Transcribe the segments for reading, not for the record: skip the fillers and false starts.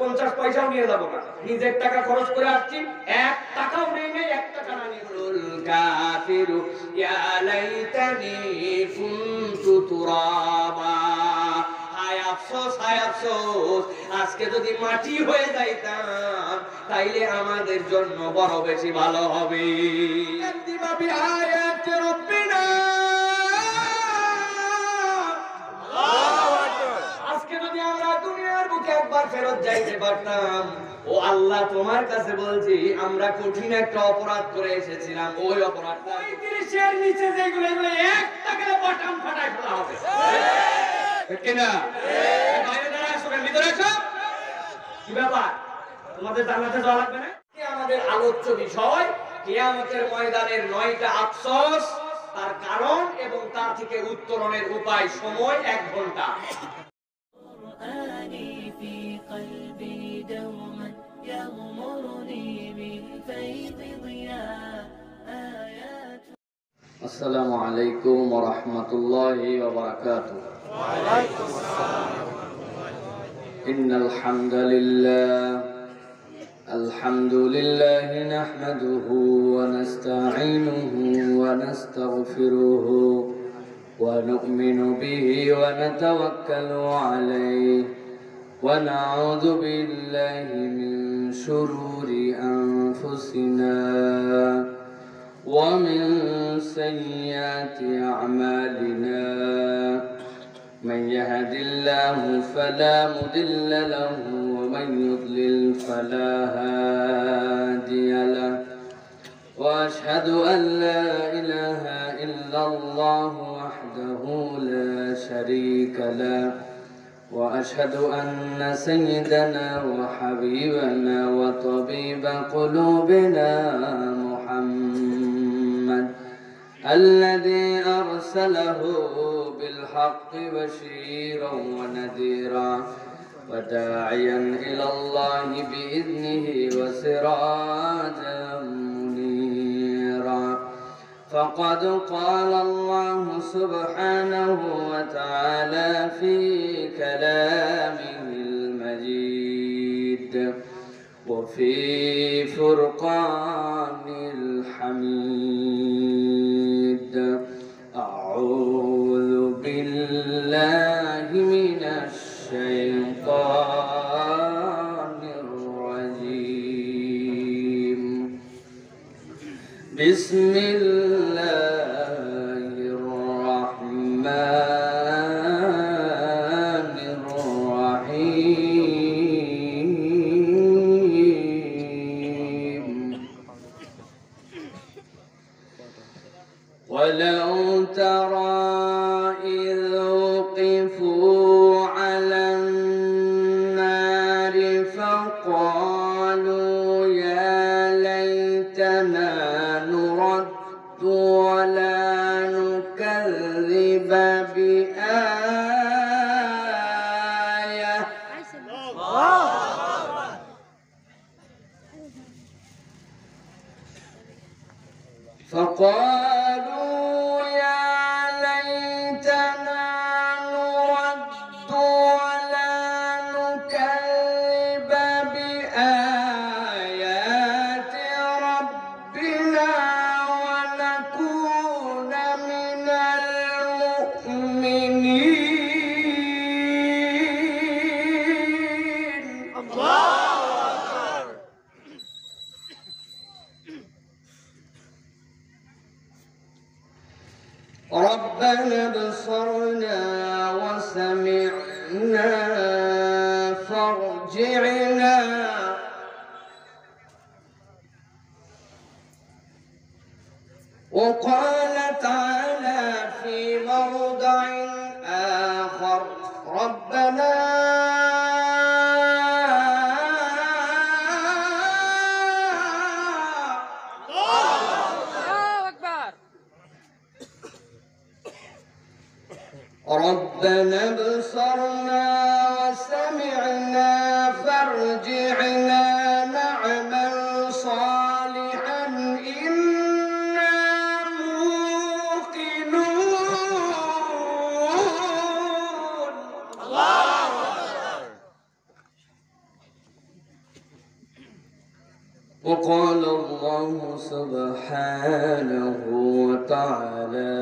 50 পয়সাও নিয়ে যাব না, নিজের টাকা খরচ করে আসছি, 1 টাকাও নেই, 1 টাকা না নিয়ে কাফিরু ইয়া লাইতানি কুনতু তুরাবা। হায় আফসোস, হায় আফসোস, আজকে যদি মাটি হয়ে যাইতাম তাইলে আমাদের জন্য বড় বেশি ভালো হবে। দিবাবি আয়াত রব্বিনা, আজকে যদি আমরা দুনিয়ার বুকে একবার ফেরত যাইতে পারতাম, ও আল্লাহ তোমার কাছে বলছি আমরা কঠিন একটা অপরাধ করে এসেছিলাম, ওই অপরাধটা 35 এর নিচে যেগুলো এগুলো একটা গেলে বাটাম ফাটাই ফেলা হবে, ঠিক কি না? বাইরে দাঁড়া, আসো, ভিতরে আসো। কি ব্যাপার, তোমাদের জান্নাতে যাওয়া লাগবে না? আমাদের আলোচ্য বিষয় কিয়ামতের ময়দানের 9টা আফসোস, তার কারণ এবং তার থেকে উত্তরণের উপায়। সময় 1 ঘন্টা। আসসালামু আলাইকুম ওয়া রাহমাতুল্লাহি ওয়া বারাকাতুহু। ওয়া আলাইকুম আসসালাম। ইন্নাল হামদালিল্লাহ আলহামদুলিল্লাহি নাহমাদুহু ওয়া নাস্তাঈনুহু ওয়া নাস্তাগফিরুহু ওয়া নু'মিনু বিহি ওয়া নাতাওয়াক্কালু আলাইহি ওয়া না'উযু বিল্লাহি মিন শুরুরি আনফুসিনা ومن سيئات أعمالنا من يهد الله فلا مضل له ومن يضلل فلا هادي له وأشهد أن لا إله إلا الله وحده لا شريك له وأشهد أن سيدنا وحبيبنا وطبيب قلوبنا محمد الذي أرسله بالحق بشيرا ونذيرا وداعيا إلى الله بإذنه وسراجا منيرا. فقد قال الله سبحانه وتعالى في كلامه المجيد وفي فرقان الحميد. أعوذ بالله من الشيطان الرجيم. بسم الله الرحمن الرحيم. ولو ترى إذ وقفوا على النار فقالوا يا ليتنا نرد ولا نكذب بآية فقالوا يا ليتنا نرد ولا نكذب بآيات ربنا ونكون من المؤمنين. ربنا ابصرنا وسمعنا فارجعنا وقال تعالى في موضع آخر ربنا ربنا ابصرنا وسمعنا فارجعنا نعمل صالحا إنا موقنون. وقال الله سبحانه وتعالى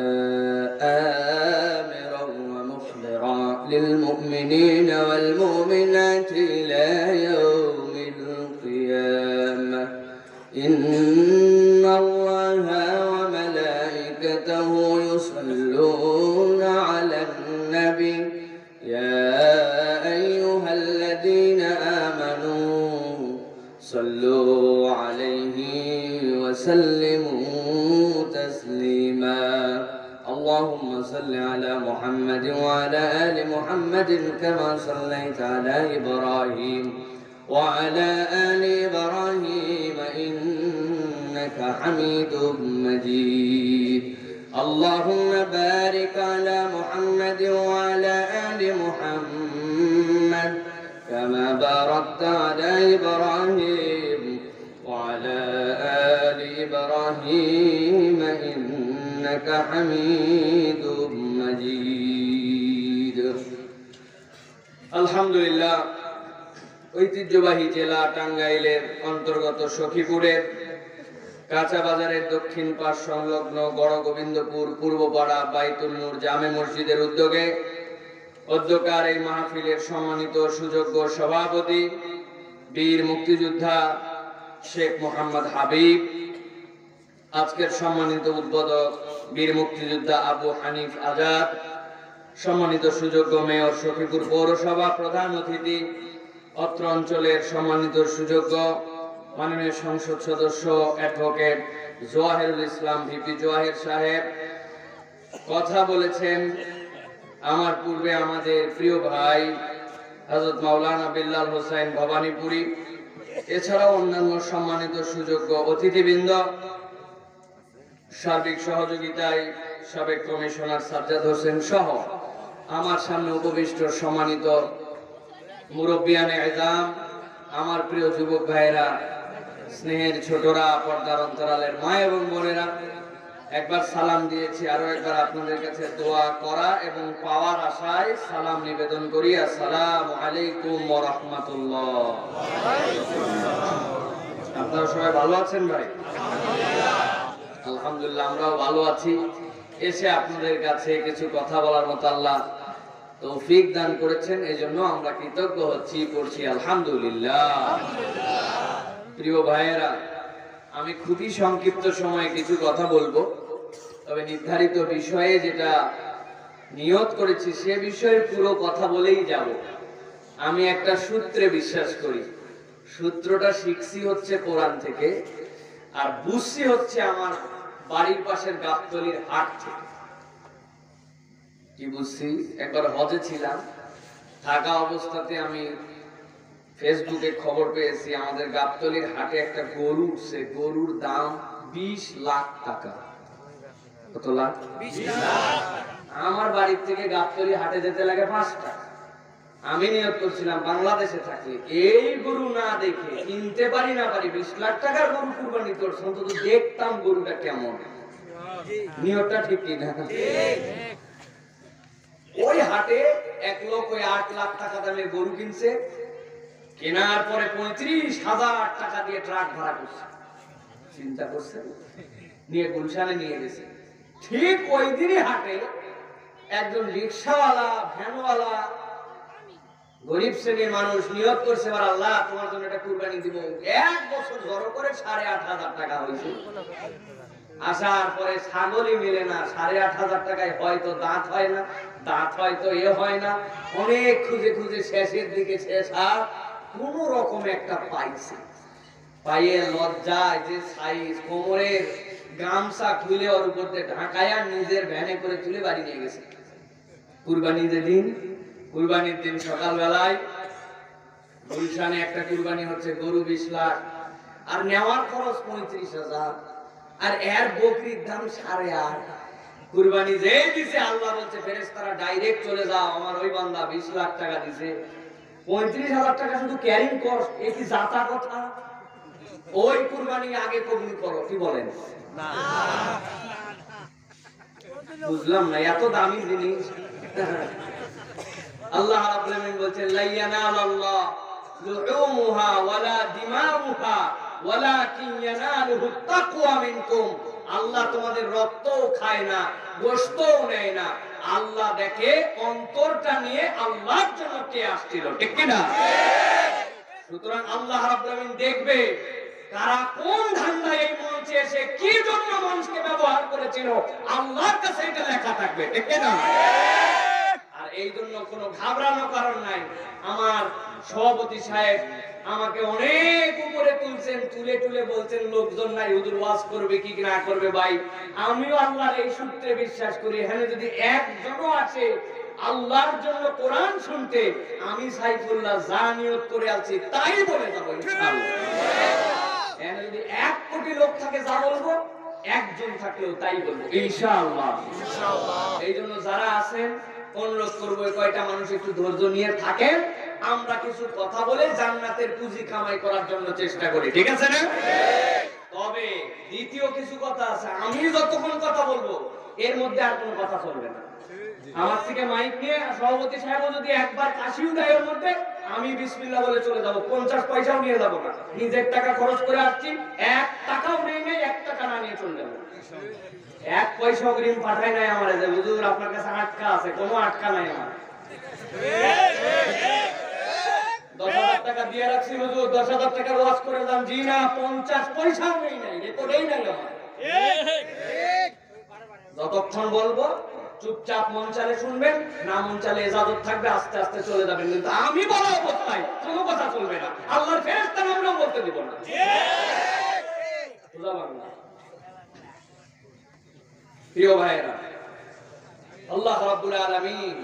آمرا ومخبرا للمؤمنين والمؤمنات إلى يوم القيامة إن الله وملائكته يصلون على النبي يا أيها الذين آمنوا صلوا عليه وسلموا تسليما اللهم صل على محمد وعلى آل محمد كما صليت على إبراهيم وعلى آل إبراهيم إنك حميد مجيد اللهم بارك على محمد وعلى آل محمد كما باركت على إبراهيم وعلى آل إبراهيم إنك حميد مجيد الحمد لله ঐতিহ্যবাহী জেলা টাঙ্গাইলের অন্তর্গত সখীপুরের কাঁচা বাজারের দক্ষিণ পাশ সংলগ্ন বড় গোবিন্দপুর পূর্বপাড়া বাইতুল নূর জামে মসজিদের উদ্যোগে অধ্যকার এই মাহফিলের সম্মানিত সুযোগ্য সভাপতি বীর মুক্তিযোদ্ধা শেখ মোহাম্মদ হাবিব, আজকের সম্মানিত উদ্বোধক বীর মুক্তিযোদ্ধা আবু হানিফ আজাদ, সম্মানিত সুযোগ্য মেয়র সখীপুর পৌরসভা প্রধান অতিথি অত্র অঞ্চলের সম্মানিত সুযোগ্য মাননীয় সংসদ সদস্য অ্যাডভোকেট জওয়াহিরুল ইসলাম ভিপি জওয়াহির সাহেব কথা বলেছেন। আমার পূর্বে আমাদের প্রিয় ভাই হযরত মাওলানা বিল্লাল হোসেন ভবানীপুরী, এছাড়াও অন্যান্য সম্মানিত সুযোগ্য অতিথিবৃন্দ, সার্বিক সহযোগিতায় সাবেক কমিশনার সাজ্জাদ হোসেন সহ আমার সামনে উপবিষ্ট সম্মানিত মুরব্বিয়ানে ইজাম, আমার প্রিয় যুবক ভাইয়েরা, স্নেহের ছোটরা, পর্দার অন্তরালের মা এবং বোনেরা, একবার সালাম দিয়েছি, আরো একবার আপনাদের কাছে দোয়া করা এবং পাওয়ার আশায় সালাম নিবেদন করি। আসসালামু আলাইকুম ওয়া রাহমাতুল্লাহ। আপনারা সবাই ভালো আছেন ভাই? আলহামদুলিল্লাহ, আমরাও ভালো আছি। এসে আপনাদের কাছে কিছু কথা বলার মতো আল্লাহ তৌফিক দান করেছেন, এজন্য আমরা কৃতজ্ঞ হচ্ছি, পড়ছি আলহামদুলিল্লাহ। প্রিয় ভাইয়েরা, আমি খুবই সংক্ষিপ্ত সময়ে কিছু কথা বলবো, তবে নির্ধারিত বিষয়ে যেটা নিয়ত করেছি সে বিষয়ে পুরো কথা বলেই যাব। আমি একটা সূত্রে বিশ্বাস করি, সূত্রটা শিখছি হচ্ছে কোরআন থেকে, আর বুঝছি হচ্ছে আমার বাড়ির পাশের গাবতলির হাট থেকে। কি বুঝছি? একবার হজে ছিলাম, থাকা অবস্থাতে আমি ফেসবুকে খবর পেয়েছি আমাদের গাবতলির হাটে একটা গরু উঠছে, গরুর দাম 20 লাখ টাকা। কত লাখ? 20 লাখ। আমার বাড়ির থেকে গাবতলি হাটে যেতে লাগে 5 টাকা। আমি নিয়ত করছিলাম বাংলাদেশে থাকি এই গরু না দেখে কিনতে পারি না পারি 20 লাখ টাকার গরু কুরবানি করছি, অন্তত দেখতাম গরুটা কেমন। নিয়তটা ঠিক কি না? ওই হাটে এক লোক ওই 8 লাখ টাকা দামের গরু কিনছে, কেনার পরে 35,000 টাকা দিয়ে ট্রাক ভাড়া করছে। চিন্তা করছেন? নিয়ে গুলশানে নিয়ে গেছে। ঠিক ওই দিনই হাটে একজন রিক্সাওয়ালা, ভ্যানওয়ালা, গরিব শ্রেণীর মানুষ নিয়ত করছে, আল্লাহ তোমার জন্য এটা কুরবানি দিব। 1 বছর জড়ো করে 8,500 টাকা হয়েছে। আসার পরে ছাগলই মিলে না, 8,500 টাকায় হয়তো দাঁত হয় না, দাঁত হয়তো হয় না, অনেক খুঁজে খুঁজে শেষের দিকে শেষ আর কোন রকম একটা পাইছে। পাইয়ে লজ্জায় যে সাইজ কোমরের গামছা খুলে ওর উপর দিয়ে ঢাকায়া নিজের ভ্যানে করে তুলে বাড়ি নিয়ে গেছে। কুরবানির দিন সকালবেলায় গুলশানে একটা কুরবানি হচ্ছে, গরু 20 লাখ, আর নেওয়ার খরচ 35,000, আর এর বকরির দাম 8.5। কুরবানি যে দিছে আল্লাহ বলছে ফেরেশতারা ডাইরেক্ট চলে যাও, আমার ওই বান্দা 20 লাখ টাকা দিছে, 35,000 টাকা শুধু ক্যারিং কস্ট। এই কি জাতা কথা? ওই কুরবানি আগে কবুল করো। কি বলেন? না, বুঝলাম না, এত দামি জিনিস। আল্লাহ রাব্বুল আলামিন বলছেন লা ইয়ানালাল্লাহ লুহুমুহা ওয়ালা দিমাউহা ওয়ালাকিন ইয়ানালুহুত তাকওয়া মিনকুম, আল্লাহ তোমাদের রক্তও খায় না, গোশতও নেয় না, আল্লাহ দেখে অন্তরটা নিয়ে আল্লাহর জন্য কে আসছিল, ঠিক কি না? সুতরাং আল্লাহ রাব্বুল আলামিন দেখবে কারা কোন ধান্দায় এই মঞ্চে এসে কি জন্য মানুষকে ব্যবহার করেছিল, আল্লাহর কাছে এটা লেখা থাকবে, ঠিক কি না? আর এই জন্য কোনো ঘাবড়ানোর কারণ নাই। আমার সভাপতি সাহেব আমাকে অনেক উপরে তুলছেন, তুলে তুলে বলছেন লোকজন নাই, হুজুর ওয়াজ করবে কি না করবে। ভাই আমিও আল্লাহর এই সূত্রে বিশ্বাস করি, এখানে যদি একজনও আছে আল্লাহর জন্য কোরআন শুনতে, আমি সাইফুল্লাহ যা নিয়ত করে আছি তাই বলে যাবো ইনশাআল্লাহ। এখানে যদি 1 কোটি লোক থাকে যা বলবো, একজন থাকলেও তাই বলবো ইনশাআল্লাহ। এই জন্য যারা আছেন অনুরোধ করবো কয়টা মানুষ একটু ধৈর্য নিয়ে থাকেন, আমরা কিছু কথা বলে জান্নাতের পুঁজি কামাই করার জন্য চেষ্টা করি, ঠিক আছে না? তবে দ্বিতীয় কিছু কথা আছে, আমি যতক্ষণ কথা বলবো এর মধ্যে আর কোনো কথা চলবে না। আমার থেকে মাইক নিয়ে সভাপতি সাহেব যদি একবার কাশিও দেয় এর মধ্যে, আমি বিসমিল্লাহ বলে চলে যাব, 50 পয়সাও নিয়ে যাব না। নিজের টাকা খরচ করে আসছি, 1 টাকাও নেই, 1 টাকা না নিয়ে চলে যাবো। 1 পয়সা অগ্রিম পাঠাই নাই আমার, যে হুজুর আপনার কাছে আটকা আছে, কোনো আটকা নাই আমার। 10,000 টাকা দিয়ে রাখছি হুজুর, 10,000 টাকা ওয়াজ করে যান, জি না 50 পয়সাও নেই, রেকর্ডেই নাই আমার। যতক্ষণ বলবো চুপচাপ মন চালে শুনবেন, না মন চালে ইজাজত থাকবে, আস্তে আস্তে চলে যাবেন। কিন্তু আমি বলা অবস্থায় কোনো কথা চলবে না, আল্লাহর ফেরেশতা আমরা বলতে দিব না। প্রিয় ভাইরা, আল্লাহ রাব্বুল আলামিন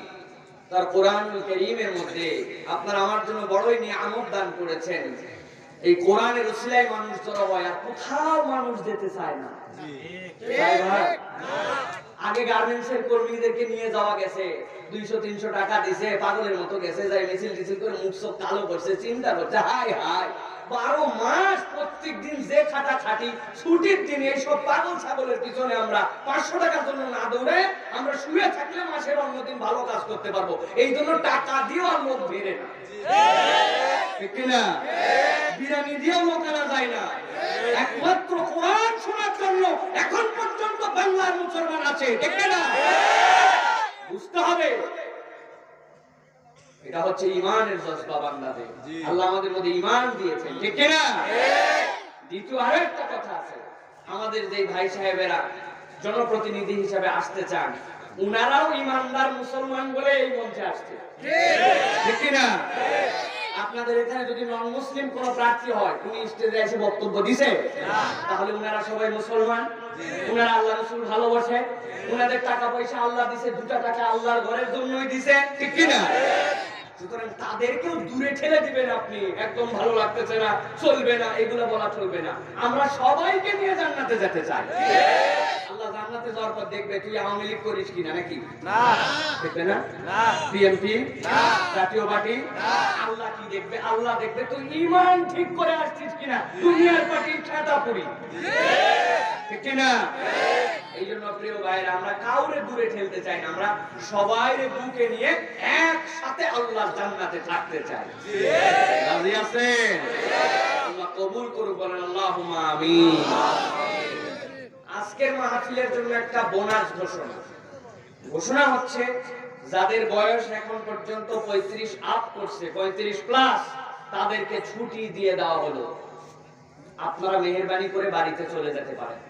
তার কোরআনুল কারীমের মধ্যে আপনার আমার জন্য বড়ই নিয়ামত দান করেছেন। এই কোরআনের উসিলায় মানুষ জড়ো হয়, আর কোথাও মানুষ যেতে চায় না। আগে গার্মেন্টসের কর্মীদেরকে নিয়ে যাওয়া গেছে, 200-300 টাকা দিছে, পাগলের মতো গেছে, যাই মিছিল টিছিল করে মুখ সব কালো করছে, চিন্তা করছে হাই হাই 12 মাস প্রত্যেক দিন যে খাটা খাটি, ছুটির দিনে এইসব পাগল ছাগলের পিছনে আমরা 500 টাকার জন্য না দৌড়ে আমরা শুয়ে থাকলে মাসের অন্যদিন ভালো কাজ করতে পারবো। এই জন্য টাকা দিয়েও আর লোক বেড়ে না, ঠিক না? বিরিয়ানি দিয়েও লোক আনা যায় না। একমাত্র কোরআন শোনার জন্য এখন পর্যন্ত বাংলার মুসলমান আছে, ঠিক না? বুঝতে হবে এটা হচ্ছে ঈমানের জজবা বান্দাদের। আল্লাহ আমাদের মধ্যে ঈমান দিয়েছেন, ঠিক না? দ্বিতীয় আরেকটা কথা আছে, আমাদের যে ভাই সাহেবেরা জনপ্রতিনিধি হিসেবে আসতে চান, উনারাও ঈমানদার মুসলমান বলে এই মঞ্চে আসছে, ঠিক না? আপনাদের এখানে যদি নন মুসলিম কোন প্রার্থী হয়, উনি স্টেজে এসে বক্তব্য দিছে, তাহলে উনারা সবাই মুসলমান, উনারা আল্লাহ রাসূল ভালোবাসে, উনাদের টাকা পয়সা আল্লাহ দিছে, 2 টাকা আল্লাহর ঘরের জন্যই দিছে, ঠিক কি না? সুতরাং তাদেরকেও দূরে ঠেলে দিবেন আপনি, একদম ভালো লাগতেছে না, চলবে না, এগুলো বলা চলবে না। আমরা সবাইকে নিয়ে জান্নাতে যেতে চাই। আল্লাহ জান্নাতে যাওয়ার পর দেখবে তুই আওয়ামী লীগ করিস কিনা, নাকি না? দেখবে না? বিএনপি, জাতীয় পার্টি, আল্লাহ কি দেখবে? আল্লাহ দেখবে তুই ঈমান ঠিক করে আসছিস কিনা, দুনিয়ার পার্টির ছাতা পুরি, ঠিক কিনা? এই জন্য প্রিয় ভাইরা, আমরা কাউরে দূরে ঠেলতে চাই না, আমরা সবাই বুকে নিয়ে একসাথে আল্লাহর জান্নাতে থাকতে চাই। রাজি আছেন? আল্লাহ কবুল করুক, বলেন আল্লাহুম্মা আমিন। আজকের মাহফিলের জন্য একটা বোনাস ঘোষণা হচ্ছে, যাদের বয়স এখন পর্যন্ত 35 আপ করছে, 35 প্লাস, তাদেরকে ছুটি দিয়ে দেওয়া হলো। আপনারা মেহেরবানি করে বাড়িতে চলে যেতে পারেন,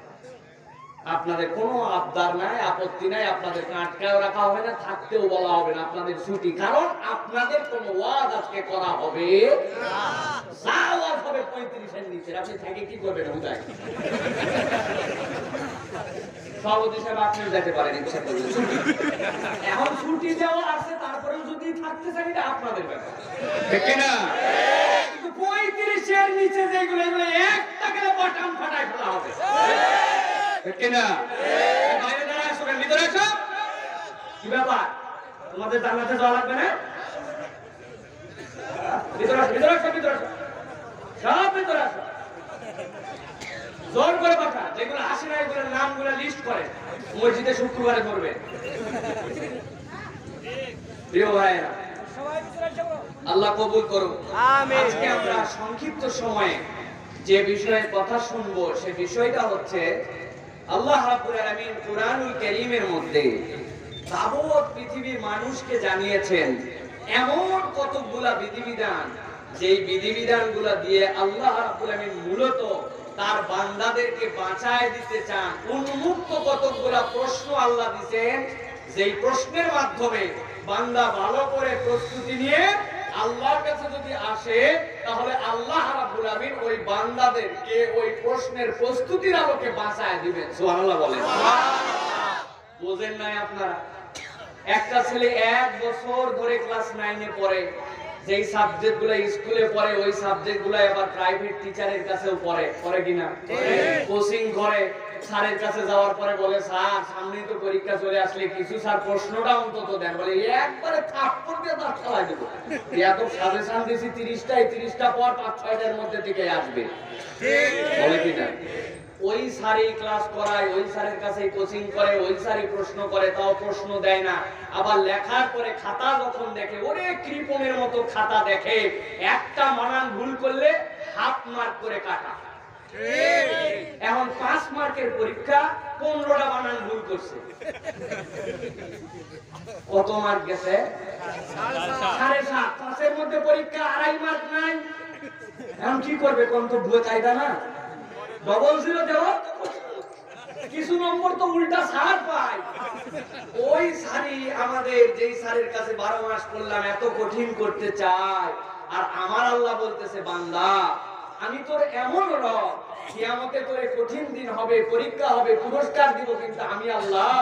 আপনাদের কোনো আবদার নাই, আপত্তি নাই, আপনাদেরকে আটকায়ও রাখা হবে না, থাকতেও বলা হবে না, আপনাদের ছুটি। কারণ আপনাদের কোনো ওয়াজ আজকে করা হবে না, যা ওয়াজ হবে 35 এর নিচে। আপনি থেকে কি করবেন? উদাই সভাপতি সাহেব আপনি যেতে পারেন, ইচ্ছা করলে ছুটি। এখন ছুটি দেওয়া আছে, তারপরেও যদি থাকতে চান এটা আপনাদের ব্যাপার, ঠিক না? কিন্তু 35 এর নিচে যেগুলো, এগুলো 1 টাকায় বাটাম ফাটায় ফেলা হবে, ঠিক না? বাইরে দাঁড়া, আসো, ভিতরে আসো। কি ব্যাপার, তোমাদের জান্নাতে যাওয়া লাগবে না? ভিতরে আসো, ভিতরে আসো, ভিতরে আসো, সব ভিতরে আসো। জোর করে পাঠা, যেগুলো আসে না এগুলোর নামগুলো লিস্ট করে মসজিদে শুক্রবারে করবে। প্রিয় ভাইরা, আল্লাহ কবুল করুন। আজকে আমরা সংক্ষিপ্ত সময়ে যে বিষয়ের কথা শুনবো সে বিষয়টা হচ্ছে আল্লাহ রাব্বুল আলামিন কুরআনুল কারীমের মধ্যে যাবত পৃথিবীর মানুষকে জানিয়েছেন এমন কতগুলা বিধিবিধান, যেই বিধিবিধানগুলা দিয়ে আল্লাহ রাব্বুল আলামিন মূলত তার বান্দাদেরকে বাঁচায় দিতে চান। উন্মুক্ত কতগুলা প্রশ্ন আল্লাহ দিয়েছেন, যেই প্রশ্নের মাধ্যমে বান্দা ভালো করে প্রস্তুতি নিয়ে আল্লাহর কাছে যদি আসে, তাহলে আল্লাহ রাব্বুল আলামিন ওই বান্দাদেরকে ওই প্রশ্নের প্রস্তুতির আলোকে বাঁচায় দিবেন। সুবহানাল্লাহ বলেন। বোঝেন নাই আপনারা? একটা ছেলে 1 বছর ধরে ক্লাস 9 এ পড়ে, যেই সাবজেক্টগুলো স্কুলে পড়ে ওই সাবজেক্টগুলো এবার প্রাইভেট টিচারের কাছেও পড়ে কিনা? কোচিং করে। স্যারের কাছে যাওয়ার পরে বলে, স্যার সামনেই তো পরীক্ষা চলে আসলে কিছু স্যার প্রশ্নটা অন্তত দেন। বলে একবারে থাপ্পড় দিয়ে দাঁত ফেলাই দেব, এত সাজেশন দিয়েছি 30টা পর 5-6টার মধ্যে থেকে আসবে, বলে কিনা? ওই স্যারই ক্লাস করায়, ওই স্যারের কাছে কোচিং করে, ওই স্যারই প্রশ্ন করে, তাও প্রশ্ন দেয় না। আবার লেখার পরে খাতা যখন দেখে, ওরে কৃপণের মতো খাতা দেখে, একটা বানান ভুল করলে 1/2 মার্ক করে কাটা। এখন 5 মার্কের পরীক্ষা, 15টা বানান ভুল করছে, কত মার্ক গেছে? 7.5। 5-এর মধ্যে পরীক্ষা, 2.5 মার্ক নাই। এখন কি করবে কোন? তো ভুয়ে কায়দা না, ডবল জিরো দেওয়া, কিছু নম্বর তো উল্টা ছাড় পায়। ওই স্যারই আমাদের, যেই স্যারের কাছে 12 মাস পড়লাম, এত কঠিন করতে চায়। আর আমার আল্লাহ বলতেছে, বান্দা আমি তোর এমন রব, কিয়ামতে তোর কঠিন দিন হবে, পরীক্ষা হবে, পুরস্কার দিব, কিন্তু আমি আল্লাহ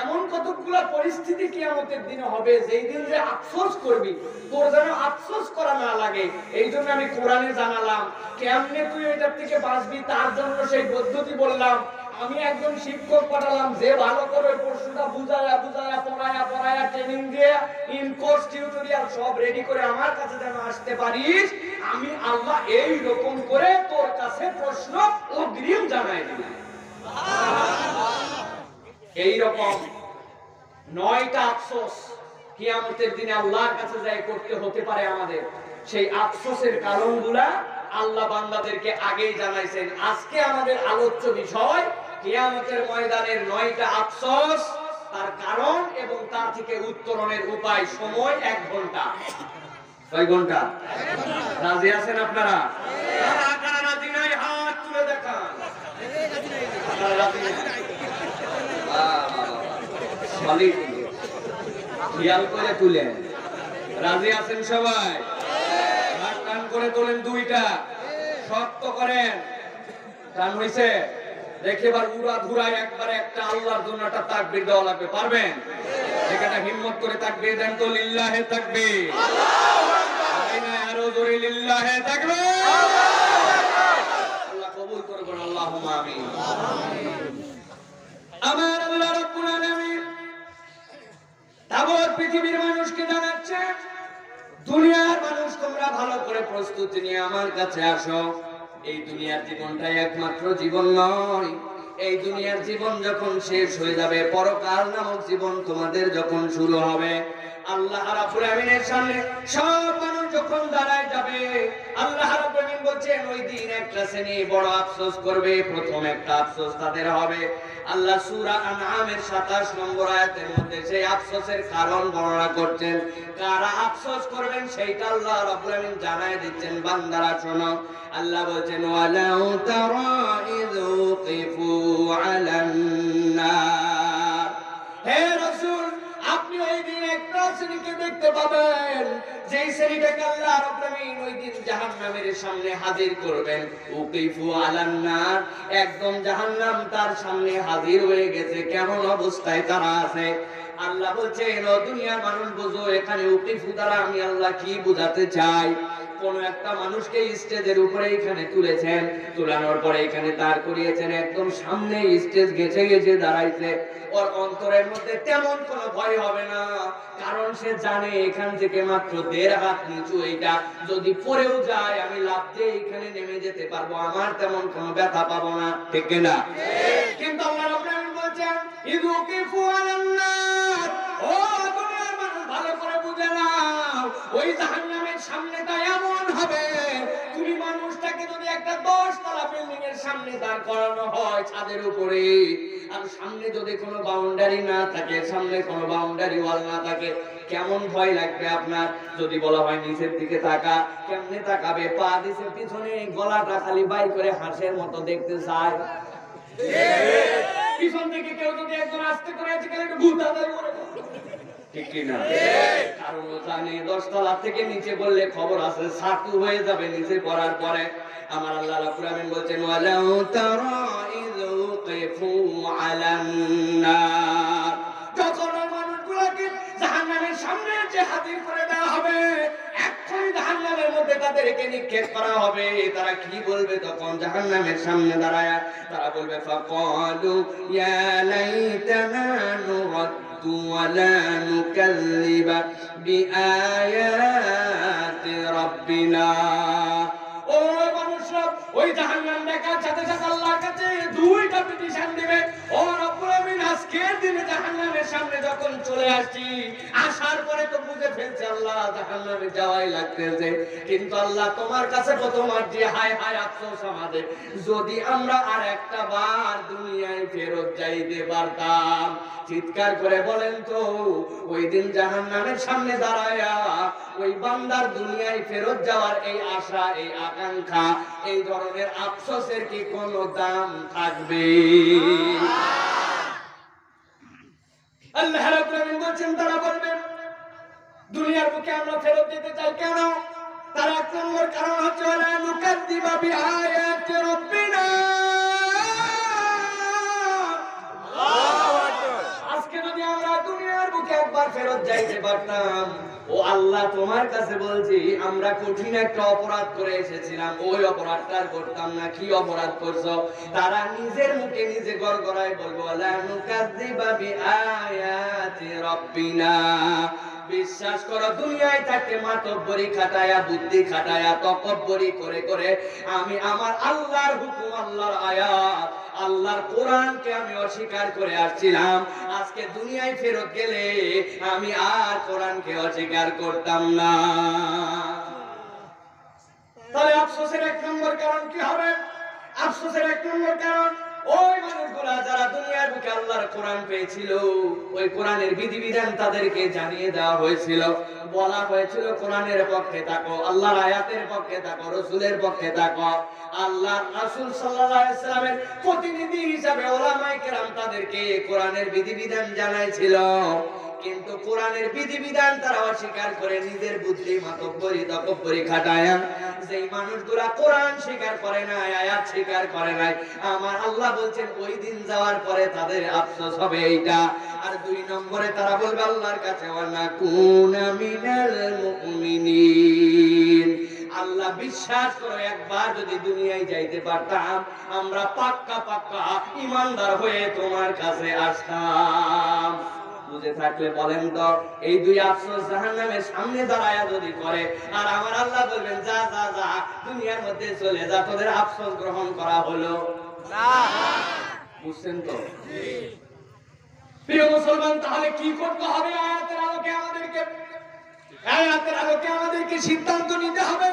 এমন কতগুলা পরিস্থিতি কিয়ামতের দিনে হবে, যেই দিন যে আফসোস করবি, তোর যেন আফসোস করা না লাগে। এই জন্য আমি কোরআনে জানালাম কেমনে তুই এটার থেকে বাঁচবি, তার জন্য সেই পদ্ধতি বললাম। আমি একজন শিক্ষক পাঠালাম, যে ভালো করে প্রশ্নটা বুঝায়া পড়ায়া ট্রেনিং দিয়ে ইন কোর্স টিউটোরিয়াল সব রেডি করে আমার কাছে যেন আসতে পারিস। আমি আল্লাহ এই রকম করে তোর কাছে প্রশ্ন অগ্রিম জানাই দিলাম। এই রকম 9টা আফসোস কিয়ামতের দিনে আল্লাহর কাছে যাই করতে হতে পারে আমাদের। সেই আফসোসের কারণগুলা আল্লাহ বান্দাদেরকে আগেই জানাইছেন। আজকে আমাদের আলোচ্য বিষয় কিয়ামতের ময়দানের 9টা আফসোস, তার কারণ এবং তার থেকে উত্তরণের উপায়। সময় 1 ঘন্টা। কয় ঘন্টা? রাজি আছেন আপনারা? কারা রাজি নাই হাত তুলে দেখান। আপনারা রাজি নাই? খেয়াল করে তুলেন। রাজি আছেন সবাই? টান করে তোলেন, 2টা শক্ত করেন। টান হইছে? দেখে এবার উড়া ধুরায় একবারে একটা আল্লাহর জন্য একটা তাকবীর দেওয়া লাগবে। পারবেন? এখানে হিম্মত করে তাকবীর দেন তো, লিল্লাহে তাকবীর। আরো জোরে লিল্লাহে তাকবীর। আল্লাহ কবুল করবেন, আল্লাহুম্মা আমিন। আমার আল্লাহ রাব্বুল আলামিন তাবৎ পৃথিবীর মানুষকে জানাচ্ছে, দুনিয়ার মানুষ তোমরা ভালো করে প্রস্তুতি নিয়ে আমার কাছে আসো। এই দুনিয়ার জীবনটাই একমাত্র জীবন নয়। এই দুনিয়ার জীবন যখন শেষ হয়ে যাবে, পরকাল নামক জীবন তোমাদের যখন শুরু হবে, আল্লাহ রাব্বুল আমিনের সামনে সব মানুষ যখন দাঁড়ায় যাবে, আল্লাহ রাব্বুল আমিন বলছেন ওই দিন একটা শ্রেণী বড় আফসোস করবে। প্রথম একটা আফসোস তাদের হবে। আল্লাহ সূরা আনআমের 27 নম্বর আয়াতের মধ্যে সেই আফসোসের কারণ বর্ণনা করছেন। কারা আফসোস করবেন সেইটা আল্লাহ রাব্বুল আমিন জানায় দিচ্ছেন। বান্দারা শোনো, আল্লাহ বলছেন, ওয়ালাউ তারা ইয উকিফু আলান নার। হে রাসূল, আপনি ওই দিন একটা শ্রেণীকে দেখতে পাবেন, যেই শ্রেণীটাকে আল্লাহ রাব্বুল আমিন ওই দিন জাহান্নামের সামনে হাজির করবেন। উকিফু আলান নার, একদম জাহান্নাম তার সামনে হাজির হয়ে গেছে। কেমন অবস্থায় তারা আছে? আল্লাহ বলছেন, ও দুনিয়ার মানুষ বুঝো, এখানে উকিফু দ্বারা আমি আল্লাহ কি বুঝাতে চাই। কোন একটা মানুষকে স্টেজের উপরে এখানে তুলেছেন, তুলানোর পরে এখানে দাঁড় করিয়েছেন, একদম সামনে স্টেজ গেছে দাঁড়াইছে। ওর অন্তরের মধ্যে তেমন কোনো ভয় হবে না, কারণ সে জানে এখান থেকে মাত্র 1.5 হাত নিচু, এইটা যদি পড়েও যায় আমি লাফ দিয়ে এখানে নেমে যেতে পারবো, আমার তেমন কোনো ব্যথা পাবো না। ঠিক না? কিন্তু আল্লাহ রাব্বুল আমিন বলছেন, ইযুকিফু আলান নার। ও দুনিয়ার মানুষ ভালো করে বুঝে নাও, ওই জাহান্নামের সামনেটা এমন হবে, তুমি মানুষটাকে যদি একটা 10 তলা বিল্ডিং এর সামনে দাঁড় করানো হয় ছাদের উপরে, আর সামনে যদি কোনো বাউন্ডারি না থাকে, সামনে কোনো বাউন্ডারি ওয়াল না থাকে, কেমন ভয় লাগবে আপনার? যদি বলা হয় নিচের দিকে তাকা, কেমনে তাকাবে? পা দিছে পিছনে, গলাটা খালি বাইর করে হাঁসের মতো দেখতে চায়। পিছন থেকে কেউ যদি একজন আস্তে করে একটু ভূত আদায় করে, ঠিক কি না? কারণ ও জানে 10 তলা থেকে নিচে বললে খবর আছে, সাতু হয়ে যাবে নিচে পড়ার পরে। আমার আল্লাহ রাব্বুল আলামিন বলেন ওয়ালাউ তারা ইযু কিফু আলান নার, যখন ওই মানুষগুলোকে জাহান্নামের সামনে যে হাজির করে দেওয়া হবে, এক্ষুনি জাহান্নামের মধ্যে তাদেরকে নিক্ষেপ করা হবে, তারা কি বলবে তখন জাহান্নামের সামনে দাঁড়ায়? তারা বলবে ফাকালু ইয়া লাইতানা নুরাদ্দু ওয়া লা নুকাল্লিবা বিআয়াতি রাব্বিনা। ওই মানুষরা ওই জাহান্নাম দেখার সাথে সাথে আল্লাহর কাছে দুইটা পিটিশন দিবে, ও রব্বুল আমিন আজকের দিনে জাহান্নামের সামনে যখন চলে আসছি, আসার পরে তো বুঝে ফেলছে আল্লাহ জাহান্নামে যাওয়াই লাগতেছে, কিন্তু আল্লাহ তোমার কাছে প্রথম আর যে হায় হায় আফসোস আমাদের, যদি আমরা আর একটা বার দুনিয়ায় ফেরত যাইতে পারতাম। চিৎকার করে বলেন তো, ওই দিন জাহান্নামের সামনে দাঁড়ায়া ওই বান্দার দুনিয়ায় ফেরত যাওয়ার এই আশা, এই আকাঙ্ক্ষা, এই ধরনের আফসোসের কি কোনো দাম থাকবে? আল্লাহ রাব্বুল আলামিন বলেন তারা বলবে দুনিয়ার বুকে আমরা ফেরত যেতে চাই কেন? তার এক নম্বর কারণ হচ্ছে ওয়ালা নুকাদ্দিবা বিআয়াতি রাব্বিনা। আজকে যদি আমরা দুনিয়ার বুকে একবার ফেরত যাইতে পারতাম, ও আল্লাহ তোমার কাছে বলছি আমরা কঠিন একটা অপরাধ করে এসেছিলাম, ওই অপরাধটা করতাম না। কি অপরাধ করছো? তারা নিজের মুখে নিজে গড়গড়ায় বলবো ওয়ালা নুকাদ্দিবা বিআয়াতি রাব্বিনা। বিশ্বাস করো, দুনিয়ায় থাকতে মাতব্বরি খাটায়া, বুদ্ধি খাটায়া, তকব্বরি করে করে আমি আমার আল্লাহর হুকুম, আল্লাহর আয়াত, আল্লাহর কোরআনকে আমি অস্বীকার করে আসছিলাম। আজকে দুনিয়ায় ফেরত গেলে আমি আর কোরআনকে অস্বীকার করতাম না। তাহলে আফসোসের এক নম্বর কারণ কি হবে? আফসোসের এক নম্বর কারণ ওই মানুষগুলা যারা দুনিয়ার বুকে আল্লাহর কোরআন পেয়েছিল, ওই কোরআনের বিধিবিধান তাদেরকে জানিয়ে দেওয়া হয়েছিল, বলা হয়েছিল কোরআনের পক্ষে থাকো, আল্লাহর আয়াতের পক্ষে থাকো, রাসূলের পক্ষে থাকো। আল্লাহ রাসূল সাল্লাল্লাহু আলাইহি ওয়াসাল্লামের প্রতিনিধি হিসাবে উলামায়ে কেরাম তাদেরকে কোরআনের বিধিবিধান জানাইছিল, কিন্তু কোরআনের বিধিবিধান তারা অস্বীকার করে নিজের বুদ্ধি, মাতব্বরি, তকব্বরি খাটায়া যেই মানুষগুলা কোরআন স্বীকার করে না, আয়াত স্বীকার করে নাই, আমার আল্লাহ বলছেন ওই দিন যাওয়ার পরে তাদের আফসোস হবে এইটা। আর দুই নম্বরে তারা বলবে আল্লাহর কাছে ওয়ানাকুনা মিনাল মুমিনিন, আল্লাহ বিশ্বাস করো একবার যদি দুনিয়ায় যাইতে পারতাম আমরা পাক্কা পাক্কা ঈমানদার হয়ে তোমার কাছে আসতাম। বুঝে থাকলে বলেন তো, এই দুই আফসোস জাহান্নামের সামনে দাঁড়ায়া যদি করে, আর আমার আল্লাহ বলবেন যা যা যা দুনিয়ার মধ্যে চলে যা, তোদের আফসোস গ্রহণ করা হলো না। বুঝছেন তো? প্রিয় মুসলমান, তাহলে কি করতে হবে? আয়াতের আলোকে আমাদেরকে সিদ্ধান্ত নিতে হবে।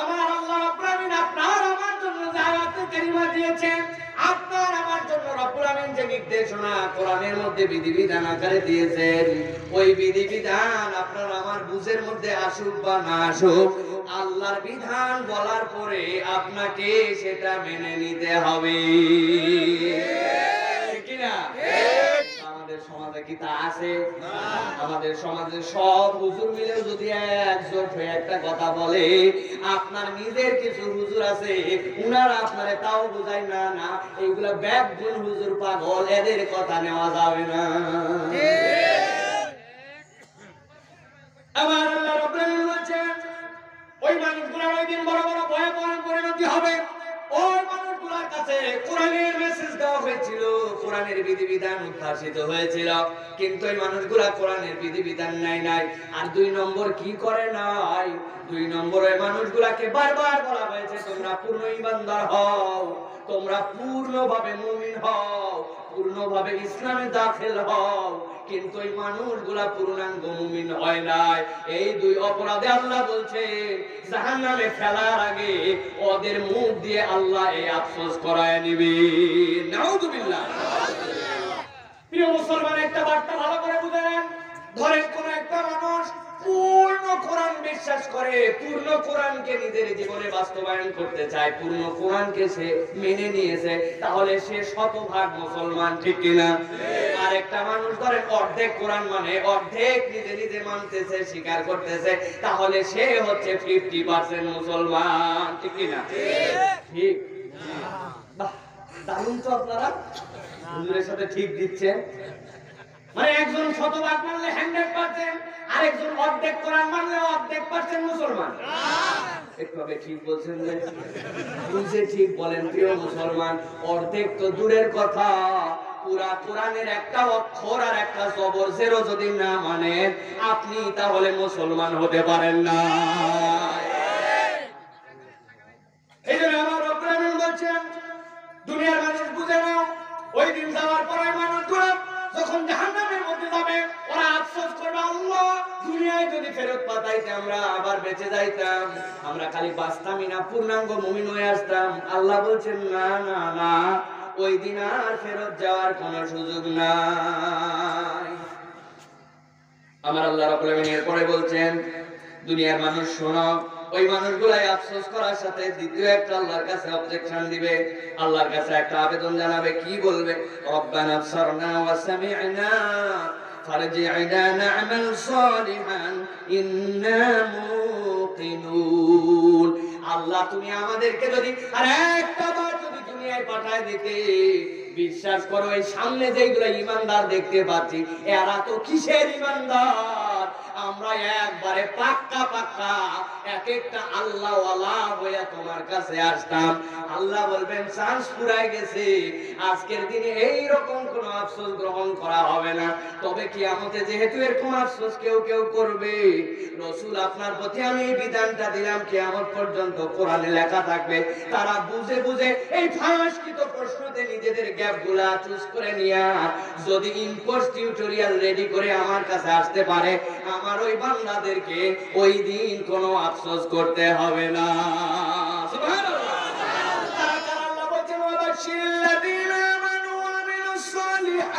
আমার আল্লাহ রাব্বুল আমিন আপনার আমার জন্য যে আয়াতে কারিমা দিয়েছেন, আপনার আমার জন্য রব্বুল আমিন যে নির্দেশনা কোরআনের মধ্যে বিধিবিধান আকারে দিয়েছেন, ওই বিধিবিধান আপনার আমার বুঝের মধ্যে আসুক বা না আসুক, আল্লাহর বিধান বলার পরে আপনাকে সেটা মেনে নিতে হবে, ঠিক কি না? আমাদের সমাজে কি তা আছে? আমাদের সমাজে সব হুজুর মিলে যদি একজোট হয়ে একটা কথা বলে, আপনার নিজের কিছু হুজুর আছে উনারা আপনারে তাও বুঝায় না, না এইগুলা ব্যাকগুণ হুজুর, পাগল, এদের কথা নেওয়া যাবে না। আমার আল্লাহ রাব্বুল আমিন বলেছেন ওই মানুষগুলোর ওই দিন বড় বড় ভয়াবহ পরিণতি হবে। ওই মানুষগুলোর কাছে কোরআনের মেসেজ দেওয়া হয়েছিল, কোরআনের বিধিবিধান উদ্ভাসিত হয়েছিল, কিন্তু এই মানুষগুলা কোরআনের বিধিবিধান নেয় নাই। আর দুই নম্বর কি করে নাই? দুই নম্বর ওই মানুষগুলাকে বারবার বলা হয়েছে তোমরা পূর্ণ ঈমানদার হও, তোমরা পূর্ণভাবে মুমিন হও, পূর্ণভাবে ইসলামে দাখিল হও, কিন্তু এই মানুষগুলা পূর্ণাঙ্গ মুমিন হয় নাই। এই দুই অপরাধে আল্লাহ বলছে জাহান্নামে ফেলার আগে ওদের মুখ দিয়ে আল্লাহ এই আফসোস করায় নিবে। নাউযুবিল্লাহ। প্রিয় মুসলমান, একটা বার্তা ভালো করে বুঝেন। ধরেন কোন একটা মানুষ পূর্ণ কোরআন বিশ্বাস করে, পূর্ণ কোরআনকে নিজের জীবনে বাস্তবায়ন করতে চায়, পূর্ণ কোরআনকে সে মেনে নিয়েছে, তাহলে সে শতভাগ মুসলমান, ঠিক কিনা? আর একটা মানুষ ধরেন অর্ধেক কোরআন মানে, অর্ধেক নিজে নিজে মানতেছে, স্বীকার করতেছে, তাহলে সে হচ্ছে 50% মুসলমান, ঠিক কিনা? ঠিক। বাহ, দারুণ তো, আপনারা হুজুরের সাথে ঠিক দিচ্ছেন। মানে একজন শতভাগ মানলে 100%, আরেকজন অর্ধেক কোরআন মানলে 100% মুসলমান। একটু আগে ঠিক বলছেন যে বুঝে ঠিক বলেন। প্রিয় মুসলমান, অর্ধেক তো দূরের কথা, পুরা কোরআনের একটা অক্ষর আর একটা জবর জেরো যদি না মানেন, আপনি তাহলে মুসলমান হতে পারেন না। এই জন্য আমার রব্বুল আমিন বলছেন, দুনিয়ার মানুষ বুঝে নাও, ওই দিন যাওয়ার পরে মানুষগুলো যখন জাহান্নামের মধ্যে যাবে, ওরা আফসোস করবে, আল্লাহ দুনিয়ায় যদি ফেরত পাঠাইতে আমরা আবার বেঁচে যাইতাম, আমরা খালি বাঁচতামই না, পূর্ণাঙ্গ মুমিন হয়ে আসতাম। আল্লাহ বলছেন না না না, ওই দিন আর ফেরত যাওয়ার কোনো সুযোগ নাই। আমার আল্লাহ রাব্বুল আমিন এরপরে বলছেন, দুনিয়ার মানুষ শোনো, ওই মানুষগুলাই আফসোস করার সাথে দ্বিতীয় একটা আল্লাহর কাছে অবজেকশন দিবে, আল্লাহর কাছে একটা আবেদন জানাবে। কি বলবে? রব্বানা আবসারনা ওয়া সামি'না ফারজি'না না'মাল সালিহান ইন্না মুকিনুন। আল্লাহ, তুমি আমাদেরকে যদি আর একটা বার যদি দুনিয়ায় পাঠায় দিতে, বিশ্বাস করো এই সামনে যেগুলো ঈমানদার দেখতে পাচ্ছি, এরা তো কিসের ঈমানদার, আমরা একবারে পাক্কা পাক্কা এক একটা আল্লাহওয়ালা হয়ে তোমার কাছে আসতাম। আল্লাহ বলবেন চান্স ফুরায় গেছে, আজকের দিনে এই রকম কোন আফসোস গ্রহণ করা হবে না। তবে কিয়ামতে যেহেতু এরকম আফসোস কেউ কেউ করবে, রাসূল আপনার প্রতি আমি এই বিধানটা দিলাম, কিয়ামত পর্যন্ত কোরআনে লেখা থাকবে, তারা বুঝে বুঝে এই ফাঁসকৃত প্রশ্নতে নিজেদের গ্যাপগুলা চুজ করে নিয়ে যদি ইনকোর্স টিউটোরিয়াল রেডি করে আমার কাছে আসতে পারে, আমার ওই বান্দাদেরকে ওই দিন কোনো আফসোস করতে হবে না। সুবহানাল্লাহ। তারা কারা? আল্লাহ বলেন ওয়াবাশশিরিল্লাযীনা আমানু ওয়া আমিলুস সালিহাত।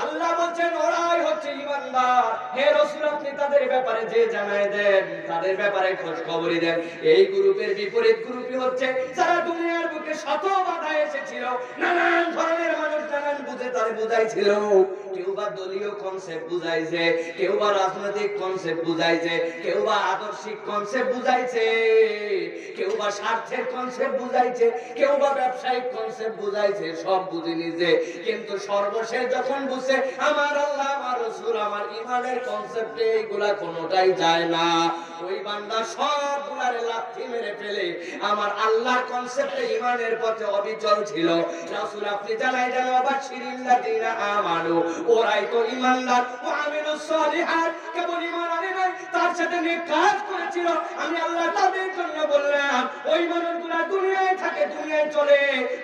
আল্লাহ বলেন ওরাই হচ্ছে ঈমানদার। হে রাসূল, আপনি তাদের ব্যাপারে যে জানায় দেন, তাদের ব্যাপারে খোঁজ খবরই দেন। এই গ্রুপের বিপরীত গ্রুপই হচ্ছে যারা দুনিয়ার বুকে শত বাধা এসেছিল, নানান ধরনের মানুষ নানান বুঝে তারে বুঝাইছিল। কেউ বা দলীয় কনসেপ্ট বুঝাইছে, কেউ বা রাজনৈতিক কনসেপ্ট বুঝাইছে, কেউ বা আদর্শিক কনসেপ্ট বুঝাইছে, কেউ বা স্বার্থের কনসেপ্ট বুঝাইছে, কেউ বা ব্যবসায়িক কনসেপ্ট বুঝাইছে, সব বুঝে নিছে। কিন্তু সর্বশেষ যখন বুঝে আমার আল্লাহ, আমার রাসূল, আমার ঈমানের কনসেপ্টে এইগুলা কোনোটাই যায় না, ওই বান্দা সবগুলারে লাথি মেরে ফেলে আমার আল্লাহর কনসেপ্টে ঈমানের পথে অবিচল ছিল। রাসূল আপনি জানাই দেন ওয়াবাশশিরিল্লাযীনা আমানু, ওরাই তো ঈমানদার, ওয়া আমিলুস সালিহাত, কেবল ঈমান আনে নাই, তার সাথে নেক কাজ করেছিল। আমি আল্লাহ তাদের জন্য বললাম, ওই মানুষগুলা দুনিয়ায় থাকে, দুনিয়ায় চলে,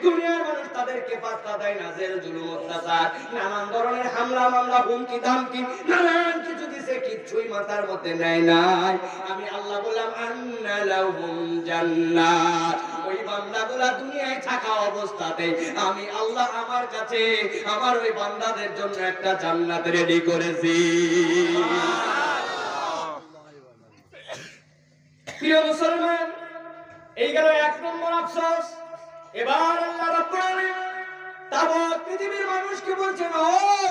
দুনিয়ার মানুষ তাদেরকে পাত্তা দেয় না, জেল জুলুম অত্যাচার নানান ধরনের হামলা মামলা হুমকি ধামকি নানান কিছু দিছে, কিচ্ছুই মাথার মধ্যে নেয় নাই। আমি আল্লাহ বললাম আন্না লাহুম জান্নাত, ওই বান্দাগুলা দুনিয়ায় থাকা অবস্থাতে আমি আল্লাহ আমার কাছে আমার ওই বান্দাদের জন্য একটা জান্নাত রেডি করেছি। প্রিয় মুসলমান, এই গেল এক নম্বর আফসোস। এবার আল্লাহ রাব্বুল আলামিন তাবাক পৃথিবীর মানুষকে বলছেন, ও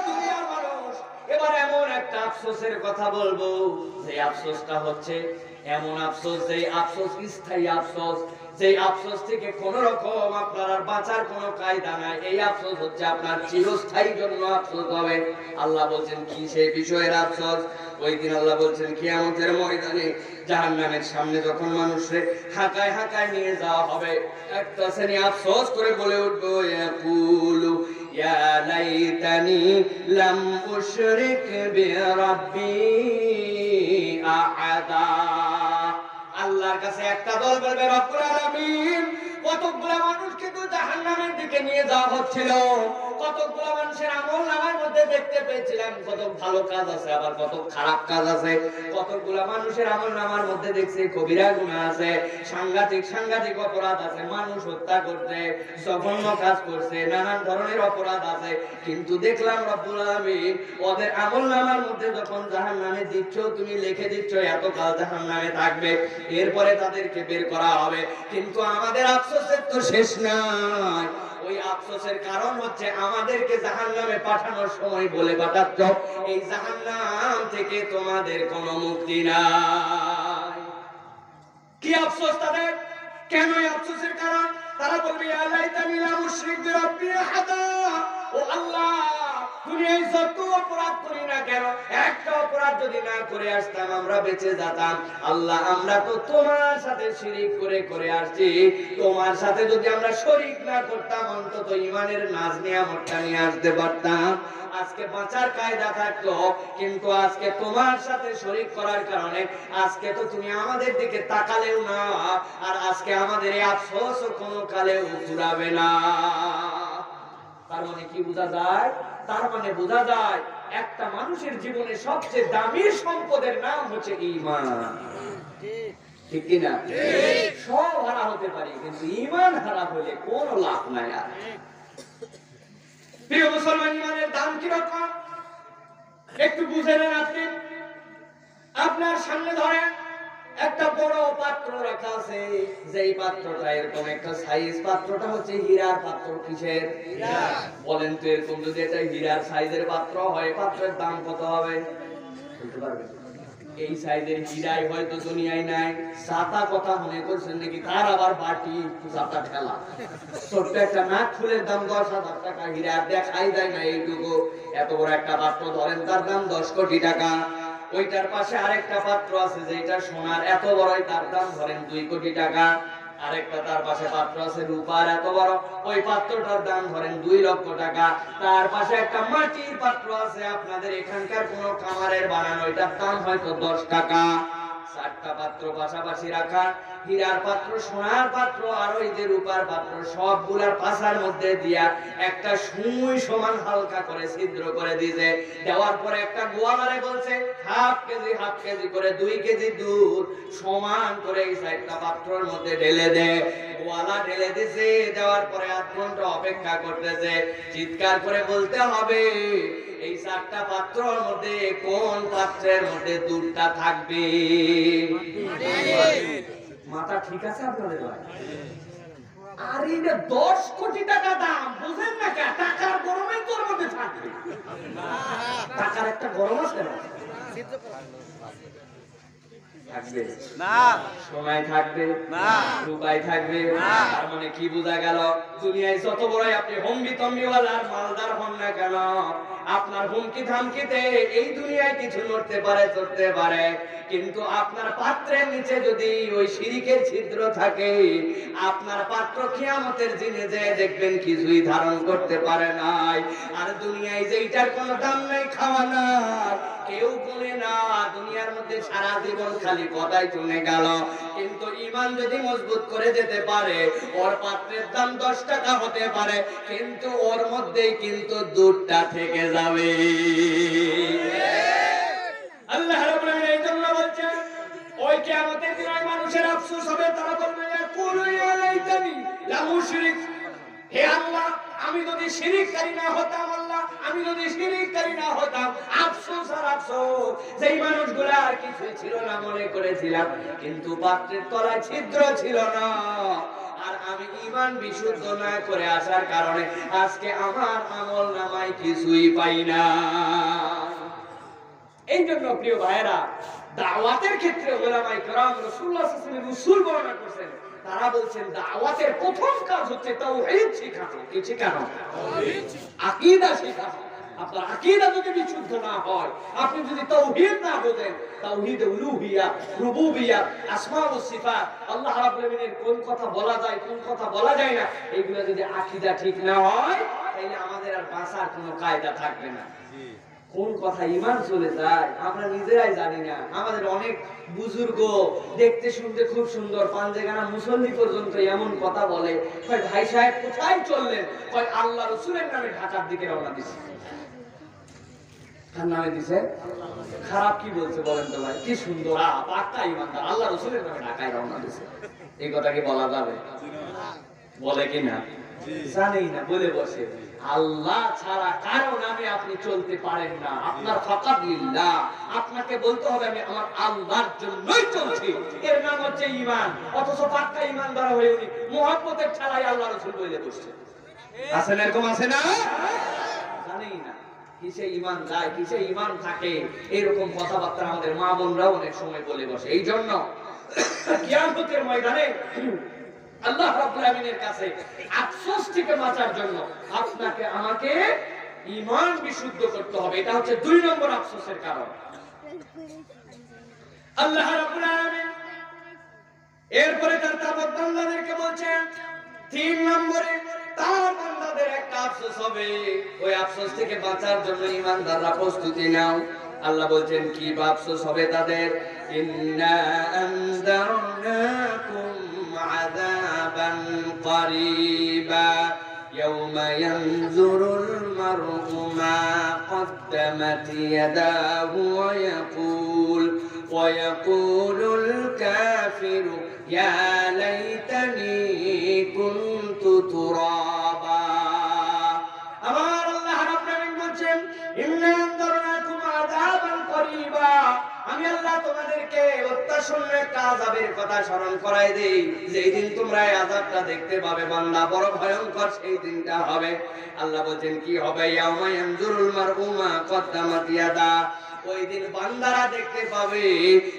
দুনিয়ার মানুষ, এবার এমন একটা আফসোসের কথা বলবো, যে আফসোসটা হচ্ছে এমন আফসোস, যে আফসোস স্থায়ী আফসোস, যে আফসোস থেকে কোন রকম আপনার আর বাঁচার কোনো কায়দা নাই। এই আফসোস হচ্ছে আপনার চিরস্থায়ী জন্য আফসোস হবে। আল্লাহ বলছেন কি সেই বিষয়ের আফসোস? ওই দিন আল্লাহ বলছেন কিয়ামতের ময়দানে জাহান্নামের সামনে যখন মানুষে হাঁকায় হাঁকায় নিয়ে যাওয়া হবে, একটা শ্রেণী আফসোস করে বলে উঠবে, ইয়াকুলু ইয়া লাইতানি লাম উশরিক বিরাব্বি আহাদা। আল্লাহর কাছে একটা দল বলবে রব্বুল আলামিন কতগুলো মানুষকে তো জাহান্নামের দিকে নিয়ে যাওয়া হচ্ছিল, কতগুলো মানুষের আমলনামার মধ্যে দেখতে পেয়েছিলাম কত ভালো কাজ আছে আবার কত খারাপ কাজ আছে, কতগুলো মানুষের আমলনামার মধ্যে দেখছি কবিরা গুনাহ আছে, সাংঘাতিক সাংঘাতিক অপরাধ আছে, মানুষ হত্যা করছে, জঘন্য কাজ করছে, নানান ধরনের অপরাধ আছে। কিন্তু দেখলাম রব্বুল আলামিন ওদের আমলনামার মধ্যে যখন জাহান্নামে দিচ্ছ, তুমি লিখে দিচ্ছ এত কাল জাহান্নামে থাকবে, এরপরে তাদেরকে বের করা হবে। কিন্তু আমাদের আফসোসের তো শেষ নাই। ওই আফসোসের কারণ হচ্ছে আমাদেরকে জাহান্নামে পাঠানোর সময় বলে পাঠাচ্ছ এই জাহান্নাম থেকে তোমাদের কোনো মুক্তি নাই। কি আফসোস তাদের? কেন এই আফসোসের কারণ? তারা বলবে ইয়া লাইতানি লা মুশরিক বিরাব্বি আহাদা, ও আল্লাহ দুনিয়ায় যত অপরাধ করি না কেন একটা অপরাধ যদি না করে আসতাম আমরা বেঁচে যেতাম। আল্লাহ আমরা তো তোমার সাথে শিরিক করে করে আসছি, তোমার সাথে যদি আমরা শরিক না করতাম অন্তত ঈমানের নাজ নিয়ামতটা নিয়ে আসতে পারতাম, আজকে বাঁচার কায়দা থাকতো। কিন্তু আজকে তোমার সাথে শরিক করার কারণে আজকে তো তুমি আমাদের দিকে তাকালেও না, আর আজকে আমাদের এই আফসোস কোনো কালেও ফুরাবে না। তার মানে কি বোঝা যায়? তার মানে বোঝা যায় একটা মানুষের জীবনে সবচেয়ে দামি সম্পদের নাম হচ্ছে ঈমান। ঠিক কি না? সব হারা হতে পারে কিন্তু ঈমান হারা হলে কোনো লাভ নাই। আর প্রিয় মুসলমান, ঈমানের দাম কি রকম একটু বুঝে নেন। আপনি আপনার সামনে ধরেন একটা বড় পাত্র রাখা আছে, যেই পাত্রটা এরকম একটা সাইজ, পাত্রটা হচ্ছে হীরার পাত্র। কিসের? বলেন তো, এরকম যদি এটা হীরার সাইজের পাত্র হয়, পাত্রের দাম কত হবে বলতে পারবেন? এই সাইজের হীরাই হয়তো দুনিয়ায় নাই। ছাতা কথা মনে করছেন নাকি? তার আবার বাটি ছাতা ঠেলা। ছোট্ট একটা নাক ফুলের দাম 10,000 টাকা, হীরা দেখাই যায় না এইটুকু। এত বড় একটা পাত্র ধরেন, তার দাম 10 কোটি টাকা। ওইটার পাশে আরেকটা পাত্র আছে যেটা সোনার, এত বড়ই, তার দাম ধরেন 2 কোটি টাকা। আরেকটা তার পাশে পাত্র আছে রূপার, এত বড়, ওই পাত্রটার দাম ধরেন 2 লক্ষ টাকা। তার পাশে একটা মাটির পাত্র আছে আপনাদের এখানকার কোন খামারের বানানো, এটার দাম হয়তো 10 টাকা। 4টা পাত্র পাশাপাশি রাখা, হীরার পাত্র, সোনার পাত্র আর ওই যে রূপার পাত্র, সবগুলার পাশার মধ্যে দিয়া একটা সুই সমান হালকা করে ছিদ্র করে দিয়েছে। দেওয়ার পরে একটা গোয়ালারে বলছে হাফ কেজি করে 2 কেজি দুধ সমান করে এই 4টা পাত্রের মধ্যে ঢেলে দে। গোয়ালা ঢেলে দিছে, দেওয়ার পরে 8 ঘন্টা অপেক্ষা করতেছে। চিৎকার করে বলতে হবে এই 4টা পাত্রের মধ্যে কোন পাত্রের মধ্যে দুধটা থাকবে। মাথা ঠিক আছে আপনাদের? আর এটা 10 কোটি টাকা দাম, বুঝেন না? টাকার গরমে তোর মধ্যে থাকবে। টাকার একটা গরম আছে না? থাকবে না, সময় থাকবে না, রূপাই থাকবে না। তার মানে কি বোঝা গেল? দুনিয়ায় যত বড়ই আপনি হম্বি তম্বিওয়ালার মালদার হন না কেন, আপনার হুমকি ধামকিতে এই দুনিয়ায় কিছু নড়তে পারে, চড়তে পারে, কিন্তু আপনার পাত্রের নিচে যদি ওই শিরিকের ছিদ্র থাকে, আপনার পাত্র কিয়ামতের দিনে যে দেখবেন কিছুই ধারণ করতে পারে নাই। আর দুনিয়ায় যেইটার কোনো দাম নাই, খাওয়া নাই, কেউ গুনে না, দুনিয়ার মধ্যে সারা জীবন খালি কথাই চলে গেল, কিন্তু ঈমান যদি মজবুত করে যেতে পারে, ওর পাত্রের দাম 10 টাকা হতে পারে, কিন্তু ওর মধ্যেই কিন্তু দুধটা থেকে যাবে। আল্লাহ রাব্বুল আলামিন এই জন্য বলছেন, ওই কিয়ামতের দিন ওই মানুষের আফসোস হবে, তারা বলবে ইয়াকুলু ইয়া লাইতানি লা মুশরিক, হে আল্লাহ আমি যদি শিরিককারী না হতাম, আল্লাহ আমি যদি শিরিককারী না হতাম। আফসোস আর আফসোস, যেই মানুষগুলো আর কিছু ছিল না মনে করেছিলাম, কিন্তু পাত্রের তলায় ছিদ্র ছিল না, আর আমি ঈমান বিশুদ্ধ না করে আসার কারণে আজকে আমার আমলনামায় কিছুই পাই না। এই জন্য প্রিয় ভাইয়েরা, দাওয়াতের ক্ষেত্রে উলামায়ে কেরাম রাসূলুল্লাহ সাল্লাল্লাহু আলাইহি ওয়াসাল্লাম উসুল বর্ণনা করেছেন। তারা বলছেন দাওয়াতের প্রথম কাজ হচ্ছে তাওহীদ শেখানো। কি শেখানো? আকীদা শেখানো। আপনার আকীদা যদি বিশুদ্ধ না হয়, আপনি যদি তাওহীদ না বোঝেন, তাওহীদ উলুহিয়াত, রুবুবিয়াত, আসমা ও সিফাত, আল্লাহ রাব্বুল আলামিনের কোন কথা বলা যায়, কোন কথা বলা যায় না, এগুলো যদি আকীদা ঠিক না হয়, তাহলে আমাদের আর বাঁচার কোনো কায়দা থাকবে না। কোন কথা ইমান চলে যায় আমরা নিজেরাই জানি না। আমাদের অনেক বুজুর্গ দেখতে শুনতে খুব সুন্দর, পাঞ্জেগানা মুসল্লি পর্যন্ত এমন কথা বলে, কয় ভাই সাহেব কোথায় চললেন? কয় আল্লাহ রসুলের নামে ঢাকার দিকে রওনা দিছে। কার নামে দিছে? খারাপ কি বলছে বলেন তো ভাই? কি সুন্দর পাক্কা ইমানদার, আল্লাহ রসুলের নামে ঢাকায় রওনা দিছে। এই কথা কি বলা যাবে? বলে কি না? জানেই না, বলে বসে। আল্লাহ ছাড়া কারো নামে আপনি চলতে পারেন না। আপনার ফাকাত লিল্লাহ, আপনাকে বলতে হবে আমি আমার আল্লাহর জন্যই চলছি। এর নাম হচ্ছে ঈমান। অথচ পাক্কা ঈমানদার হয়ে উনি মুহাব্বতের ছাড়াই আল্লাহ রাসূল বলে বসছে। আছে না এরকম? আছে না? জানেই না কিসে ঈমান যায়, কিসে ঈমান থাকে, এরকম কথাবার্তা আমাদের মা বোনরাও অনেক সময় বলে বসে। এই জন্য কিয়ামতের ময়দানে আল্লাহ রাব্বুল আমিনের কাছে আফসোস থেকে বাঁচার জন্য আপনাকে আমাকে ঈমান বিশুদ্ধ করতে হবে। এটা হচ্ছে 2 নম্বর আফসোসের কারণ। আল্লাহ রাব্বুল আমিন এরপরে তার তাবত বান্দাদেরকে বলছেন 3 নম্বরে তার বান্দাদের একটা আফসোস হবে। ওই আফসোস থেকে বাঁচার জন্য ঈমানদাররা প্রস্তুতি নাও। আল্লাহ বলছেন কি আফসোস হবে তাদের? ইন্না আনদারনাকুম আযাবান করিবা ইয়াওমা ইয়ানজুরুল মার'উ মা কদ্দামাত ইয়াদাহু ওয়া ইয়াকুলুল কাফিরু ইয়া লাইতানি কুনতু তুরাবা। আমার আল্লাহ রাব্বুল আলামিন বলছেন ইন্না আনদারনাকুম আযাবান করিবা, আমি আল্লাহ তোমাদেরকে অত্যাসন্ন একটা আযাবের কথা স্মরণ করাই দেই। যেই দিন তোমরা এই আযাবটা দেখতে পাবে বান্দা, বড় ভয়ঙ্কর সেই দিনটা হবে। আল্লাহ বলেন কি হবে? ইয়াউমা ইয়ানজুরুল মার'উ মা কদ্দামাত ইয়াদা, ওই দিন বান্দারা দেখতে পাবে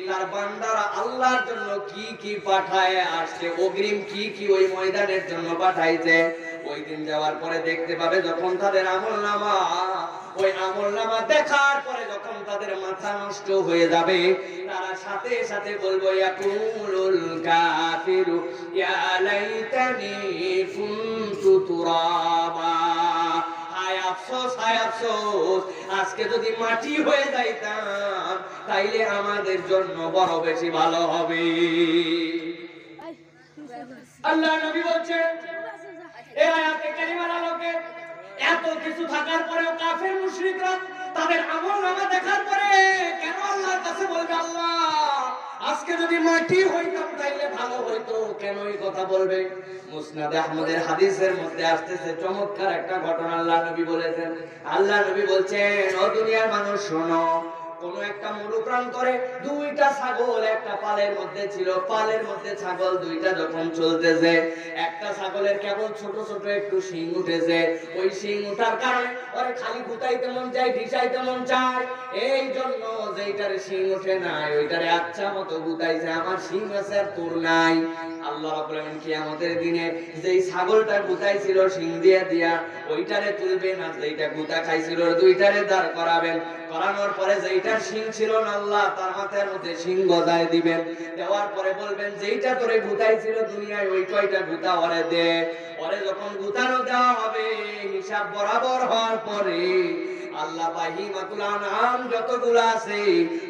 তার বান্দারা আল্লাহর জন্য কি কি পাঠায় আসছে, অগ্রিম কি কি ওই ময়দানের জন্য পাঠাইছে। ওই দিন যাওয়ার পরে দেখতে পাবে যখন তাদের আমলনামা, ওই আমলনামা দেখার পরে যখন তাদের মাথা নষ্ট হয়ে যাবে, তারা সাথে সাথে বলবো ইয়াকুলুল কাফিরু ইয়া লাইতানি কুনতু তুরাবা, হায় আফসোস, হায় আফসোস, আজকে যদি মাটি হয়ে যাইতাম তাইলে আমাদের জন্য বড় বেশি ভালো হবে। আল্লাহ নবী বলছেন এই আয়াতে কারিমার আলোকে এত কিছু থাকার পরেও কাফের মুশরিকরা তাদের আমলনামা দেখার পরে কেন আল্লাহর কাছে বলবে আল্লাহ আজকে যদি মাটি হইতাম তাইলে ভালো হইতো, কেন এই কথা বলবে? মুসনাদে আহমদের হাদিসের মধ্যে আসতেছে চমৎকার একটা ঘটনা আল্লাহ নবী বলেছেন। আল্লাহ নবী বলছেন ও দুনিয়ার মানুষ শোনো, কোন একটা মরুপ্রান্তরে 2টা ছাগল একটা পালের মধ্যে ছিল। পালের মধ্যে ছাগল 2টা যখন চলতেছে, একটা ছাগলের কেবল ছোট ছোট একটু শিং উঠেছে। ওই শিং উঠার কারণে ওরে খালি গুতাইতে মন চায়, ঢিসাইতে মন চায়। এই জন্য যেইটারে শিং উঠে নাই ওইটারে আচ্ছা মতো গুতাইছে, আমার শিং আছে আর তোর নাই। আল্লাহ রাব্বুল আমিন কিয়ামতের দিনে যেই ছাগলটা গুতাইছিল শিং দিয়া দিয়া ওইটারে তুলবেন, আর যেইটা গুতা খাইছিল 2টারে দাঁড় করাবেন। করানোর পরে যেইটার শিং ছিল না আল্লাহ তার মাথার মধ্যে শিং গজায় দিবেন। দেওয়ার পরে বলবেন যেইটা তোরে গুতাইছিল দুনিয়ায় ওই কয়টা গুতা ওরে দে। ওরে যখন গুতানো দেওয়া হবে হিসাব বরাবর হওয়ার পরে আল্লাহ বাহিমাতুল আনআম যতগুলো আছে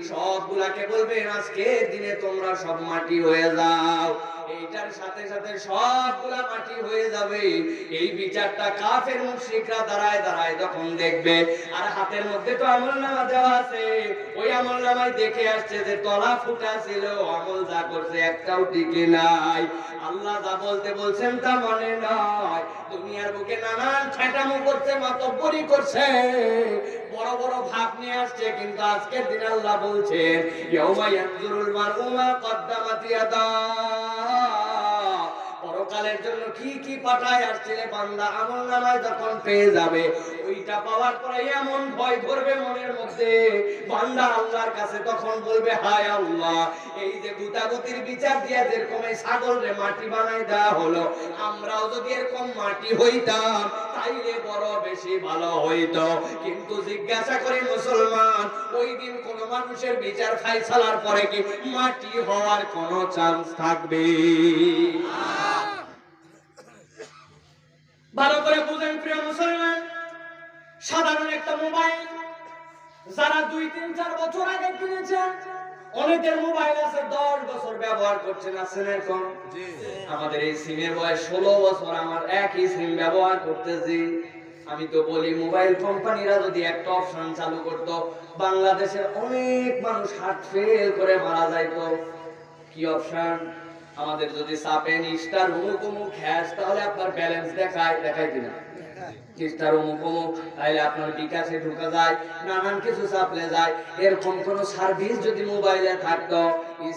সবগুলাকে বলবেন আজকে দিনে তোমরা সব মাটি হয়ে যাও। এইটার সাথে সাথে সবগুলা মাটি হয়ে যাবে। এই বিচারটা কাফের মুশরিকরা দাঁড়ায় দাঁড়ায় যখন দেখবে, আর হাতের মধ্যে তো আমলনামা দেওয়া আছে, ওই আমলনামায় দেখে আসছে যে তলা ফুটা ছিল, আমল যা করছে একটাও টিকে নাই। আল্লাহ যা বলতে বলছেন তা মনে নয়, দুনিয়ার বুকে নানান ছেটামো করছে, মাতব্বরি করছে, বড় বড় ভাব নিয়ে আসছে। কিন্তু আজকের দিন আল্লাহ বলছেন ইয়াউমা ইয়ানজুরুল মার'উ মা কদ্দামাত ইয়াদা, পরকালের জন্য কি কি পাঠায় আসছিলে বান্দা আমলনামায় যখন পেয়ে যাবে, ওইটা পাওয়ার পরে এমন ভয় ধরবে মনের মধ্যে, বান্দা আল্লাহর কাছে তখন বলবে হায় আল্লাহ, এই যে গুতাগুতির বিচার দিয়া যেরকম এই ছাগলরে মাটি বানাই দেওয়া হলো, আমরাও যদি এরকম মাটি হইতাম তাইলে বড় বেশি ভালো হইতো। কিন্তু জিজ্ঞাসা করি মুসলমান, ওই দিন কোন মানুষের বিচার ফায়সালার পরে কি মাটি হওয়ার কোনো চান্স থাকবে? ভালো করে বুঝেন প্রিয় মুসলমান, সাধারণ একটা মোবাইল যারা 2, 3, 4 বছর আগে কিনেছেন, অনেকের মোবাইল আছে 10 বছর ব্যবহার করছেন, আছেন এখন? আমাদের এই সিমের বয়স 16 বছর, আমার একই সিম ব্যবহার করতেছি। আমি তো বলি মোবাইল কোম্পানিরা যদি একটা অপশন চালু করত, বাংলাদেশের অনেক মানুষ হার্ট ফেল করে মারা যাইতো। কি অপশন? আমাদের যদি চাপেন স্টার অমুক অমুক হ্যাশ, তাহলে আপনার ব্যালেন্স দেখায় কিনা? স্টার অমুক অমুক, তাহলে আপনার বিকাশে ঢুকে যায়, নানান কিছু চাপলে যায়। এরকম কোন সার্ভিস যদি মোবাইলে থাকতো,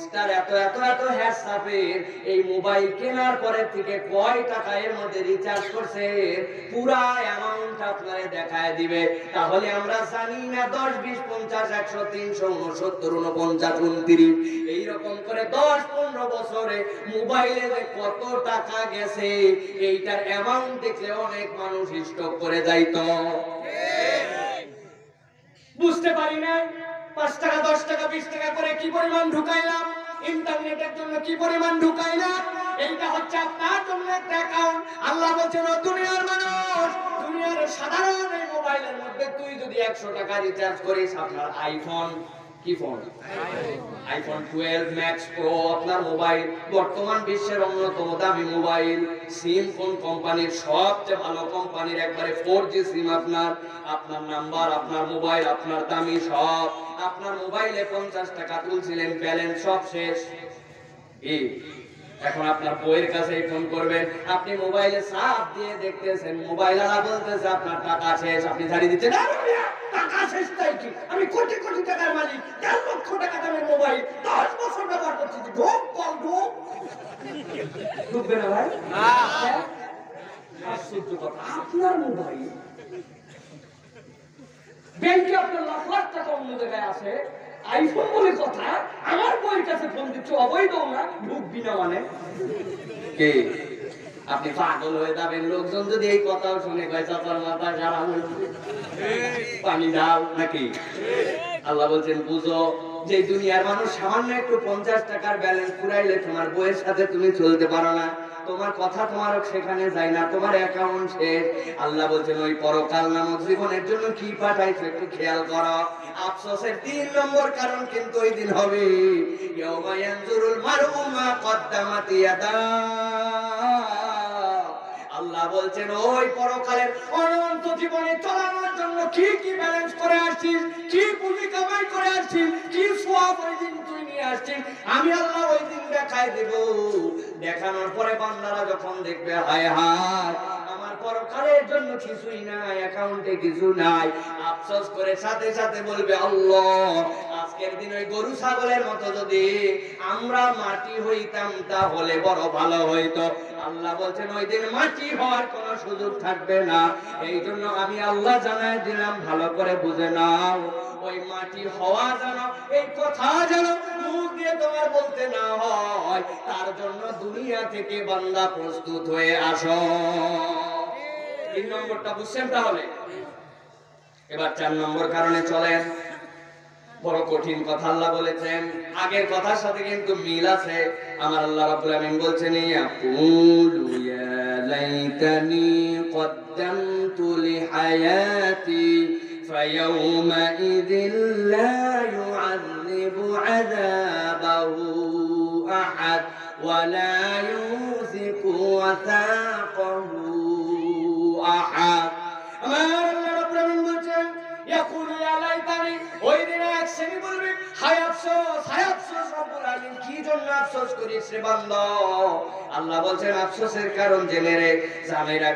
স্টার এত এত এত হ্যাশ চাপেন, এই মোবাইল কেনার পরে থেকে কয় টাকা এর মধ্যে রিচার্জ করছে পুরা অ্যামাউন্ট আপনারে দেখায় দিবে। তাহলে আমরা জানি না 10, 20, 50, 100, 300, 69, 49, 29 এইরকম করে 10, 15 বছরে মোবাইলে যে কত টাকা গেছে, এইটার অ্যামাউন্ট দেখলে অনেক মানুষ স্টক করে যাইতো। বুঝতে পারি না 5 টাকা, 10 টাকা, 20 টাকা করে কি পরিমাণ ঢুকাইলাম, ইন্টারনেটের জন্য কি পরিমাণ ঢুকাইলাম। এইটা হচ্ছে আপনার জন্য একটা অ্যাকাউন্ট। আল্লাহ বলেছেন, ও দুনিয়ার মানুষ, দুনিয়ার সাধারণ এই মোবাইলের মধ্যে তুই যদি 100 টাকা রিচার্জ করিস, আপনার আইফোন, কি ফোন? আইফোন 12 ম্যাক্স প্রো আপনার মোবাইল, বর্তমান বিশ্বের অন্যতম দামি মোবাইল। সিম কোন কোম্পানির? সবচেয়ে ভালো কোম্পানির, একবারে 4G সিম। আপনার নাম্বার, আপনার মোবাইল, আপনার দামি সব। আপনার মোবাইলে 50 টাকা তুলছিলেন, ব্যালেন্স সব শেষ। এখন আপনার বইয়ের কাছে ফোন করবেন, আপনি মোবাইলে চাপ দিয়ে দেখতেছেন, মোবাইল আলা বলতেছে আপনার টাকা শেষ। আপনি ছাড়িয়ে দিচ্ছেন, টাকা শেষ তাই কি? আমি কোটি কোটি টাকার মালিক, 1.5 লক্ষ টাকা দামের মোবাইল 10 বছর ব্যবহার করছি। ঢোক কল ঢোক, ঢুকবে না ভাই? আশ্চর্য কথা, আপনার মোবাইল ব্যাংকে আপনার লাখ লাখ টাকা অন্য জায়গায় আছে, আইফোন বলে কথা, আমার বইয়ের কাছে ফোন দিচ্ছ, অবৈধ না? ঢুকবি না মানে কে? আপনি পাগল হয়ে যাবেন। লোকজন যদি এই কথাও শুনে কয় চাচার মাথা খারাপ হয়েছে, পানি দাও নাকি? আল্লাহ বলছেন, বুঝো যে দুনিয়ার মানুষ সামান্য একটু 50 টাকার ব্যালেন্স পুরাইলে তোমার বইয়ের সাথে তুমি চলতে পারো না, তোমার কথা তোমার সেখানে যায় না, তোমার অ্যাকাউন্ট শেষ। আল্লাহ বলছেন, ওই পরকাল নামক জীবনের জন্য কি পাঠাইছো একটু খেয়াল করো। আফসোসের 3 নম্বর কারণ কিন্তু ওই দিন হবে, ইয়াউমা ইয়ানজুরুল মারউ মা কদ্দামাত ইয়াদা। আল্লাহ বলছেন, ওই পরকালের অনন্ত জীবনে চলানোর জন্য কি কি ব্যালেন্স করে আসছিস, কি পুঁজি কামাই করে আসছিস, কি সওয়াব ওই দিন তুই নিয়ে আসছিস, আমি আল্লাহ ওই দিন দেখাই দেব। দেখানোর পরে বান্দারা যখন দেখবে, হায় হায় আমার পরকালের জন্য কিছুই নাই, অ্যাকাউন্টে কিছু নাই, আফসোস করে সাথে সাথে বলবে, আল্লাহ আজকের দিন ওই গরু ছাগলের মতো যদি আমরা মাটি হইতাম তাহলে বড় ভালো হইতো। আল্লাহ বলছেন, ওই দিন মাটি হওয়ার কোনো সুযোগ থাকবে না। এই জন্য আমি আল্লাহ জানাই দিলাম, ভালো করে বুঝে নাও, ওই মাটি হওয়া যেন, এই কথা যেন মুখ দিয়ে তোমার বলতে না হয়, তার জন্য দুনিয়া থেকে বান্দা প্রস্তুত হয়ে আসো। 3 নম্বরটা বুঝছেন তাহলে? এবার 4 নম্বর কারণে চলেন। বড় কঠিন কথা আল্লাহ বলেছেন, আগের কথার সাথে কিন্তু মিল আছে। আমার আল্লাহ রাব্বুল আমিন বলছেন, ইয়াকুলু ইয়া লাইতানি কদ্দামতু লিহায়াতি ফায়াউমা ইযিল লা ইউআযযিবু আযাবাহু আহাদ ওয়া লা ইউযিকু ওয়াসাকাহু আহাদ। আমার আল্লাহ রাব্বুল আমিন বলছেন, ইয়াকুলু ইয়া লাইতানি, ওই দিন এক শ্রেণী বলবে, হায় আফসোস, হায় আফসোস, রব্বুল আলামিন কি জন্য আফসোস করিস রে বান্দা? আল্লাহ বলছেন, আফসোসের কারণ জেনে রে।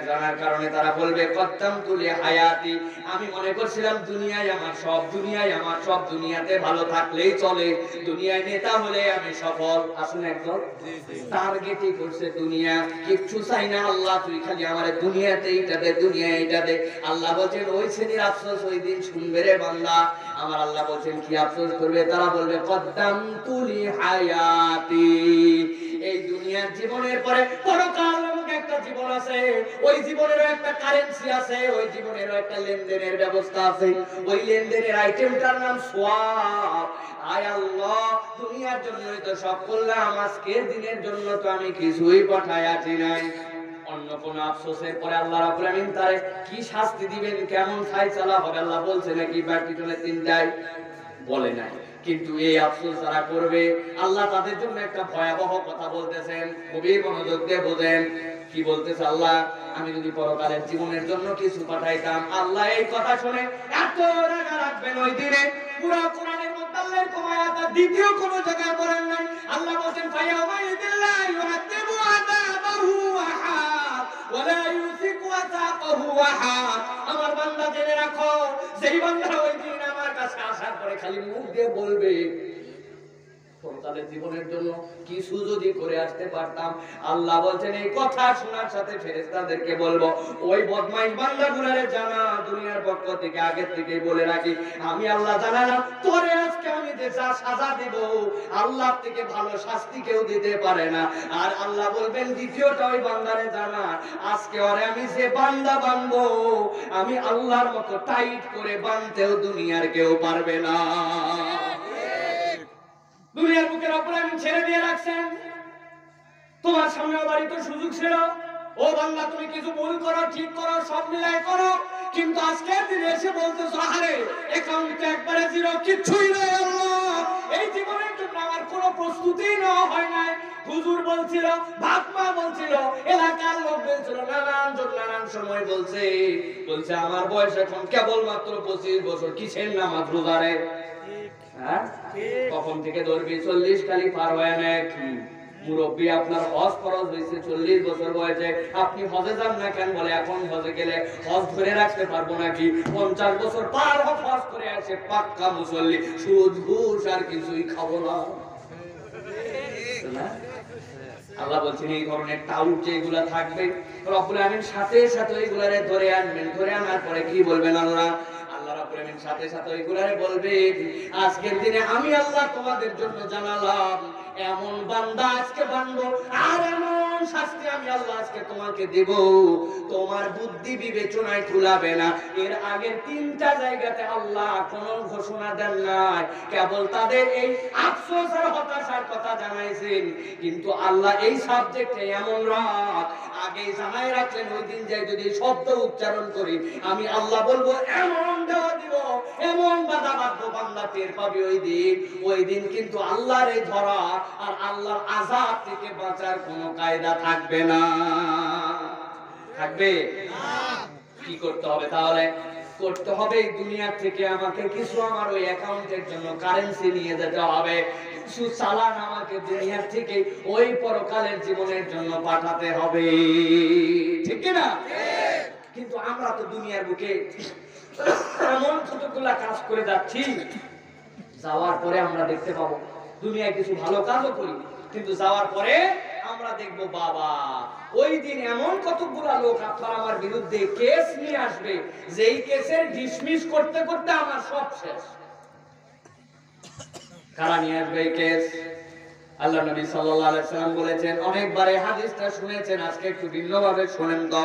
জানার কারণে তারা বলবে, কদ্দামতু লিহায়াতি, আমি মনে করছিলাম দুনিয়ায় আমার সব, দুনিয়ায় আমার সব, দুনিয়াতে ভালো থাকলেই চলে, দুনিয়ায় নেতা হলে আমি সফল। আসুন একজন টার্গেটই করছে দুনিয়া, কিচ্ছু চাই না আল্লাহ, তুই খালি আমারে দুনিয়াতে এইটা দে, দুনিয়া এইটা দে। আল্লাহ বলছেন, ওই শ্রেণীর আফসোস ওই দিন শুনবে রে বান্দা। আমার আল্লাহ বলছেন, কি আফসোস করবে তারা? বলবে, কদ্দামতু লিহায়াতি, এই দুনিয়ার জীবনের পরে পরকাল নামক একটা জীবন আছে, ওই জীবনেরও একটা কারেন্সি আছে, ওই জীবনেরও একটা লেনদেনের ব্যবস্থা আছে, ওই লেনদেনের আইটেমটার নাম সওয়াব। আয় আল্লাহ, দুনিয়ার জন্যই তো সব করলাম, আজকের দিনের জন্য তো আমি কিছুই পাঠায় আছি নাই। অন্য অন্য কোন আফসোসের পরে আল্লাহ রাব্বুল আমিন তারে কি শাস্তি দিবেন, কেমন ফায়সালা হবে আল্লাহ বলছে নাকি প্র্যাকটিক্যালে তিনটায় বলে নাই, কিন্তু এই আফসোস যারা করবে আল্লাহ তাদের জন্য একটা ভয়াবহ কথা বলতেছেন। গভীর মনোযোগ দিয়ে বোঝেন কি বলতেছে আল্লাহ। আমি যদি পরকালের জীবনের জন্য কিছু পাঠাইতাম, আল্লাহ এই কথা শুনে এত রাগ রাখবেন ওই দিনে। পুরো কোরআনের মধ্যে আল্লাহর কোন আয়াত দ্বিতীয় কোন জায়গায় বলেন নাই। আল্লাহ বলেন ফায়াউমাইদিল্লা ইউআদিবু আযাবাহু আহাদ ওয়ালা ইউসিকু আযাবাহু আহাদ। আমার বান্দা জেনে রাখো, যেই বান্দা ওই দিন আমার কাছে আসার পরে খালি মুখ দিয়ে বলবে পরকালের জীবনের জন্য কিছু যদি করে আসতে পারতাম, আল্লাহ বলছেন এই কথা শোনার সাথে ফেরেশতাদেরকে বলবো ওই বদমাইশ বান্দাগুলোরে জানা, দুনিয়ার পক্ষ থেকে আগের থেকে বলে রাখি, আমি আল্লাহ জানালাম তোরে আজকে আমি যে যা সাজা দেব আল্লাহ থেকে ভালো শাস্তি কেউ দিতে পারে না। আর আল্লাহ বলবেন দ্বিতীয়টা ওই বান্দারে জানা, আজকে ওরে আমি যে বান্দা বানবো আমি আল্লাহর মতো টাইট করে বানতেও দুনিয়ার কেউ পারবে না। দুনিয়ার বুকে রব্বুল আমিন ছেড়ে দিয়ে রাখছেন, তোমার সামনে বাড়ি তো সুযোগ ছিল, ও বান্দা তুমি কিছু ভুল করো ঠিক করো সব মিলাই করো, কিন্তু আজকের দিনে এসে বলতেছো আরে অ্যাকাউন্টে একবারে জিরো, কিচ্ছুই নাই আল্লাহ, এই জীবনের জন্য আমার কোনো প্রস্তুতি নেওয়া হয় নাই। হুজুর বলছিল, বাপমা বলছিল, এলাকার লোক বলছিল, নানান জন নানান সময় বলছে আমার বয়স এখন কেবলমাত্র 25 বছর, কিসের নামাজ রোজারে কখন থেকে ধরবি 40 খালি পার হয় না। মুরব্বী আপনার হজ ফরজ হয়েছে 40 বছর বয়সে, আপনি হজে যান না কেন? বলে এখন হজে গেলে হজ ধরে রাখতে পারবো নাকি? 50 বছর পার হজ করে আসে পাক্কা মুসল্লি, সুদ ঘুষ আর কিছুই খাবো না। আল্লাহ বলছেন এই ধরনের টাউট যেগুলা থাকবে রব্বুল আমিন সাথে সাথে ওইগুলারে ধরে আনবেন, ধরে আনার পরে কি বলবেন আল্লাহ? আল্লাহ রাব্বুল আমিন সাথে সাথে ওইগুলারে বলবেন আজকের দিনে আমি আল্লাহ তোমাদের জন্য জানালাম এমন বান্দা আজকে বানবো, আর এমন শাস্তি আমি আল্লাহ আজকে তোমাকে দেব তোমার বুদ্ধি বিবেচনায় কুলাবে না। এর আগের 3টা জায়গাতে আল্লাহ কোনো ঘোষণা দেন নাই, কেবল তাদের এই আফসোস আর হতাশার কথা জানাইছেন, কিন্তু আল্লাহ এই সাবজেক্টে এমন রাত আগে জানাই রাখলেন ওই দিন যাই যদি শব্দ উচ্চারণ করি আমি আল্লাহ বলবো এমন দেওয়া দিব, এমন বাধা বাঁধবো বান্দা টের পাবে ওই দিন কিন্তু আল্লাহর এই ধরা আর আল্লাহর আযাব থেকে বাঁচার কোনো কায়দা থাকবে না। থাকবে কি করতে হবে তাহলে? করতে হবে এই দুনিয়া থেকে আমাকে কিছু আমার ওই অ্যাকাউন্টের জন্য কারেন্সি নিয়ে যেতে হবে, কিছু চালান আমাকে দুনিয়া থেকে ওই পরকালের জীবনের জন্য পাঠাতে হবে, ঠিক কি না? কিন্তু আমরা তো দুনিয়ার বুকে এমন কতগুলা কাজ করে যাচ্ছি, যাওয়ার পরে আমরা দেখতে পাবো দুনিয়ায় কিছু ভালো কাজও করি, কিন্তু যাওয়ার পরে আমরা দেখবো বাবা ওই দিন এমন কতগুলা লোক আপনার আমার বিরুদ্ধে কেস নিয়ে আসবে, যেই কেসের ডিসমিস করতে করতে আমার সব শেষ। কারা নিয়ে আসবে এই কেস? আল্লাহ নবী সাল্লাল্লাহু আলাইহি সাল্লাম বলেছেন, অনেকবার এই হাদিসটা শুনেছেন, আজকে একটু ভিন্নভাবে শুনেন তো।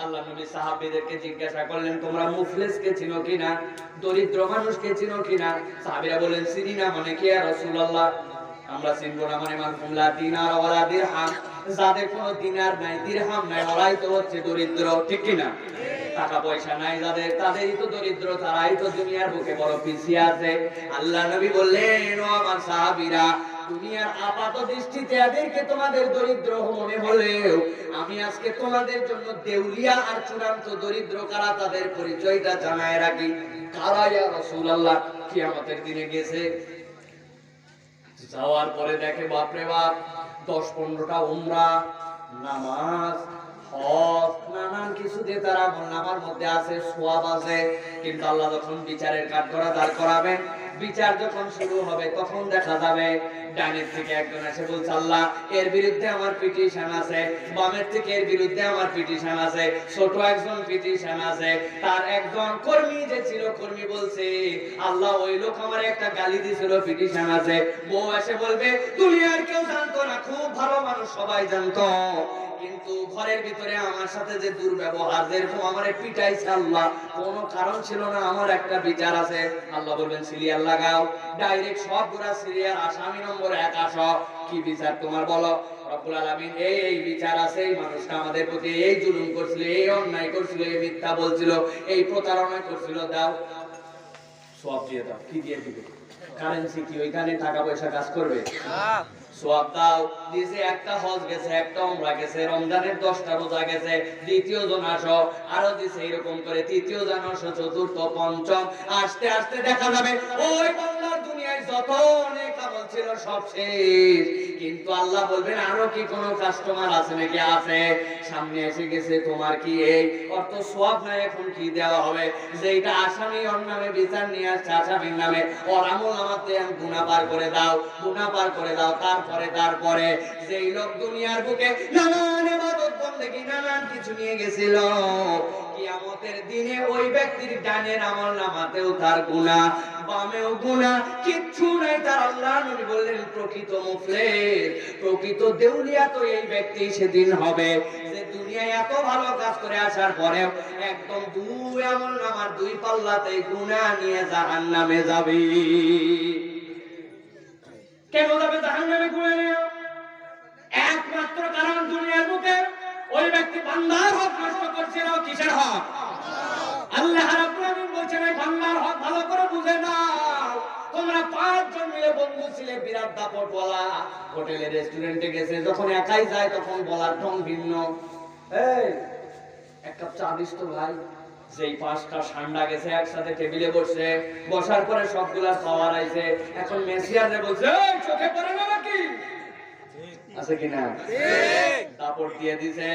আল্লাহ নবী সাহাবীদেরকে জিজ্ঞাসা করলেন তোমরা মুফলিসকে চিনো কিনা, দরিদ্র মানুষকে চিনো কিনা? সাহাবীরা বলেন চিনি না। মানে কি ইয়া রাসূলুল্লাহ? আমরা চিনব না মানে মানকুম লা দিনার ওয়ালা দিরহাম, যাদের কোনো দিনার নাই দিরহাম নাই ওরাই তো হচ্ছে দরিদ্র, ঠিক কি না? টাকা পয়সা নাই যাদের, তাদেরই তো দরিদ্র, তারাই তো দুনিয়ার বুকে বড় পিছিয়ে আছে। আল্লাহ নবী বললেন ও আমার সাহাবীরা, দুনিয়ার আপাত দৃষ্টিতে এদেরকে তোমাদের দরিদ্র মনে হলেও আমি আজকে তোমাদের জন্য দেউলিয়া আর চূড়ান্ত দরিদ্র কারা তাদের পরিচয়টা জানায় রাখি। কারা ইয়া রাসূলুল্লাহ? কিয়ামতের দিনে গেছে, যাওয়ার পরে দেখে বাপরে বাপ 10-15টা উমরা, নামাজ, হজ, নানান কিছু দিয়ে তারা আমলনামার মধ্যে আছে, সওয়াব আছে, কিন্তু আল্লাহ যখন বিচারের কাঠগড়া দাঁড় করাবেন, বিচার যখন শুরু হবে তখন দেখা যাবে ডানের থেকে একজন এসে বলছে আল্লাহ এর বিরুদ্ধে আমার পিটিশন আছে, বামের থেকে এর বিরুদ্ধে আমার পিটিশন আছে, ছোট একজন পিটিশন আছে, তার একজন কর্মী যে ছিল কর্মী বলছে আল্লাহ ওই লোক আমার একটা গালি দিয়েছিল, পিটিশন আছে। বউ এসে বলবে দুনিয়ার কেউ জানতো না, খুব ভালো মানুষ সবাই জানতো, কিন্তু ঘরের ভিতরে আমার সাথে যে দুর্ব্যবহার, যেরকম আমারে পিটাইছে আল্লাহ কোনো কারণ ছিল না, আমার একটা বিচার আছে। আল্লাহ বলবেন সিরিয়াল লাগাও, ডাইরেক্ট সবগুলা সিরিয়াল, আসামি নম্বর 1 আসো, কি বিচার তোমার বলো? রব্বুল আলামিন এই বিচার আছে, এই মানুষটা আমাদের প্রতি এই জুলুম করছিল, এই অন্যায় করছিল, এই মিথ্যা বলছিল, এই প্রতারণা করছিল, দাও সওয়াব দিয়ে দাও। কি দিয়ে দিবে? কারেন্সি কি ওইখানে টাকা পয়সা কাজ করবে? সওয়াব দাও। দিছে, একটা হজ গেছে, একটা উমরা গেছে, রমজানের 10টা রোজা গেছে, দ্বিতীয় জন আসো, আরো দিছে এরকম করে, তৃতীয় জন আসো, চতুর্থ, পঞ্চম, আস্তে আস্তে দেখা যাবে ওই বান্দার দুনিয়ায় যত নেক আমল ছিল সব শেষ। কিন্তু আল্লাহ বলবেন আরো কি কোনো কাস্টমার আছে নাকি? আছে, সামনে এসে গেছে, তোমার কি এই অর্থ সওয়াব নাই, এখন কি দেওয়া হবে? যেটা আসামি ওর নামে বিচার নিয়ে আসছে, আসামির নামে ওর আমল নামাতে গুনাহ পার করে দাও, গুনাহ পার করে দাও। তারপরে যেই লোক দুনিয়ার বুকে নানান ইবাদত বন্দেগী নানান কিছু নিয়ে গেছিল, কিয়ামতের দিনে ওই ব্যক্তির ডানের আমল নামাতেও তার গুনাহ, বামেও গুনাহ, কিচ্ছু নাই তার। আল্লাহ নবী বললেন প্রকৃত মুফলিস, প্রকৃত দেউলিয়া তো এই ব্যক্তি সেদিন হবে যে দুনিয়ায় এত ভালো কাজ করে আসার পরেও একদম দুই আমল নামার দুই পাল্লাতে গুনাহ নিয়ে জাহান্নামে যাবে। কেন যাবে জাহান্নামে গুনাহ নিয়ে? একমাত্র কারণ দুনিয়ার বুকে ওই ব্যক্তি বান্দার হক নষ্ট করছিল। কিসের হক? আল্লাহ রাব্বুল আলামিন বলেছেন এই বান্দার হক ভালো করে বুঝে নাও। তোমরা 5 জন মিলে বন্ধু ছিলে, বিরাট দাপট বলা, হোটেলে রেস্টুরেন্টে গেছে, যখন একাই যায় তখন বলার ঢং ভিন্ন। এই এক কাপ চা দিস তো ভাই। যেই 5টা ঠান্ডা গেছে একসাথে টেবিলে বসে, বসার পরে সবগুলা খাওয়ার আইছে, এখন মেসিয়ারে বলছে এই চোখে পড়ে না নাকি? আছে কিনা? দাপট দিয়ে দিছে,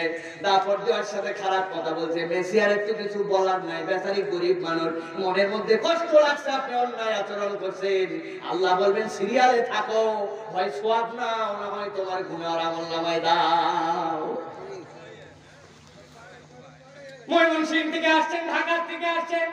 দাপট দেওয়ার সাথে খারাপ কথা বলছে। মেসিয়ারের তো কিছু বলার নাই, বেচারি গরিব মানুষ, মনের মধ্যে কষ্ট লাগছে, আপনি অন্যায় আচরণ করছেন। আল্লাহ বলবেন সিরিয়ালে থাকো, হয় সওয়াব নাও, না হয় তোমার গুনার আমল নামায় দাও। ময়মনসিংহ থেকে আসছেন, ঢাকার থেকে আসছেন,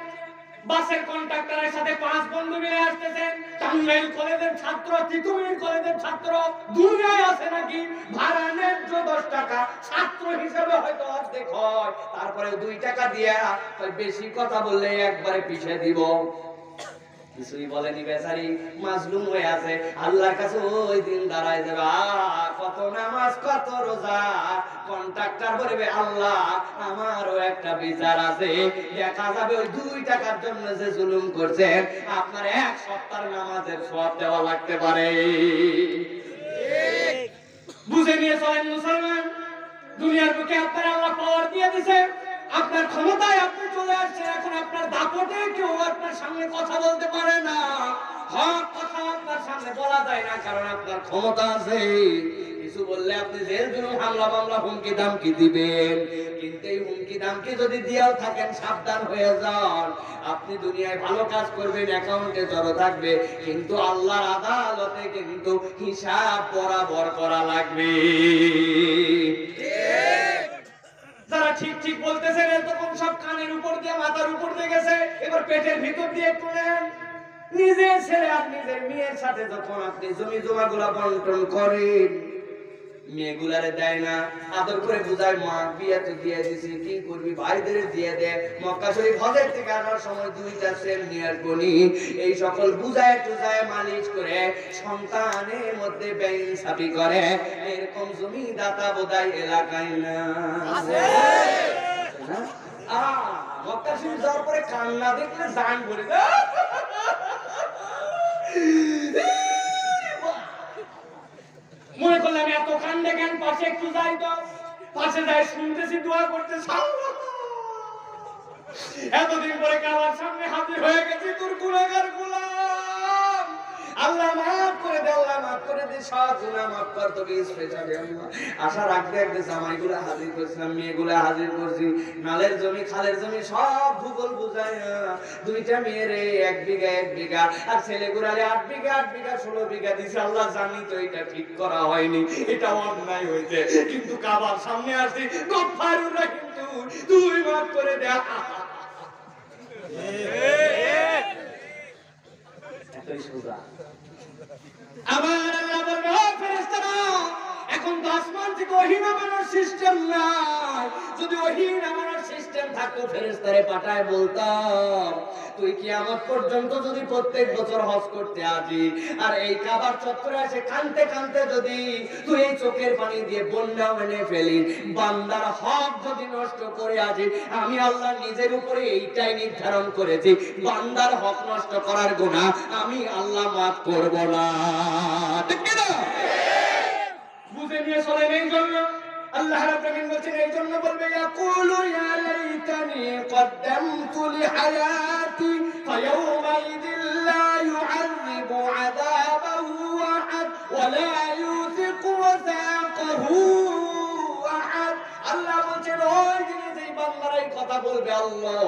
বাসের কন্ট্রাক্টরের সাথে 5 বন্ধু মিলে আসতেছেন। টাঙ্গাইল কলেজের ছাত্র, তিতুমির কলেজের ছাত্র, দুনিয়ায় আছে নাকি ভাড়া ন্যায্য 10 টাকা, ছাত্র হিসেবে হয়তো অর্ধেক হয়, তারপরে 2 টাকা দিয়া বেশি কথা বললে একবারে পিছিয়ে দিব। কিছুই বলেনি, বেচারি মাজলুম হয়ে আছে। আল্লাহর কাছে ওই দিন দাঁড়ায় যাবে, কত নামাজ কত রোজা। কন্ট্রাক্টর বলবে আল্লাহ আমারও একটা বিচার আছে। দেখা যাবে ওই 2 টাকার জন্য যে জুলুম করছেন আপনার 1 সপ্তাহের নামাজের সওয়াব দেওয়া লাগতে পারে। বুঝে নিয়ে চলেন মুসলমান। দুনিয়ার বুকে আপনার আল্লাহ পাওয়ার দিয়ে দিয়েছে, আপনার ক্ষমতায় আপনি চলে আসছেন, এখন আপনার দাপটে কেউ আপনার সামনে কথা বলতে পারে না। হক কথা আপনার সামনে বলা যায় না, কারণ আপনার ক্ষমতা আছে। কিছু বললে আপনি জেল জুলুম হামলা মামলা হুমকি দামকি দিবেন। কিন্তু এই হুমকি দামকি যদি দিয়েও থাকেন, সাবধান হয়ে যান। আপনি দুনিয়ায় ভালো কাজ করবেন, অ্যাকাউন্টে জড়ো থাকবে, কিন্তু আল্লাহর আদালতে কিন্তু হিসাব বরাবর করা লাগবে। যারা ঠিক ঠিক বলতেছেন এতক্ষণ সব কানের উপর দিয়ে মাথার উপর দিয়ে গেছে, এবার পেটের ভিতর দিয়ে একটু নেন। নিজের ছেলে আর নিজের মেয়ের সাথে যখন আপনি জমি জমা গুলা বন্টন করেন, মেয়েগুলারে দেয় না, আদর করে বুঝায় মা বিয়ে তো দিয়ে দিছি, কি করবি, ভাইদের দিয়ে দে, মক্কা শরীফ হজের থেকে আসার সময় 2টা সেম নিয়ে আসবনি, এই সকল বুঝায় টুজায় মালিশ করে সন্তানের মধ্যে বেইনসাফি করে। এরকম জমিদাতা বোধহয় এলাকায় না আছে না? মক্কা শরীফ যাওয়ার পরে কান্না দেখলে জান ভরে যায়। মনে করলাম এত কান্দে কেন, পাশে একটু যাই তো, পাশে যাই শুনতেছি দোয়া করতেছি, এতদিন পরে কাবার সামনে হাজির হয়ে গেছি, তোর গুনাহগার গোলাম, আল্লাহ মাফ করে দে, আল্লাহ মাফ করে দে, সব গুনাহ মাফ কর, তোকে স্পেশালি আল্লাহ। আশা রাখতে রাখতে জামাইগুলা হাজির করছিলাম, মেয়েগুলা হাজির করছি, নালের জমি খালের জমি সব ভূগোল বুঝায়, 2টা মেয়েরে 1 বিঘা 1 বিঘা, আর ছেলেগুলারে 8 বিঘা 8 বিঘা 16 বিঘা দিছে। আল্লাহ জানি তো এটা ঠিক করা হয়নি, এটা অন্যায় হয়েছে, কিন্তু কাবার সামনে আসছি, গফফারুর রহিম তুই মাফ করে দে। এতই সোজা। আমার আল্লাহ বলবে ও ফেরেশতারা, এখন তো আসমান থেকে ওহী নামানোর সিস্টেম নাই, যদি ওহী নামানোর সিস্টেম থাকতো ফেরেশতারে পাঠায় বলতাম তুই কিয়ামত পর্যন্ত যদি প্রত্যেক বছর হজ করতে আসি আর এই কাবার চত্বরে এসে কানতে কানতে যদি তুই এই চোখের পানি দিয়ে বন্যা এনে ফেলি, বান্দার হক যদি নষ্ট করে আসি, আমি আল্লাহ নিজের উপরে এইটাই নির্ধারণ করেছি, বান্দার হক নষ্ট করার গুনাহ আমি আল্লাহ মাফ করব না। ঠিক কি না? বুঝে নিয়ে চলেন। এই জন্য আল্লাহ রাব্বুল আলামিন বলেন, এই জন্য বলবে ইয়াকুলু ইয়া লাইতানি কদ্দামতু লিহায়াতি ফায়াউমা ইযিল লা ইউআযিবু আযাবাহু আহাদ ওয়া লা ইউযিকু ওয়াসাকাহু আহাদ। আল্লাহ বলেন ওই দিনে যেই বান্দারা এই কথা বলবে, আল্লাহ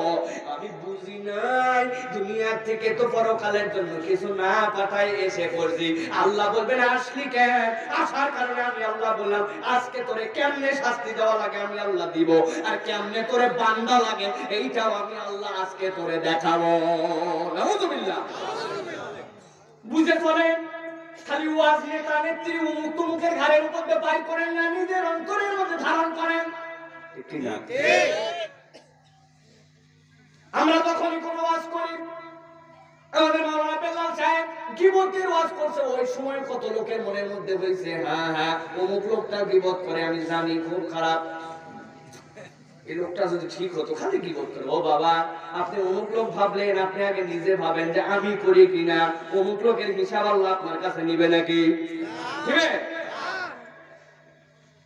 আমি বুঝি নাই, দুনিয়া থেকে তো পরকালের জন্য কিছু না পাঠাই এসে পড়ছি। আল্লাহ বলবেন আসলি কেন? আসার কারণে আমি আল্লাহ বললাম আজকে তোরে কেমনে শাস্তি দেওয়া লাগে আমি আল্লাহ দিব, আর কেমনে তোরে বান্দা লাগে এইটাও আমি আল্লাহ আজকে তোরে দেখাবো। নাউযুবিল্লাহ। বুঝে চলেন। খালি ওয়াজ নিয়ে কানে তীর উমুক তুমুকের ঘাড়ের উপর দিয়ে পাই করেন না, নিজের অন্তরের মধ্যে ধারণ করেন। ঠিক না? আমরা তখনই কোন ওয়াজ করি, আমাদের মাওলানা বেলাল সাহেব গীবতের ওয়াজ করছে, ওই সময় কত লোকের মনের মধ্যে হয়েছে, হ্যাঁ হ্যাঁ অমুক লোকটা গীবত করে, আমি জানি খুব খারাপ, এই লোকটা যদি ঠিক হতো খালি গীবত করে। ও বাবা, আপনি অমুক লোক ভাবলেন, আপনি আগে নিজে ভাবেন যে আমি করি কিনা, অমুক লোকের হিসাব আল্লাহ আপনার কাছে নিবে নাকি? ঠিক আছে?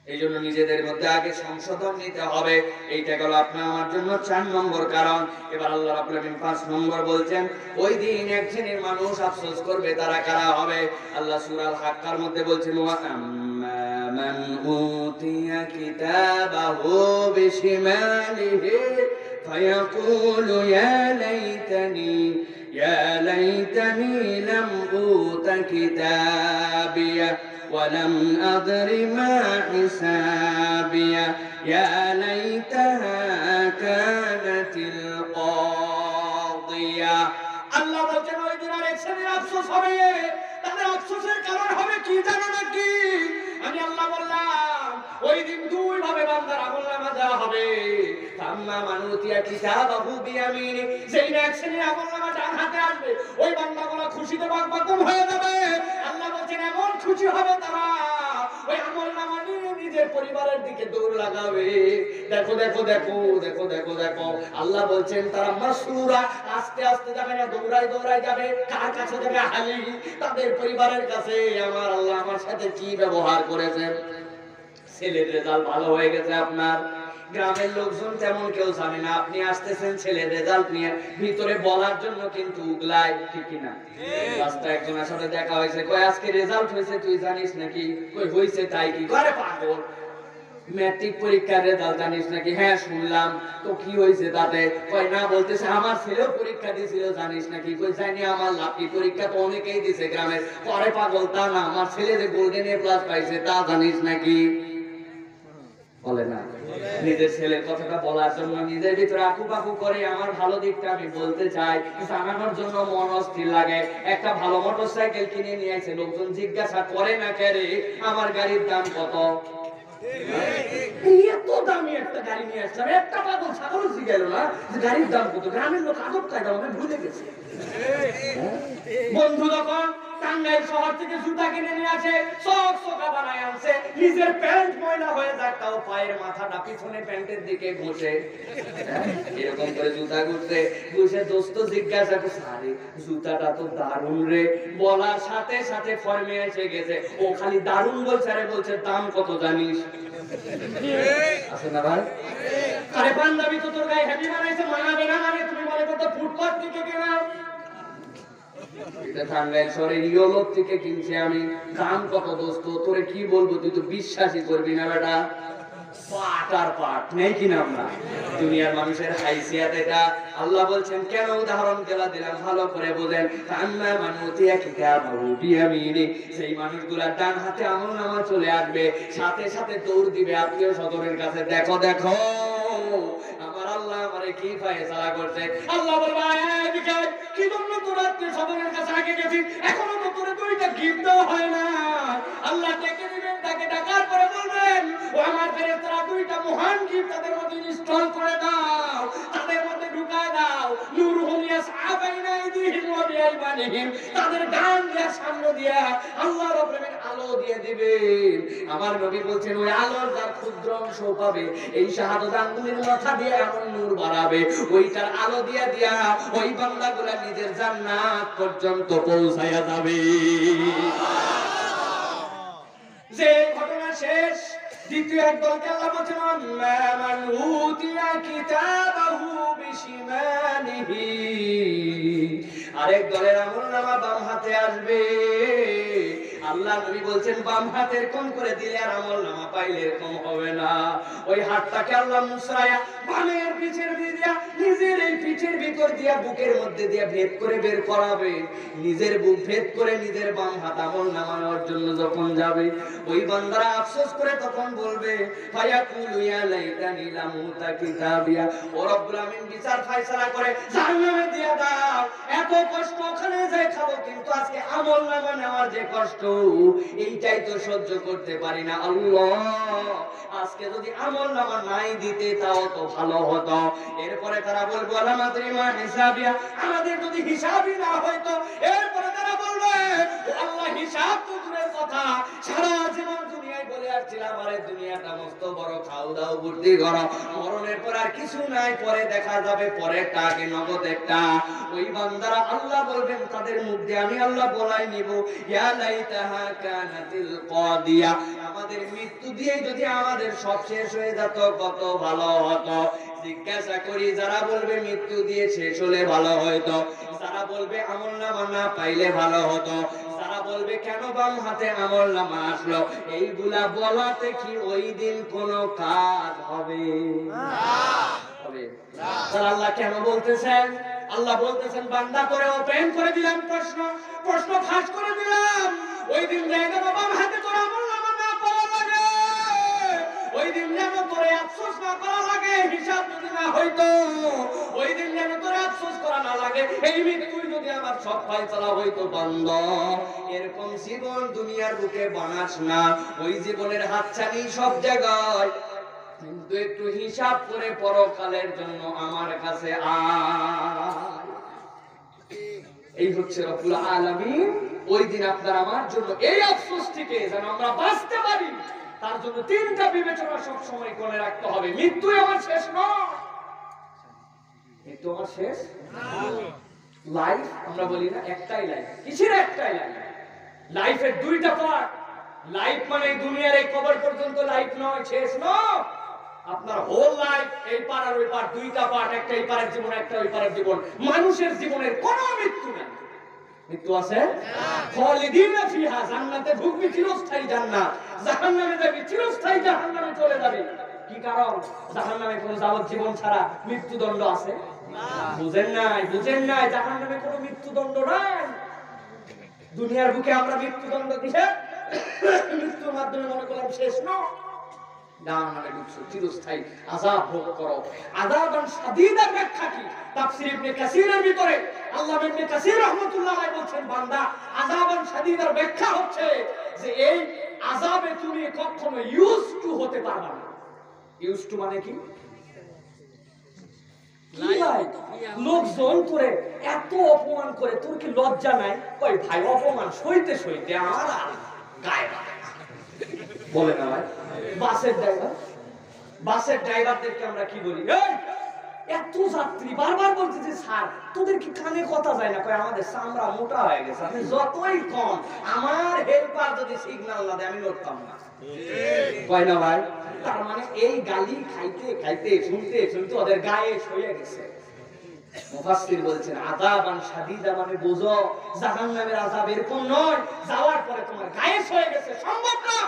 এই জন্য নিজেদের মধ্যে আগে সংশোধন নিতে হবে। এইটা গেল আপনার আমার জন্য 4 নম্বর কারণ। এবার আল্লাহ রাব্বুল আলামিন 5 নম্বর বলছেন, ওই দিন এক শ্রেণীর মানুষ আফসোস করবে, তারা কারা হবে? আল্লাহ সূরা আল হাক্কার মধ্যে বলছেন, ওয়া আম্মা মান উতিয়া কিতাবাহু বিশিমালিহি ফায়াকুলু ইয়া লাইতানি লাম উতা কিতাবিয়া ولم أدر ما حسابيه يا ليتها كانت القاضية। আল্লাহ বলেন ওই দিন আর এক শ্রেণীর আফসোস হবে, তাদের আফসোসের কারণ হবে কি জানো নাকি? আমি আল্লাহ বললাম ওই দিন দুই ভাবে বান্দার আমলনামা দেওয়া হবে। আম্মা মান উতিয়া কিতাবাহু বিয়ামিনি, সেই এক শ্রেণীর আমলনামা ডান হাতে আসবে, ওই বান্দাগুলো খুশিতে বাগবাগম হয়ে যাবে। আল্লাহ বলেন এমন খুশি হবে তারা, ওই আমলনামা নিয়ে নিজের পরিবারের দিকে দৌড় লাগাবে। দেখো দেখো দেখো দেখো দেখো দেখো, আল্লাহ বলছেন তারা মাসরুরা, আস্তে আস্তে যাবে না, দৌড়ায় দৌড়ায় যাবে। কার কাছে যাবে? হালি, তাদের পরিবারের কাছে। আমার আল্লাহ আমার সাথে কি ব্যবহার করেছেন। ছেলের রেজাল্ট ভালো হয়ে গেছে, আপনার গ্রামের লোকজন তেমন কেউ জানে না, আপনি আসতেছেন ছেলের রেজাল্ট নিয়ে, ভিতরে বলার জন্য কিন্তু উগলায়। ঠিক কিনা? রাস্তায় একজনের সাথে দেখা হয়েছে, কই আজকে রেজাল্ট হয়েছে তুই জানিস নাকি? কই হয়েছে তাই কি? আরে পাগল, ম্যাট্রিক পরীক্ষার রেজাল্ট জানিস নাকি? হ্যাঁ শুনলাম, তো কি হয়েছে তাতে? কই না, বলতেছে আমার ছেলেও পরীক্ষা দিয়েছিল জানিস নাকি? কই জানি, আমার লাকি পরীক্ষা তো অনেকেই দিছে গ্রামের। পরে পাগল, তা না, আমার ছেলে যে গোল্ডেন এ প্লাস পাইছে তা জানিস নাকি? বলে না। নিজের ছেলের কথাটা বলার জন্য নিজের ভিতরে আকুপাকু করে। আমার ভালো দিকটা আমি বলতে চাই, জানানোর জন্য মন অস্থির লাগে। একটা ভালো মোটরসাইকেল কিনে নিয়ে এসে লোকজন জিজ্ঞাসা করে না, কে রে আমার গাড়ির দাম কত? এত দামি একটা গাড়ি নিয়ে আসছে, একটা পাগল ছাগল জিজ্ঞাসা না গাড়ির দাম কত। গ্রামের লোক আদব কায়দা আমি ভুলে গেছে। বন্ধু যখন টাঙ্গাইল শহর থেকে জুতা কিনে নিয়ে আসে, সব সোকা বানায় আনছে, নিজের প্যান্ট ময়লা হয়ে যায়, তাও পায়ের মাথাটা পিছনে প্যান্টের দিকে ঘষে, এরকম করে জুতা ঘুরতে ঘুষে দোস্ত জিজ্ঞাসা করছে, আরে জুতাটা তো দারুণ রে। বলার সাথে সাথে ফর্মে এসে গেছে, ও খালি দারুণ বলছে, আরে বলছে দাম কত জানিস? আছে না ভাই? আরে পাঞ্জাবি তো তোর গায়ে হেভি বানাইছে, মানাবে না, মানে তুমি মনে করতে ফুটপাত থেকে কেনা? এটা টাঙ্গাইল শহরের ইয়োলোক থেকে কিনছি আমি। দাম কত দোস্ত? তোরে কি বলবো, তুই তো বিশ্বাসই করবি না বেটা। পাট আর পাট নেই কিনা আমরা? দুনিয়ার মানুষের হাইসিয়াত এটা। আল্লাহ বলছেন কেন উদাহরণ দেওয়া দিলাম, ভালো করে বোঝেন। আম্মা মান উতিয়া কিতাবাহু বিয়ামিনি, সেই মানুষগুলা ডান হাতে আমলনামা চলে আসবে, সাথে সাথে দৌড় দিবে আত্মীয় স্বজনের কাছে, দেখো দেখো আমার আল্লাহ আমারে কি ফয়সালা করছে। আল্লাহ বলবে এদিকে কি জন্য তোর আত্মীয় স্বজনের কাছে আগে গেছিস, এখনো তো তোর দুইটা গিফট দেওয়া হয় না। আল্লাহ ডেকে দিবেন, তাকে ডাকার পরে বলবেন, ও আমার ফেরেশতারা দুইটা মহান গিফট তাদের মধ্যে ইনস্টল করে দাও, তাদের মধ্যে ঢুকায় দাও। নূরুহুম ইয়াসআব আইমানিহিম, তাদের ডান দিয়া সামনে দিয়া আল্লাহ রাব্বুল আলামিন আলো দিয়ে দিবেন। আমার নবী বলছেন ওই আলোর যার ক্ষুদ্র অংশ পাবে, এই শাহাদাত আঙ্গুলের মাথা দিয়ে এমন নূর বাড়াবে, ওইটার আলো দিয়া দিয়া ওই বান্দাগুলা নিজের জান্নাত পর্যন্ত পৌঁছায়া যাবে। যে ঘটনা শেষ, দ্বিতীয় একদলকে আল্লাহ বলছেন মান উতিয়া কিতাবাহু বিশিমালিহি, আরেক দলের আমলনামা বাম হাতে আসবে। আল্লাহ নবী বলছেন বাম হাতের কম করে দিলে আর আমলনামা পাইলে এরকম হবে না। ওই হাতটাকে আল্লাহ মুসরায়া বামের পিঠের দিয়া নিজের এই পিঠের ভিতর দিয়া বুকের মধ্যে দিয়া ভেদ করে বের করাবে। নিজের বুক ভেদ করে নিজের বাম হাত আমলনামা নেওয়ার জন্য যখন যাবে, ওই বান্দারা আফসোস করে তখন বলবে ফায়াকুলু ইয়া লাইতানি লাম উতা কিতাবিয়া, ও রব্বুল আমিন বিচার ফয়সালা করে জাহান্নামে দিয়ে দাও। এত কষ্ট ওখানে যাই খাবো, কিন্তু আজকে আমলনামা নেওয়ার যে কষ্ট, এইটাই তো সহ্য করতে পারি না। আল্লাহ, আজকে যদি আমলনামা নাই দিতে তাও তো ভালো হতো। এরপরে তারা বলবো আলামাতুল মা হিসাবিয়া, আমাদের যদি হিসাবই না হয়তো। এরপরে তারা বলবে আল্লাহ হিসাব তো দূরের কথা, সারা জীবন দুনিয়ায় বলে আসছিলাম আরে দুনিয়াটা মস্ত বড়, খাও দাও বুদ্ধি করো, মরণের পর আর কিছু নাই, পরে দেখা যাবে, পরেরটা আগে নগদ একটা। ওই বান্দারা আল্লাহ বলবেন তাদের মুখ দিয়ে আমি আল্লাহ বলাই নিব ইয়া লাইতাহা কানাতিল কাদিয়া, আমাদের মৃত্যু দিয়ে যদি আমাদের সব শেষ হয়ে যেত কত ভালো হতো। জিজ্ঞাসা করি যারা বলবে মৃত্যু দিয়ে শেষ হলে ভালো হতো, যারা বলবে আমলনামা না পাইলে ভালো হতো, যারা বলবে কেন বাম হাতে আমলনামা আসলো, এইগুলা বলাতে কি ওই দিন কোনো কাজ হবে? হবে না। আল্লাহ কেন বলতেছেন? আল্লাহ বলতেছেন বান্দা করে ওপেন করে দিলাম, প্রশ্ন ফাঁস করে দিলাম। ওই দিন জায়গা বাম হাতে তোর আমলনামা না পাওয়া লাগে, ওই দিন যেন তোরে আফসোস না করা লাগে, হিসাব যদি না হইতো ওই দিন যেন তোরে আফসোস করা না লাগে, এই মৃত্যুই যদি আমার সব ফয়সালা হইতো। বান্দা, এরকম জীবন দুনিয়ার বুকে বানাস না, ওই জীবনের হাতছানি সব জায়গায়, কিন্তু একটু হিসাব করে পরকালের জন্য আমার কাছে আয়। এই হচ্ছে রব্বুল আলামিন। ওই দিন আপনার আমার জন্য এই আফসোস থেকে যেন আমরা বাঁচতে পারি, তার জন্য তিনটা বিবেচনা সব সময় করে রাখতে হবে। মৃত্যু আমার শেষ নয়, মৃত্যু আমার শেষ লাইফ আমরা বলি না একটাই লাইফ, কিসের একটাই লাইফ? লাইফের দুইটা পার্ট। লাইফ মানে দুনিয়ার এই কবর পর্যন্ত লাইফ নয়, শেষ নয়। আপনার হোল লাইফ, এই পার আর ওই পার, দুইটা পার্ট, একটা এই পারের জীবন, একটা ওই পারের জীবন। মানুষের জীবনের কোনো মৃত্যু নেই। মৃত্যু আছে? খালিদিনা ফিহা, জান্নাতে ঢুকবি চিরস্থায়ী জান্নাত, জাহান্নামে যাবি চিরস্থায়ী জাহান্নামে চলে যাবি। কি কারণ? জাহান্নামে কোন যাবজ্জীবন ছাড়া মৃত্যুদণ্ড আছে? বুঝেন নাই, জাহান্নামে কোনো মৃত্যুদণ্ড নাই। দুনিয়ার বুকে আমরা মৃত্যুদণ্ড দিয়ে মৃত্যুর মাধ্যমে মনে করলাম শেষ নয়, জাহান্নামে ঢুকছো, চিরস্থায়ী আযাব ভোগ করো। আযাবান শাদীদার ব্যাখ্যা কি? তাফসীর ইবনে কাসীরের ভিতরে আল্লাহ ইবনে কাসীর রাহমাতুল্লাহ আলাইহি বলেন বান্দা, আযাবান শাদীদার ব্যাখ্যা হচ্ছে যে এই আযাবে তুমি কখনো ইউজ টু হতে পারবে না। ইউজ টু মানে কি? লোকজন তোরে এত অপমান করে, তোর কি লজ্জা নাই? কই ভাই, অপমান সইতে সইতে আমার গায়ে বলে না ভাই। বাসের ড্রাইভারদেরকে আমরা কি বলি? এত যাত্রী বারবার বলছে যে স্যার তোদের কি কানে কথা যায় না? কয় আমাদের চামড়া মোটা হয়ে গেছে, আপনি যতই কম, আমার হেল্পার যদি সিগন্যাল না দেয় আমি নড়তাম না। কয় না ভাই? তার মানে এই গালি খাইতে খাইতে শুনতে শুনতে ওদের গায়ে সয়ে গেছে। মুফাসসির বলছেন আযাবান শাদীদা মানে বুঝো জাহান্নামের আযাব এরকম নয় যাওয়ার পরে তোমার গায়ে সয়ে গেছে, সম্ভব না।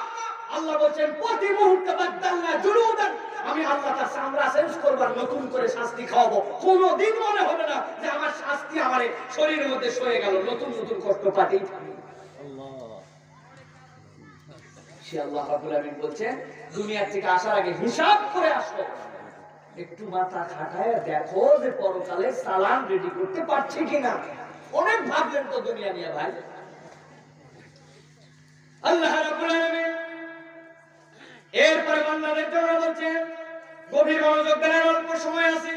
আল্লাহ বলেন প্রতি মুহূর্তে বাদদালনা জুলুদান, আমি আল্লাহ তার চামড়া চেঞ্জ করবার, নতুন করে শাস্তি খাওয়াবো। কোনদিন মনে হবে না যে আমার শাস্তি আমার শরীরের মধ্যে সয়ে গেল, নতুন নতুন কষ্ট পাতেই থাকি। সে আল্লাহ রাব্বুল আলামিন বলছেন দুনিয়া থেকে আসার আগে হিসাব করে আসো, একটু মাথা খাটায় দেখো যে পরকালে সালাম রেডি করতে পারছি কিনা। অনেক ভাবলেন তো দুনিয়া নিয়ে ভাই। আল্লাহ রাব্বুল আলামিন এরপরে বান্দাদের জন্য বলছেন গভীর মনোযোগ দেন, অল্প সময় আছে।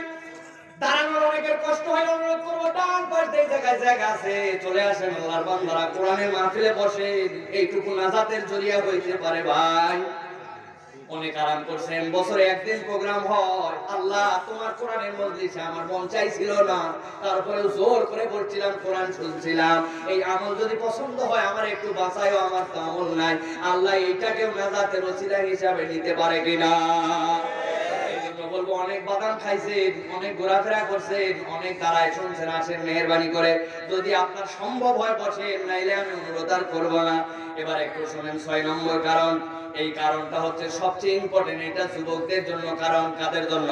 দাঁড়ানোর অনেকের কষ্ট হয়, অনুরোধ করবো ডান পাশ দিয়ে জায়গায় জায়গা আছে, চলে আসেন আল্লাহর বান্দারা, কোরআনের মাহফিলে বসে, এইটুকু নাজাতের জরিয়া হইতে পারে ভাই। অনেক আরাম করছেন, বছরে একদিন প্রোগ্রাম হয়, আল্লাহ তোমার কোরআনের মজলিসে আমার মন চাইছিল না, তারপরে জোর করে পড়ছিলাম, কোরআন শুনছিলাম, এই আমল যদি পছন্দ হয় আমার একটু বাঁচায়ও, আমার তো আমল নাই, আল্লাহ এইটাকেও নাজাতের ওসিলা হিসাবে নিতে পারে কিনা। বলবো অনেক বাদাম খাইছেন, অনেক ঘোরাফেরা করছেন, অনেক দাঁড়ায় শুনছেন, আসেন মেহেরবানি করে, যদি আপনার সম্ভব হয় বসেন, নাইলে আমি অনুরোধ আর করবো না। এবার একটু শোনেন 6 নম্বর কারণ, এই কারণটা হচ্ছে সবচেয়ে ইম্পর্টেন্ট, এটা যুবকদের জন্য কারণ। কাদের জন্য?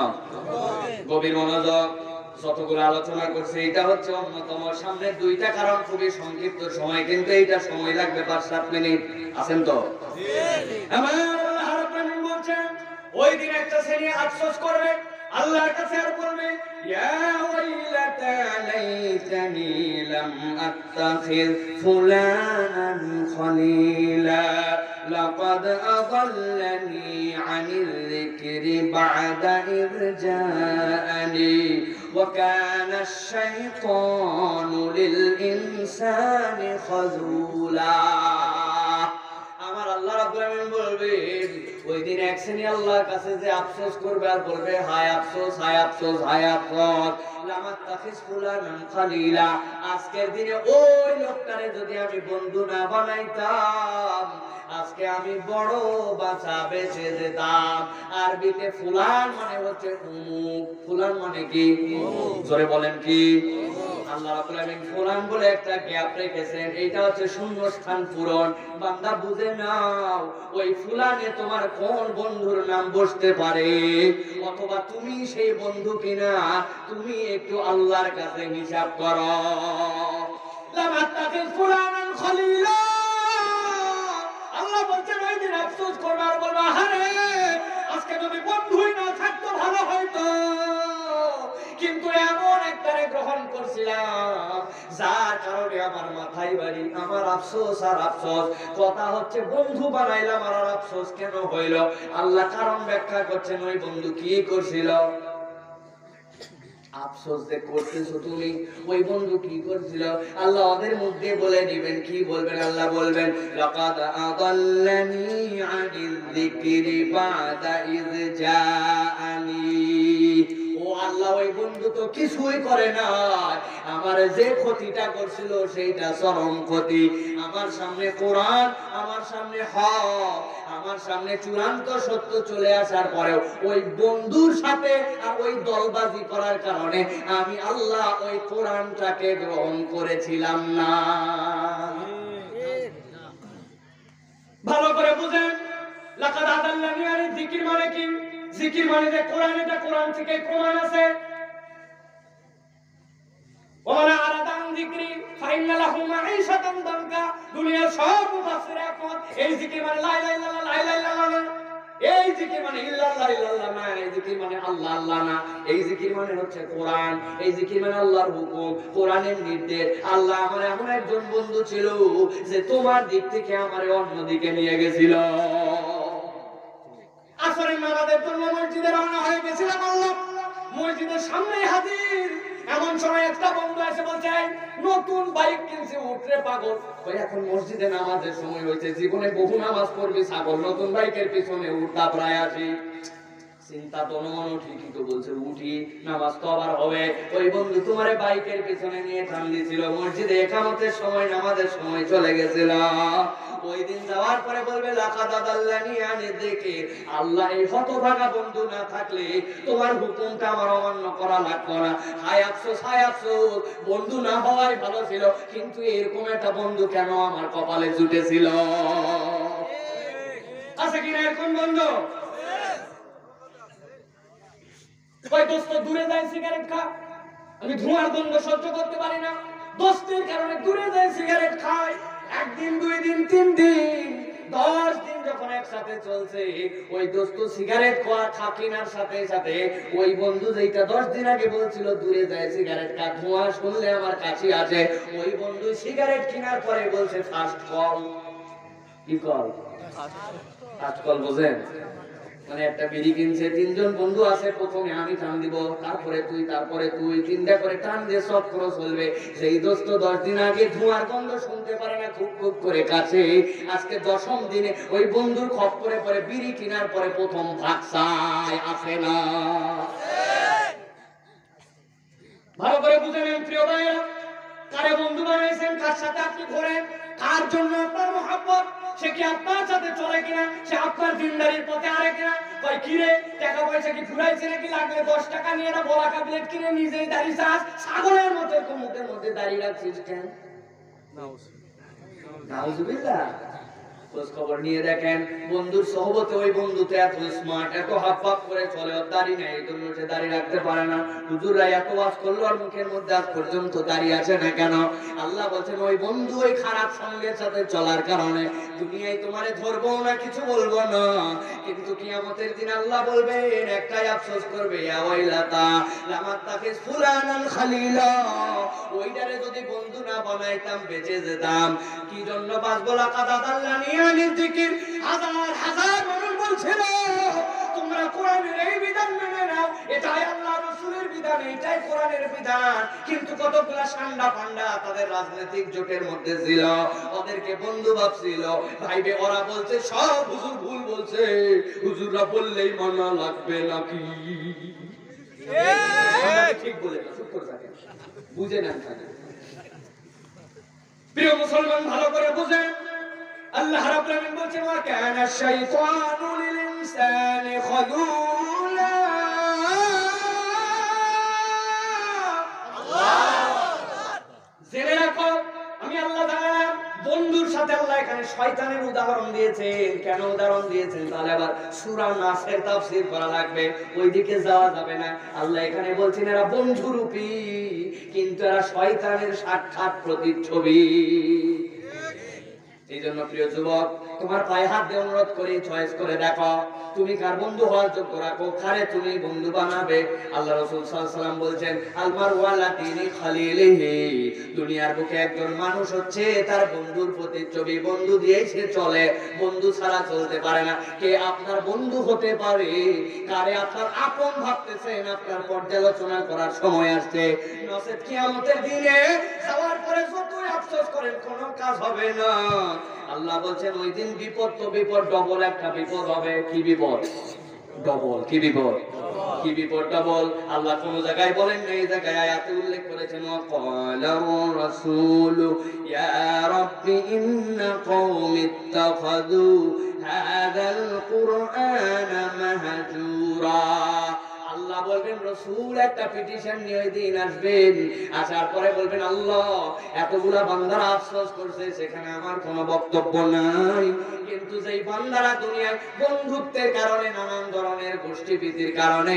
গভীর মনোযোগ, যতগুলো আলোচনা করছে এটা হচ্ছে অন্যতম। সামনের 2টা কারণ খুবই সংক্ষিপ্ত সময়, কিন্তু এইটা সময় লাগবে 5-7 মিনিট। আছেন তো? আমার আল্লাহ রাব্বুল আলামিন বলছেন, ওই দিন একটা শ্রেণী আফসোস করবে, আল্লাহর কাছে আর বলবে, ইয়া ওয়াইলাতা লাইতানি লাম আত্তাখিয ফুলানান খলিলা লাকাদ আযাল্লানি আনিল যিকরি বা'দা ইয জাআনি ওয়া কানা আশ-শাইতানু লিল ইনসানি খাযুলা। আমার আল্লাহ রাব্বুল আলামিন বলবেন, ওই দিন এক শ্রেণী আল্লাহর কাছে যে আফসোস করবে আর বলবে, হায় আফসোস, হায় আফসোস, হায় আফসোস, লামাত তাখিস ফুলানান খালিলা, আজকের দিনে ওই লোকটারে যদি আমি বন্ধু না বানাইতাম, আজকে আমি বড় বাঁচা বেঁচে যেতাম। আরবিতে ফুলান মানে হচ্ছে উমুক, ফুলান মানে কি? জোরে বলেন কি? আল্লাহ রাব্বুল আলামিন ফুলান বলে একটা গ্যাপ রেখেছেন, এইটা হচ্ছে শূন্যস্থান পূরণ। বান্দা বুঝে নাও, ওই ফুলানে তোমার কোন বন্ধুর নাম বসতে পারে, অথবা তুমি সেই বন্ধু কিনা, তুমি একটু আল্লাহর কাছে হিসাব করো। লামাত্তাকিল ফুলানান খলিলা, আল্লাহ বলছেন ওই দিন আফসোস করবে আর বলবে, আরে আজকে যদি বন্ধুই না থাকতো ভালো হইতো, কিন্তু এমন একটারে গ্রহণ করছিলাম যার কারণে আমার মাথায় বাড়ি, আমার আফসোস আর আফসোস। কথা হচ্ছে বন্ধু বানাইলাম আর আফসোস কেন হইল? আল্লাহ কারণ ব্যাখ্যা করছেন, ওই বন্ধু কি করছিল? আফসোস যে করতেছো তুমি, ওই বন্ধু কি করছিল? আল্লাহ ওদের মধ্যে বলে দিবেন, কি বলবেন? আল্লাহ বলবেন, লাকাদ আদাল্লানি আনিল যিকরি বা'দা ইয জাআনি। ও আল্লাহ, ওই বন্ধু তো কিছুই করে না, আমার যে ক্ষতিটা করছিল সেইটা চরম ক্ষতি। আমার সামনে কোরআন, আমার সামনে হক, আমার সামনে চূড়ান্ত সত্য চলে আসার পরেও ওই বন্ধুর সাথে আর ওই দলবাজি করার কারণে আমি আল্লাহ ওই কোরআনটাকে গ্রহণ করেছিলাম না। ভালো করে বুঝেন, লাকাদ আদাল্লানি আনিল যিকর মানে কি? জিকির মানে যে কোরআন, এটা কোরআন থেকে প্রমাণ আছে। ওয়ালা আরাদান যিকরি ফাইন্না লাহু মাঈশাতান দানকা, দুনিয়ার সব মুফাসসির একমত, এই জিকির মানে লা ইলাহা ইল্লাল্লাহ, লা ইলাহা ইল্লাল্লাহ না, এই জিকির মানে ইল্লাল্লাহ, ইল্লাল্লাহ না, এই জিকির মানে আল্লাহ, আল্লাহ না, এই জিকির মানে হচ্ছে কোরআন, এই জিকির মানে আল্লাহর হুকুম, কোরআনের নির্দেশ। আল্লাহ আমার এমন একজন বন্ধু ছিল যে তোমার দিক থেকে আমারে অন্য দিকে নিয়ে গেছিল। আসরের নামাজের জন্য মসজিদে রওনা হয়ে গেছিলাম, আল্লাহ মসজিদের সামনে হাজির। এমন সময় একটা বন্ধু এসে বলছে, নতুন বাইক কিনছে, উঠরে পাগল, ওই এখন মসজিদে নামাজের সময় হয়েছে, জীবনে বহু নামাজ পড়বি ছাগল, নতুন বাইকের পিছনে উঠতা প্রায় আসি। চিন্তা তো মন ঠিকই তো বলছে, উঠি নামাজ তো আবার হবে। ওই বন্ধু তোমারে বাইকের পিছনে নিয়ে টান দিয়েছিল, মসজিদে একামতের সময় নামাজের সময় চলে গেছিল। ওই দিন যাওয়ার পরে বলবে, লাকাদ আদাল্লানি আনিল যিকর, আল্লাহ এই হতভাগা বন্ধু না থাকলে তোমার হুকুমটা আমার অমান্য করা লাগতো না। হায় আফসোস, হায় আফসোস, বন্ধু না হওয়াই ভালো ছিল, কিন্তু এরকম একটা বন্ধু কেন আমার কপালে জুটেছিল। আছে কিনা এরকম বন্ধু? কই দোস্ত দূরে যায় সিগারেট খা, আমি ধোঁয়ার গন্ধ সহ্য করতে পারি না, দোস্তের কারণে দূরে যায় সিগারেট খাই। একদিন, 2 দিন, 3 দিন, 10 দিন যখন একসাথে চলছে, ওই দোস্ত সিগারেট খা কেনার সাথে সাথে ওই বন্ধু যেটা 10 দিন আগে বলছিল দূরে যায় সিগারেট খা, ধোঁয়া শুনলে আমার কাছে আছে, ওই বন্ধু সিগারেট কেনার পরে বলছে ফার্স্ট কল। কি কল? ফার্স্ট কল বোঝেন? মানে একটা বিড়ি কিনছে, তিনজন বন্ধু আছে, প্রথমে আমি টান দিব, তারপরে তুই, তিনটা করে টান দিয়ে সব খরচ চলবে। সেই দোস্ত 10 দিন আগে ধোঁয়ার গন্ধ শুনতে পারে না, খুব খুব করে কাছে। আজকে 10ম দিনে ওই বন্ধুর খপ্পরে পরে বিড়ি কেনার পরে প্রথম ভাগসায় আসে না। ভালো করে বুঝে নেন প্রিয় ভাইরা, কারে বন্ধু বানাইছেন, কার সাথে আপনি ঘোরেন, কার জন্য আপনার মহব্বত, সে কি আপনার সাথে চলে কিনা, সে আপনার দিনদারির পথে আরে কিনা। কই কি রে, টাকা পয়সা কি ফুরাইছে নাকি, লাগলে 10 টাকা নিয়ে না বড় কাবলেট কিনে নিজেই দাড়ি চাস, ছাগলের মতো মুখের মধ্যে দাড়ি রাখছিস কেন? নাউজুবিল্লাহ। খোঁজ খবর নিয়ে দেখেন, বন্ধুর সহবতে ওই বন্ধুতে এত স্মার্ট, এত হাফ হাফ করে চলে, ওর দাড়ি নেই, এই জন্য সে দাড়ি রাখতে পারে না। হুজুররা এত ওয়াজ করলো আর মুখের মধ্যে আজ পর্যন্ত দাড়ি আছে না কেন? আল্লাহ বলছেন ওই বন্ধু ওই খারাপ সঙ্গের সাথে চলার কারণে দুনিয়ায় তোমারে ধরবো না, কিছু বলবো না, কিন্তু কিয়ামতের দিন আল্লাহ বলবেন, একটাই আফসোস করবে, ইয়া ওয়াইলাতা লামাত্তাখিজ ফুলানান খালিলা, ওইটারে যদি বন্ধু না বানাইতাম বেঁচে যেতাম। কি জন্য বাঁচবো? লাকাদ আদাল্লানি আনিল যিকির, হাজার হাজার মানুষ বলছিল তোমরা কোরআনের এই বিধান মেনে নাও, এটাই আল্লাহ রাসূলের বিধান, এটাই কোরআনের বিধান, কিন্তু কতগুলা সান্ডা পান্ডা তাদের রাজনৈতিক জোটের মধ্যে ছিল, ওদেরকে বন্ধু ভাবছিল, ভাইবে ওরা বলছে সব হুজুর ভুল বলছে, হুজুররা বললেই মানা লাগবে নাকি? ঠিক বলে না, চুপ করে থাকেন, বুঝে নেন। প্রিয় মুসলমান ভালো করে বুঝেন, আল্লাহ রাব্বুল আলামিন বলেন, ওয়া কানা শাইতানু লিল ইনসানি খাযুলা। জেনে রাখো, আমি আল্লাহ জানালাম বন্ধুর সাথে আল্লাহ এখানে শয়তানের উদাহরণ দিয়েছেন। কেন উদাহরণ দিয়েছেন? তাহলে আবার সূরা নাসের তাফসীর করা লাগবে, ওইদিকে যাওয়া যাবে না। আল্লাহ এখানে বলছেন এরা বন্ধুরূপী, কিন্তু এরা শয়তানের সাক্ষাৎ প্রতিচ্ছবি। এই জন্য প্রিয় যুবক, তোমার পায়ে হাত দিয়ে অনুরোধ করি, চয়েস করে দেখো তুমি কার বন্ধু হওয়ার যোগ্য রাখো, কারে তুমি বন্ধু বানাবে। আল্লাহ রাসূল সাল্লাল্লাহু আলাইহি ওয়াসাল্লাম বলছেন, আল মারউ আলা দীনি খালিলিহি, দুনিয়ার বুকে একজন মানুষ হচ্ছে তার বন্ধুর প্রতিচ্ছবি, বন্ধু দিয়েই সে চলে, বন্ধু ছাড়া চলতে পারে না। কে আপনার বন্ধু হতে পারে, কারে আপনার আপন ভাবতেছেন, আপনার পর্যালোচনা করার সময় আসছে। নসেত কিয়ামতের দিনে যাওয়ার পরে যতই আফসোস করেন কোনো কাজ হবে না। আল্লাহ বলছেন ওই দিন বিপদ তো বিপদ, ডবল একটা বিপদ হবে। কি বিপদ? ডবল। কি বিপদ? কি বিপদ? ডবল। আল্লাহ কোন জায়গায় বলেন না, এই জায়গায় আয়াতে উল্লেখ করেছেন, ওয়াকালার রাসূলু ইয়া রাব্বি ইন্না কওমি ইত্তাখাযু হাযাল কুরআনা মাহজুরা। আল্লাহ বলবেন, রাসূল একটা পিটিশন নিয়ে ওই দিন আসবেন, আসার পরে বলবেন, আল্লাহ এতগুলা বান্দারা আফসোস করছে, সেখানে আমার কোনো বক্তব্য নাই, কিন্তু যেই বান্দারা দুনিয়ায় বন্ধুত্বের কারণে, নানান ধরনের গোষ্ঠীপ্রীতির কারণে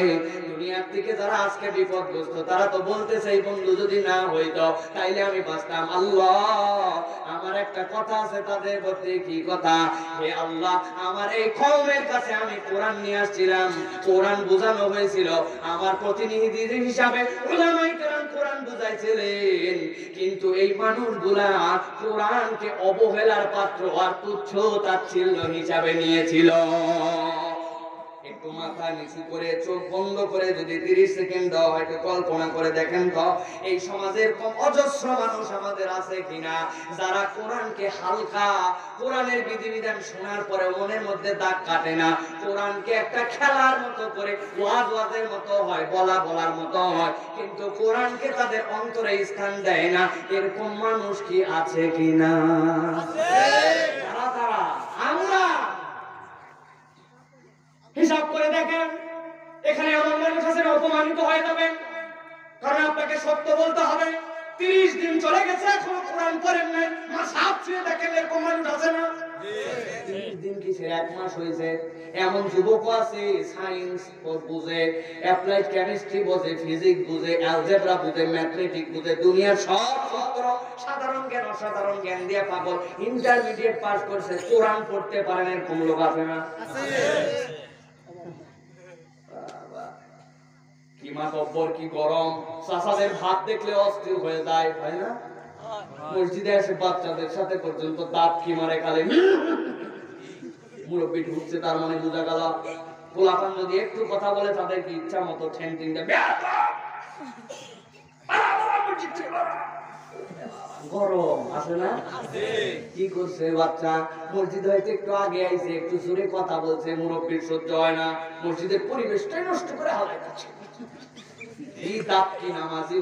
দুনিয়ার থেকে যারা আজকে বিপদগ্রস্ত, তারা তো বলতেছে এই বন্ধু যদি না হইতো তাইলে আমি বাঁচতাম। আল্লাহ আমার একটা কথা আছে তাদের প্রতি। কি কথা? হে আল্লাহ, আমার এই কওমের কাছে আমি কোরআন নিয়ে আসছিলাম, কোরআন বোঝানো হয়েছিল, আমার প্রতিনিধি হিসাবে উলামায়ে কেরাম কোরআন বুঝাইছিলেন, কিন্তু এই মানুষগুলা কোরআনকে অবহেলার পাত্র আর তুচ্ছ তাচ্ছিল্য হিসাবে নিয়েছিল। একটু মাথা নিচু করে চোখ বন্ধ করে যদি 30 সেকেন্ড দাও, একটু কল্পনা করে দেখেন তো এই সমাজের কম অজস্র মানুষ আমাদের আছে কিনা যারা কোরআনকে হালকা, কোরআনের বিধিবিধান শোনার পরে মনের মধ্যে দাগ কাটে না, কোরআনকে একটা খেলার মতো করে, ওয়াজের মতো হয়, বলার মতো হয়, কিন্তু কোরআনকে তাদের অন্তরে স্থান দেয় না। এরকম মানুষ কি আছে কিনা? তারা আমরা হিসাব করে দেখেন, এখানে এমন মানুষ আছে অপমানিত হয়ে যাবেন, কারণ আপনাকে সত্য বলতে হবে। 30 দিন চলে গেছে এখনো কোরআন পড়েন নাই, মাসাব ছুঁয়ে দেখেন, এরকম মানুষ আছে না? 30 দিন কি 1 মাস হয়েছে? এমন যুবক আছে সায়েন্স বুঝে, অ্যাপ্লাইড কেমিস্ট্রি বুঝে, ফিজিক্স বুঝে, অ্যালজেব্রা বুঝে, ম্যাথমেটিক বুঝে, দুনিয়ার সব সূত্র, সাধারণ জ্ঞান অসাধারণ জ্ঞান দিয়ে পাগল, ইন্টারমিডিয়েট পাস করছে, কোরআন পড়তে পারেন, এরকম লোক আছে না? কি মাতব্বর, কি গরম, চাচাদের ভাত দেখলে অস্থির হয়ে যায়, হয় না? মসজিদে এসে বাচ্চাদের সাথে পর্যন্ত দাঁত কি মারে, খালে মুরব্বি ঢুকছে, তার মানে বোঝা গেল পোলাপান যদি একটু কথা বলে তাদেরকে ইচ্ছা মতো ঠ্যাং টিং দেবে, গরম আছে না? কি করছে বাচ্চা? মসজিদ হয়তো একটু আগে আইছে, একটু জোরে কথা বলছে, মুরব্বীর সহ্য হয় না, মসজিদের পরিবেশটাই নষ্ট করে হালাই যাচ্ছে। এই দাপ কি নামাজি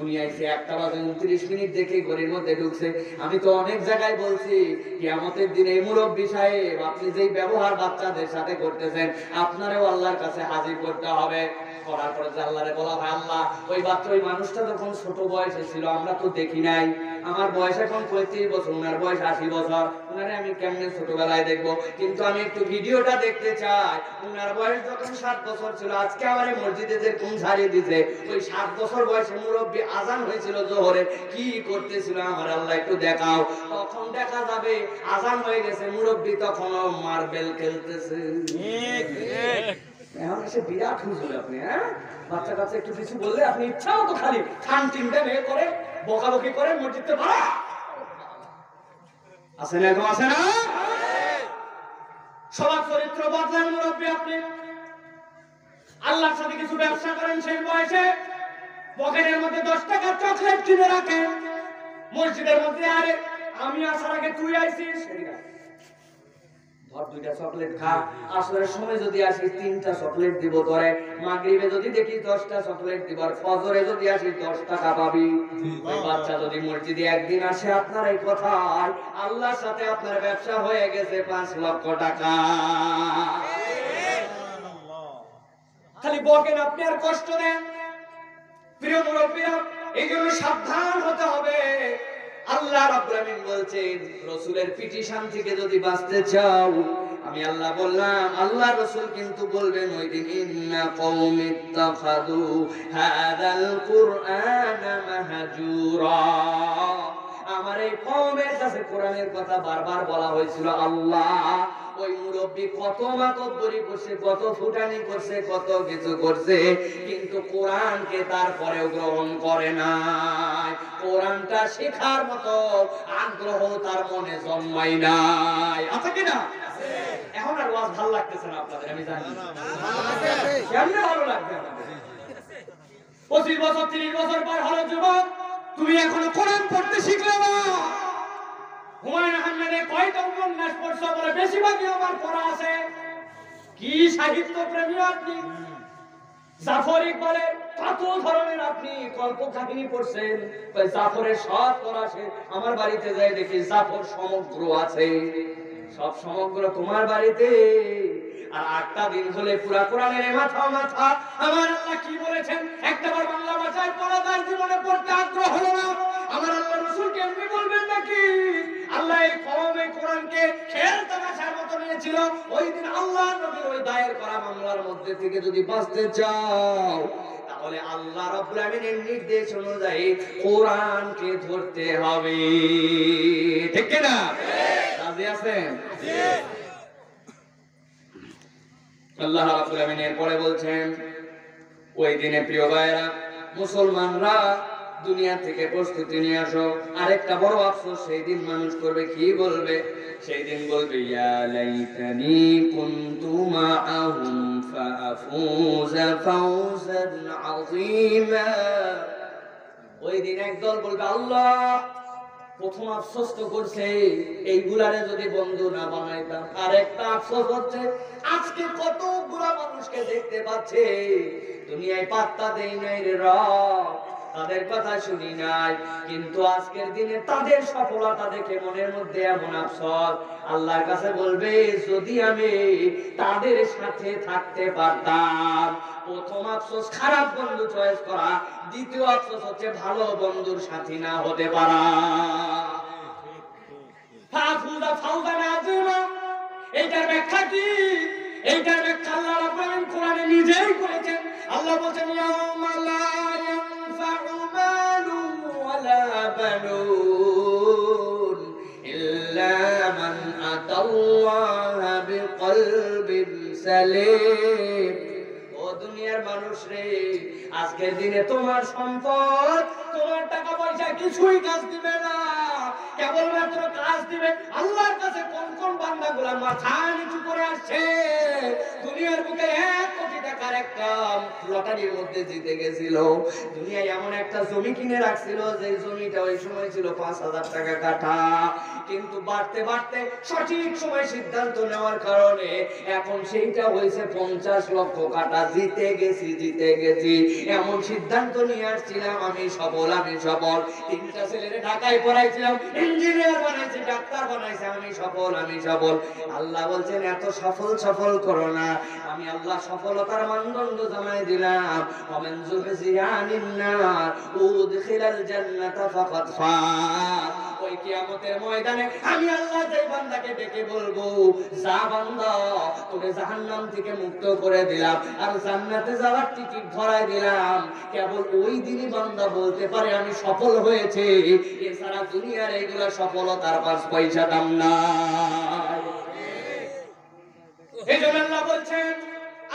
উনি আইছে 1:29 দেখে ঘরের মধ্যে ঢুকছে। আমি তো অনেক জায়গায় বলছি কিয়ামতের দিনে মুরব্বী সাহেব আপনি যেই ব্যবহার বাচ্চাদের সাথে করতেছেন আপনারও আল্লাহর কাছে হাজির করতে হবে। করার পরে যে আল্লাহরে বলা হয়, আল্লাহ ওই বাচ্চা ওই মানুষটা যখন ছোট বয়সে ছিল আমরা তো দেখি নাই, আমার বয়স এখন 35 বছর, ওনার বয়স 80 বছর, ওনারে আমি কেমনে ছোটবেলায় দেখবো? কিন্তু আমি একটু ভিডিওটা দেখতে চাই। ওনার বয়স যখন 7 বছর ছিল, আজকে আমার মসজিদে যে কোন ছাড়িয়ে দিছে, ওই 7 বছর বয়সে মুরব্বী আজান হয়েছিল জোহরে, কি করতেছিল আমার আল্লাহ একটু দেখাও। তখন দেখা যাবে আজান হয়ে গেছে, মুরব্বী তখনও মার্বেল খেলতেছে। এখন এসে বিরাট হুজুর আপনি, হ্যাঁ? বাচ্চা কাচ্চা একটু কিছু বললে আপনি ইচ্ছা মতো খালি খান চিন্তা মেয়ে করে বকাবকি করে মসজিদে ভাড়া আছে না? এরকম আছে না? সবার চরিত্র বদলান মুরব্বী আপনি। আল্লাহর সাথে কিছু ব্যবসা করেন সেই বয়সে, পকেটের মধ্যে 10 টাকা চকলেট কিনে রাখেন, মসজিদের মধ্যে আরে আমি আসার আগে তুই আইছিস, ধর 2টা চকলেট খা, আসরের সময় যদি আসিস 3টা চকলেট দিব তোরে, মাগরিবে যদি দেখি 10টা চকলেট দিব, আর ফজরে যদি আসিস 10 টাকা পাবি। ওই বাচ্চা যদি মসজিদে একদিন আসে আপনার এই কথায়, আল্লাহর সাথে আপনার ব্যবসা হয়ে গেছে 5 লক্ষ টাকা। খালি বকেন আপনি আর কষ্ট দেন। প্রিয় মুরব্বীরা, এই জন্য সাবধান হতে হবে। আল্লাহ রাব্বুল আমিন বলছেন রাসূলের পিটিশন থেকে যদি বাঁচতে চাও, আমি আল্লাহ বললাম, আল্লাহ রাসূল কিন্তু বলবেন ওই দিন ইন্না কওমি ইত্তাখাযু হাযাল কুরআনা মাহজুরা। আমার এই কওমের কাছে কোরআনের কথা বারবার বলা হয়েছিল। আল্লাহ ওই মুরব্বী কত মাতব্বরি করছে, কত ফুটানি করছে, কত কিছু করছে, কিন্তু কোরআনকে তারপরেও গ্রহণ করে নাই। কোরআনটা শেখার মতো আগ্রহ তার মনে জন্মায় নাই। আছে কিনা? এখন আর ওয়াজ ভালো লাগতেছে না আপনাদের, আমি জানি। কেমনে ভালো লাগবে আপনাদের? 25 বছর 30 বছর পর হলো যুবক, তুমি এখনো কোরআন পড়তে শিখলে না। হুমায়ুন আহমেদের কয়টা উপন্যাস পড়ছো বলে বেশিরভাগই আমার পড়া আছে। কি সাহিত্য প্রেমী আপনি! জাফর ইকবালের কত ধরনের আপনি গল্প কাহিনী পড়ছেন। জাফরের সব পড়া আছে। আমার বাড়িতে যাই দেখি জাফর সমগ্র আছে। সব সমগ্র তোমার বাড়িতে। আর 8টা দিন হলে পুরা কোরআনের মাথা মাথা। আমার আল্লাহ কি বলেছেন একটাবার বাংলা ভাষায় পড়া তার জীবনে পড়তে আগ্রহ হলো না। আমার আল্লাহ রাসূলকে এমনি বলবেন নাকি? আল্লাহ এই কওমে কোরআনকে খেল তামাশার মতো নিয়েছিল। ওই দিন আল্লাহ নবীর ওই দায়ের করা মামলার মধ্যে থেকে যদি বাঁচতে চাও, তাহলে আল্লাহ রাব্বুল আমিনের নির্দেশ অনুযায়ী কোরআনকে ধরতে হবে। ঠিক কি না? রাজি আছেন? জি। আল্লাহ রাব্বুল আমিন এরপরে বলছেন ওই দিনে প্রিয় ভাইরা মুসলমানরা দুনিয়া থেকে প্রস্তুতি নিয়ে আসো। আরেকটা বড় আফসোস সেই দিন মানুষ করবে, কি বলবে? সেই দিন বলবে ইয়া লাইতানি কুনতু মাআহুম ফাআফুযা ফাওজান আযীমা। ওই দিন একদল বলবে আল্লাহ প্রথম আফসোস তো করছে এইগুলারে যদি বন্ধু না বানাইতাম। আর একটা আফসোস হচ্ছে আজকে কতগুলা মানুষকে দেখতে পাচ্ছে দুনিয়ায় পাত্তা দেই নাই রে রব, তাদের কথা শুনি নাই, কিন্তু আজকের দিনে তাদের সফলতা দেখে মনের মধ্যে এমন আফসোস। আল্লাহর কাছে বলবে যদি আমি তাদের সাথে থাকতে পারতাম। প্রথম আফসোস খারাপ বন্ধু চয়েস করা, দ্বিতীয় আফসোস হচ্ছে ভালো বন্ধুর সাথী না হতে পারা। এইটার ব্যাখ্যা কি? এইটার ব্যাখ্যা আল্লাহ রাব্বুল আমিন কোরআনে নিজেই করেছেন। আল্লাহ বলেছেন ইয়াউমা লা ইয়ানফা'ু মালুন ওয়ালা বানুন ইল্লা মান আতাল্লাহা বিকলবিন সালিম। ও দুনিয়ার মানুষ রে, আজকের দিনে তোমার সম্পদ, তোমার টাকা পয়সা কিছুই কাজ দিবে না। কেবলমাত্র কাজ দিবে। আল্লাহর কাছে কোন কোন বান্দাগুলো মাথা নিচু করে আসছে, দুনিয়ার বুকে 1 কোটি টাকার একটা লটারির মধ্যে জিতে গেছিল। দুনিয়ায় এমন একটা জমি কিনে রাখছিল যে জমিটা ওই সময় ছিল 5,000 টাকা কাঠা, কিন্তু বাড়তে বাড়তে সঠিক সময় সিদ্ধান্ত নেওয়ার কারণে এখন সেইটা হয়েছে 50 লক্ষ কাঠা। জিতে গেছি এমন সিদ্ধান্ত নিয়ে আসছিলাম। আমি সফল 3টা ছেলেরে ঢাকায় পড়াইছিলাম, ইঞ্জিনিয়ার বানাইছি, ডাক্তার বানাইছি, আমি সফল। আল্লাহ বলছেন এত সফল করো না। আমি আল্লাহ সফলতার মানদণ্ড জানাই দিলাম। ওমান যুহজিয়া আনিন নার উদখিলাল জান্নাতা ফাকাদ ফাজ। ওই কিয়ামতের ময়দানে আমি আল্লাহ যে বান্দাকে ডেকে বলবো, যা বান্দা, তোরে জাহান্নাম থেকে মুক্ত করে দিলাম আর জান্নাতে যাওয়ার টিকিট ধরাই দিলাম, কেবল ওই দিনই বান্দা বলতে পারে আমি সফল হয়েছে। এছাড়া দুনিয়ার এইগুলা সফলতার 5 পয়সা দাম নাই। এই জন্য আল্লাহ বলছেন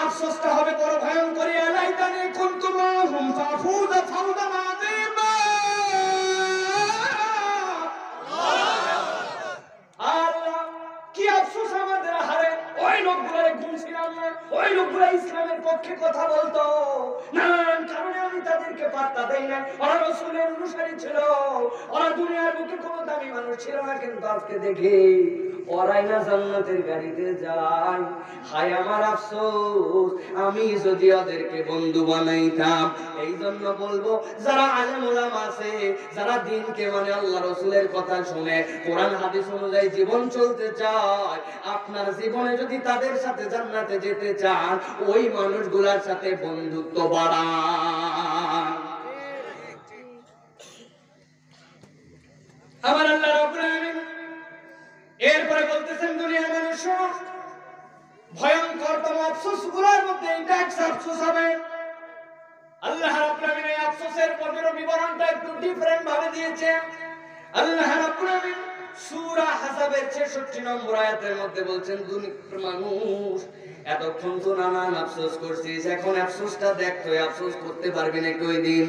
আফসোসটা হবে বড় ভয়ঙ্কর। আলাইতানি কুনতু মাহুম ফাফুযা ফাওদান আযীমা। আল্লাহ কি আফসোস আমাদের হারে। ওই লোকগুলোরে গুনছিলাম না, ওই লোকগুলো ইসলামের পক্ষে কথা বলতো, নানান কারণে আমি তাদেরকে পাত্তা দেই না। ওরা রাসূলের অনুসারী ছিল, ওরা দুনিয়ার বুকে কোনো দামি মানুষ ছিল না, কিন্তু আজকে দেখি ওরাই না জান্নাতের গাড়িতে যায়। হায় আমার আফসোস, আমি যদি ওদেরকে বন্ধু বানাইতাম। এই জন্য বলবো, যারা আলেম ওলামা আছে, যারা দ্বীনকে মানে, আল্লাহ রাসূলের কথা শুনে কোরআন হাদিস অনুযায়ী জীবন চলতে চায়, আপনার জীবনে যদি তাদের সাথে জান্নাতে যেতে চান, ওই মানুষগুলোর সাথে বন্ধুত্ব বাড়ান। আমার আল্লাহ রাব্বুল আলামিন এরপরে বলতেছেন, দুনিয়ার মানুষ ভয়ঙ্করতম আফসোসগুলোর মধ্যে এটা একটা আফসোস হবে। আল্লাহ রাব্বুল আলামিন এই আফসোসের বিবরণটা একটু ডিফারেন্ট ভাবে দিয়েছে। আল্লাহ রাব্বুল আলামিন সূরা হাসাবের 66 নম্বর আয়াতের মধ্যে বলছেন, দুনিয়ার মানুষ এতক্ষণ তো নানান আফসোস করছিস, এখন আফসোসটা দেখ, তুই আফসোস করতে পারবি না ওই দিন।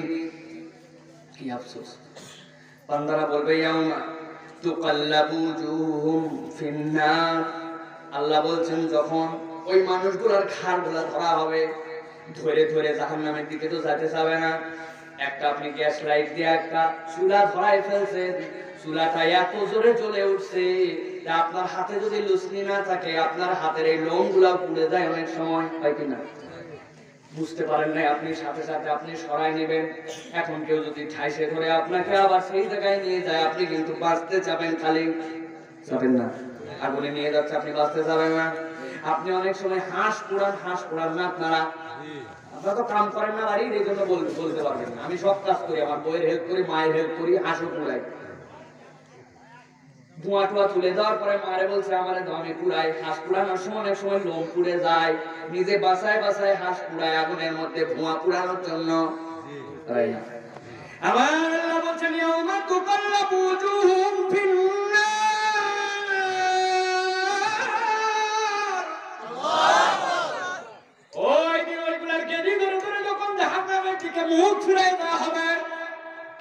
কি আফসোস? বান্দারা বলবে ইয়াউমা তুকাল্লাবু উজুহুম ফিন্নার। আল্লাহ বলছেন যখন ওই মানুষগুলোর ঘাড়গুলো ধরা হবে, ধরে ধরে জাহান্নামের দিকে তো যেতে চাবে না। একটা আপনি গ্যাস লাইট দিয়ে একটা চুলা ধরাই ফেলছেন, চুলাটা এত জোরে জ্বলে উঠছে, আপনার হাতে যদি লুসনি না থাকে, আপনার হাতের এই লোমগুলা পুড়ে যায় অনেক সময়, হয় কিনা? বুঝতে পারেন না, আপনি সাথে সাথে আপনি সরাই নেবেন। এখন কেউ যদি ঠাইসে ধরে আপনাকে আবার সেই জায়গায় নিয়ে যায়, আপনি কিন্তু বাঁচতে যাবেন, খালি যাবেন না, আগুনে নিয়ে যাচ্ছে, আপনি বাঁচতে যাবেন না। আপনি অনেক সময় হাঁস পুরান না, আপনারা তো কাম করেন না বাড়ির, এই জন্য বলতে পারবেন না। আমি সব কাজ করি, আমার বইয়ের হেল্প করি, মায়ের হেল্প করি, হাঁসও পুরাই। ধোঁয়া টোয়া তুলে দেওয়ার পরে মারে বলছে আমারে দাও, আমি পুরাই। হাঁস পুরানোর সময় অনেক সময় লোম পুড়ে যায়, নিজে বাসায় হাঁস পুরায় আগুনের মধ্যে ধোঁয়া পুরানোর জন্য। আমার আল্লাহ বলছেন ইয়াউমা তুকাল্লাবু উজুহুম ফিন্নার। ওই দিন ওইগুলার গেদি ধরে ধরে যখন জাহান্নামের দিকে মুখ ফিরাই দেওয়া হবে,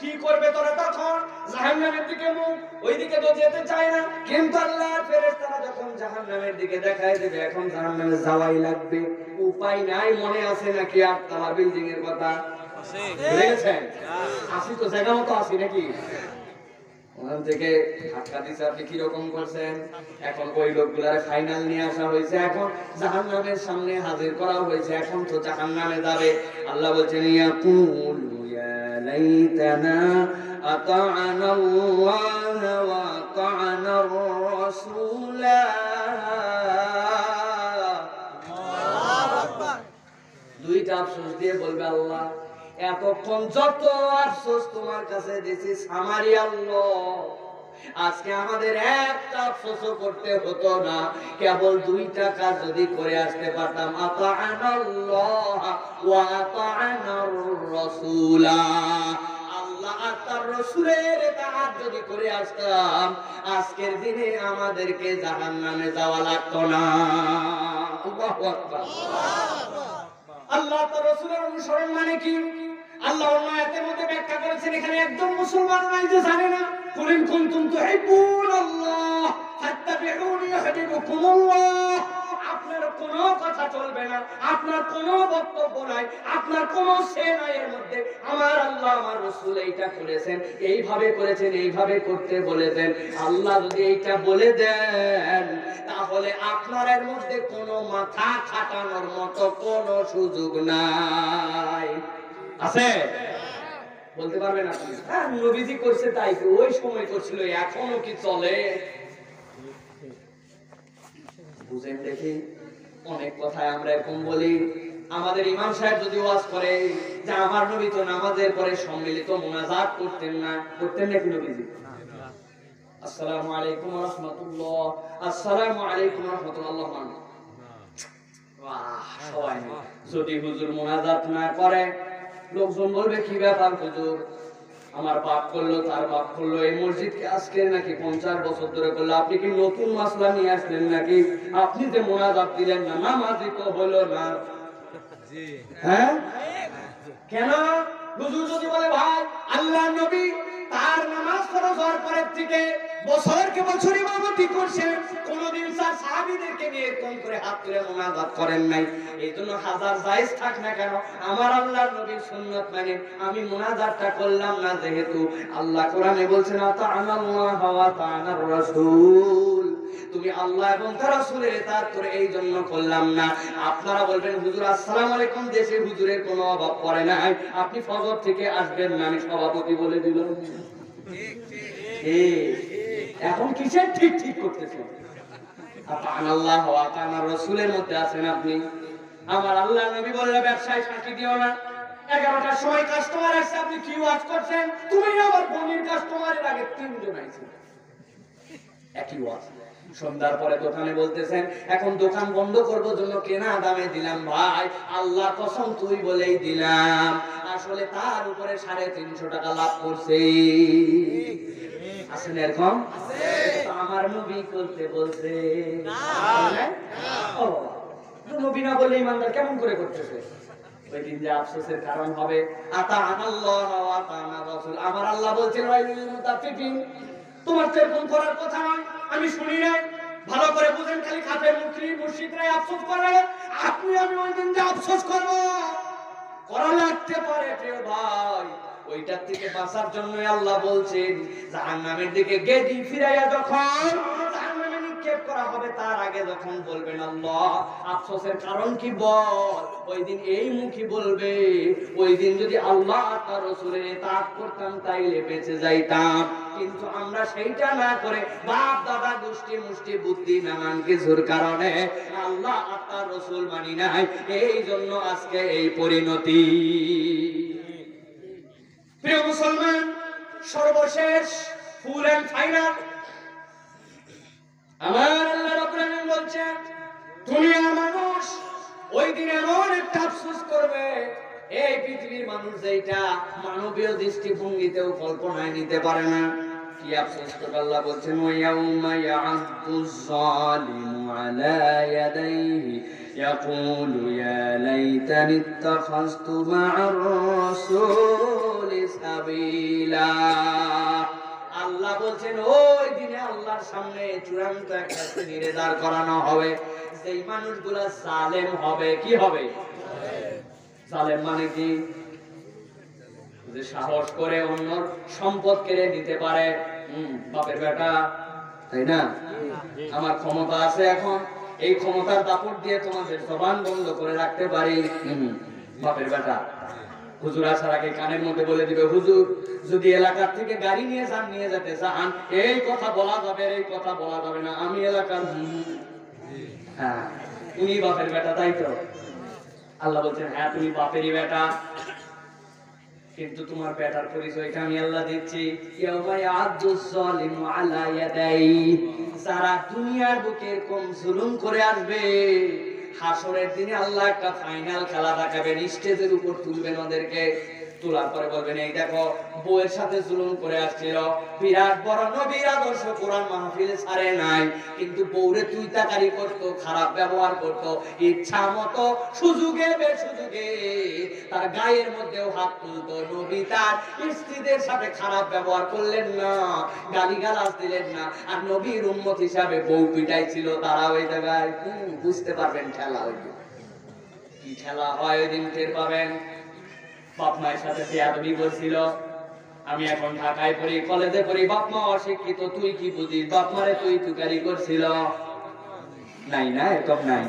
কি করবে তোরা তখন? জাহান্নামের দিকে মুখ, ওইদিকে তো যেতে চায় না, কিন্তু আল্লাহর ফেরেশতারা যখন জাহান্নামের দিকে দেখায় দেবে এখন জাহান্নামে যাওয়াই লাগবে, উপায় নাই। মনে আছে নাকি 8 তলা বিল্ডিং এর কথা? আছে, বুঝেছেন? আসি তো জায়গা মতো আসি নাকি? ওখান থেকে ধাক্কা দিছে, আপনি কি রকম করছেন? এখন ওই লোকগুলারে ফাইনাল নিয়ে আসা হয়েছে, এখন জাহান্নামের সামনে হাজির করা হয়েছে, এখন তো জাহান্নামে যাবে। আল্লাহ বলছেন ইয়াকুলু ইয়া লাইতানা আতা'না আল্লাহ ওয়া আতা'না আর-রাসূলা। আল্লাহু আকবার। দুইটা আফসোস দিয়ে বলবে আল্লাহ, এতক্ষণ যত আফসোস তোমার কাছে দিয়েছি আমারই আল্লাহ, আজকে আমাদের একটা আফসোসও করতে হতো না, কেবল 2টা কাজ যদি করে আসতে পারতাম, আতা'নাল্লাহ ওয়া আতা'নার রাসূলা। আল্লাহ আর তার রাসূলের ইতাআত যদি করে আসতাম, আজকের দিনে আমাদেরকে জাহান্নামে যাওয়া লাগতো না। আল্লাহু আকবার। আল্লাহ তার রাসূলের অনুসরণ মানে কি? আল্লাহ অন্য আয়াতের মধ্যে ব্যাখ্যা করেছেন, এখানে একদম মুসলমান নাই যে জানে না কুল ইন কুনতুম তুহিব্বুনাল্লাহ ফাত্তাবিউনি ইউহিব্বুকুমুল্লাহ। আপনার কোনো কথা চলবে না, আপনার কোনো বক্তব্য নাই, আপনার কোনো সে নাই এর মধ্যে। আমার আল্লাহ আমার রাসূল এইটা করেছেন, এইভাবে করেছেন, এইভাবে করতে বলেছেন। আল্লাহ যদি এইটা বলে দেন তাহলে আপনার এর মধ্যে কোনো মাথা খাটানোর মতো কোনো সুযোগ নাই। আছে? বলতে পারবেন আপনি? হ্যাঁ, নবীজি করছে তাই কি ওই সময় করছিল, এখনো কি চলে? বুঝেন দেখি, অনেক কথায় আমরা এরকম বলি। আমাদের ইমাম সাহেব যদি ওয়াজ করে যে আমার নবী তো নামাজের পরে সম্মিলিত মুনাজাত করতেন না, করতেন নাকি নবীজি? আসসালামু আলাইকুম ওয়া রাহমাতুল্লাহ, আসসালামু আলাইকুম ওয়া রাহমাতুল্লাহ। বাহ, সবাই যদি হুজুর মুনাজাত না করে লোকজন বলবে কি ব্যাপার হুজুর, আমার বাপ করলো তার বাপ করলো, এই মসজিদকে আজকে নাকি 50 বছর ধরে করলো, আপনি কি নতুন মাসলা নিয়ে আসলেন নাকি? আপনি যে মোনাজাত দিলেন না, নামাজই তো হলো না। হ্যাঁ, কেন? হুজুর যদি বলে ভাই আল্লাহ নবী তার নামাজ ফরজ হওয়ার পরের থেকে বছরকে বছর ইমামতি করছেন, কোনদিন স্যার সাহাবীদেরকে নিয়ে এরকম করে হাত তুলে মুনাজাত করেন নাই, এই জন্য হাজার জায়েজ থাক না কেন আমার আল্লাহর নবীর সুন্নাত মানে আমি মুনাজাতটা করলাম না, যেহেতু আল্লাহ কোরআনে বলছেন আতা'আনাল্লাহ ওয়া আতা'আনার রাসূল, তুমি আল্লাহ এবং তার রাসূলের ইতাআত করে এই জন্য করলাম না। আপনারা বলবেন হুজুর আসসালামু আলাইকুম, দেশে হুজুরের কোনো অভাব পড়ে নাই, আপনি ফজর থেকে আসবেন না, আমি সভাপতি বলে দিলাম। এখন কিসের ঠিক ঠিক করতেছেন? আল্লাহ ওয়া আতা'আনার রাসূলের মধ্যে আছেন আপনি। আমার আল্লাহ নবী বললেন ব্যবসায় ফাঁকি দিও না। 11টার সময় কাস্টমার আসছে, আপনি কি ওয়াজ করছেন? তুমি আবার বনির কাস্টমারের আগে 3 জন আইছে, একই ওয়াজ। সন্ধ্যার পরে দোকানে বলতেছেন এখন দোকান বন্ধ করবো জন্য কেনা দামে দিলাম, ভাই আল্লাহ কসম তুই বলেই দিলাম, আসলে তার উপরে 350 টাকা লাভ করছে। আছেন এরকম? আমার নবী করতে বলছে নবী না বললে ইমানদার কেমন করে করতেছে? ওই দিন যে আফসোসের কারণ হবে। আতা'আনাল্লাহ ওয়া আতা'আনার রাসূল, আমার আল্লাহ বলছেন ওয়াইলুল মুতাফফিফিন, তোমার তো এরকম করার কথা নয়, আমি শুনি নাই, ভালো করে বুঝেন। খালি কাফের মুশরিকরাই আফসোস করে, আপনি আমি ওই দিন যে আফসোস করব করা লাগতে পারে প্রিয় ভাই। ওইটার থেকে বাঁচার জন্য আল্লাহ বলছেন জাহান্নামের দিকে গেদি ফিরাইয়া যখন জাহান্নামে নিক্ষেপ করা হবে তার আগে যখন বলবেন আল্লাহ আফসোসের কারণ কি বল, ওই দিন এই মুখই বলবে ওই দিন যদি আল্লাহ তার রাসূলের ইতাআত করতাম তাইলে বেঁচে যাইতাম, কিন্তু আমরা সেইটা না করে বাপ দাদা গোষ্ঠী মুষ্টি বুদ্ধি নানান কিছুর কারণে আল্লাহ আর তার রাসূল মানি নাই, এই জন্য আজকে এই পরিণতি। প্রিয় মুসলমান, সর্বশেষ ফুল এন্ড ফাইনাল আমার আল্লাহ রাব্বুল আলামিন বলছেন দুনিয়ার মানুষ ওই দিন এমন একটা আফসোস করবে, এই পৃথিবীর মানুষ যেটা মানবীয় দৃষ্টিভঙ্গিতেও কল্পনায় নিতে পারে না। কি আফসোস করবে আল্লাহ বলছেন ওয়ায়াউমা ইয়া'আদুজ যালিমু আলা ইয়াদাইহি ইয়াকুলু ইয়া লাইতানি ইত্তাখাযতু মা'আর রাসূলি সাবিলা। আল্লাহ বলছেন ওই দিনে আল্লাহর সামনে চূড়ান্ত একটা শ্রেণীরে দাঁড় করানো হবে, সেই মানুষগুলা জালেম হবে। কি হবে? জালেম মানে কি? যে সাহস করে অন্য সম্পদ কেড়ে নিতে পারে, বাপের বেটা, তাই না? আমার ক্ষমতা আছে, এখন এই ক্ষমতার দাপট দিয়ে তোমাদের জবান বন্ধ করে রাখতে পারি, বাপের বেটা। হুজুর আসার আগে কানের মধ্যে বলে দিবে হুজুর যদি এলাকার থেকে গাড়ি নিয়ে যান, নিয়ে যেতে চান, এই কথা বলা যাবে, এই কথা বলা যাবে না, আমি এলাকার। হ্যাঁ, উনি বাপের বেটা, তাই তো? আল্লাহ বলছেন হ্যাঁ তুমি বাপেরই বেটা, কিন্তু তোমার বেটার পরিচয়টা আমি আল্লাহ দিচ্ছি। ইয়াউমা ইয়া'আদুজ যালিমু আলা ইয়াদাইহি, যারা দুনিয়ার বুকে কম জুলুম করে আসবে, হাসরের দিনে আল্লাহ একটা ফাইনাল খেলা দেখাবেন, স্টেজের উপর তুলবেন ওদেরকে। তোলার পরে বলবেন এই দেখো বউয়ের সাথে জুলুম করে আসছিল, বিরাট বড় নবীর আদর্শ কোরআন মাহফিলে ছাড়ে নাই, কিন্তু বউরে তুই তাকারি করতো, খারাপ ব্যবহার করতো, ইচ্ছা মতো সুযোগে বেসুযোগে তার গায়ের মধ্যেও হাত তুলতো। নবী তার স্ত্রীদের সাথে খারাপ ব্যবহার করলেন না, গালিগালাজ দিলেন না, আর নবীর উম্মত হিসাবে বউ পিটাই ছিল তারা ওই জায়গায়। বুঝতে পারবেন খেলা ওই কি খেলা হয় ওই দিন টের পাবেন। বাপ মায়ের সাথে বেয়াদবি করছিল। আমি এখন ঢাকায় পড়ি, কলেজে পড়ি, বাপ মা অশিক্ষিত, তুই কি বুঝিস, বাপ মারে তুই তুকারি করছিল নাই? না এরকম নাই?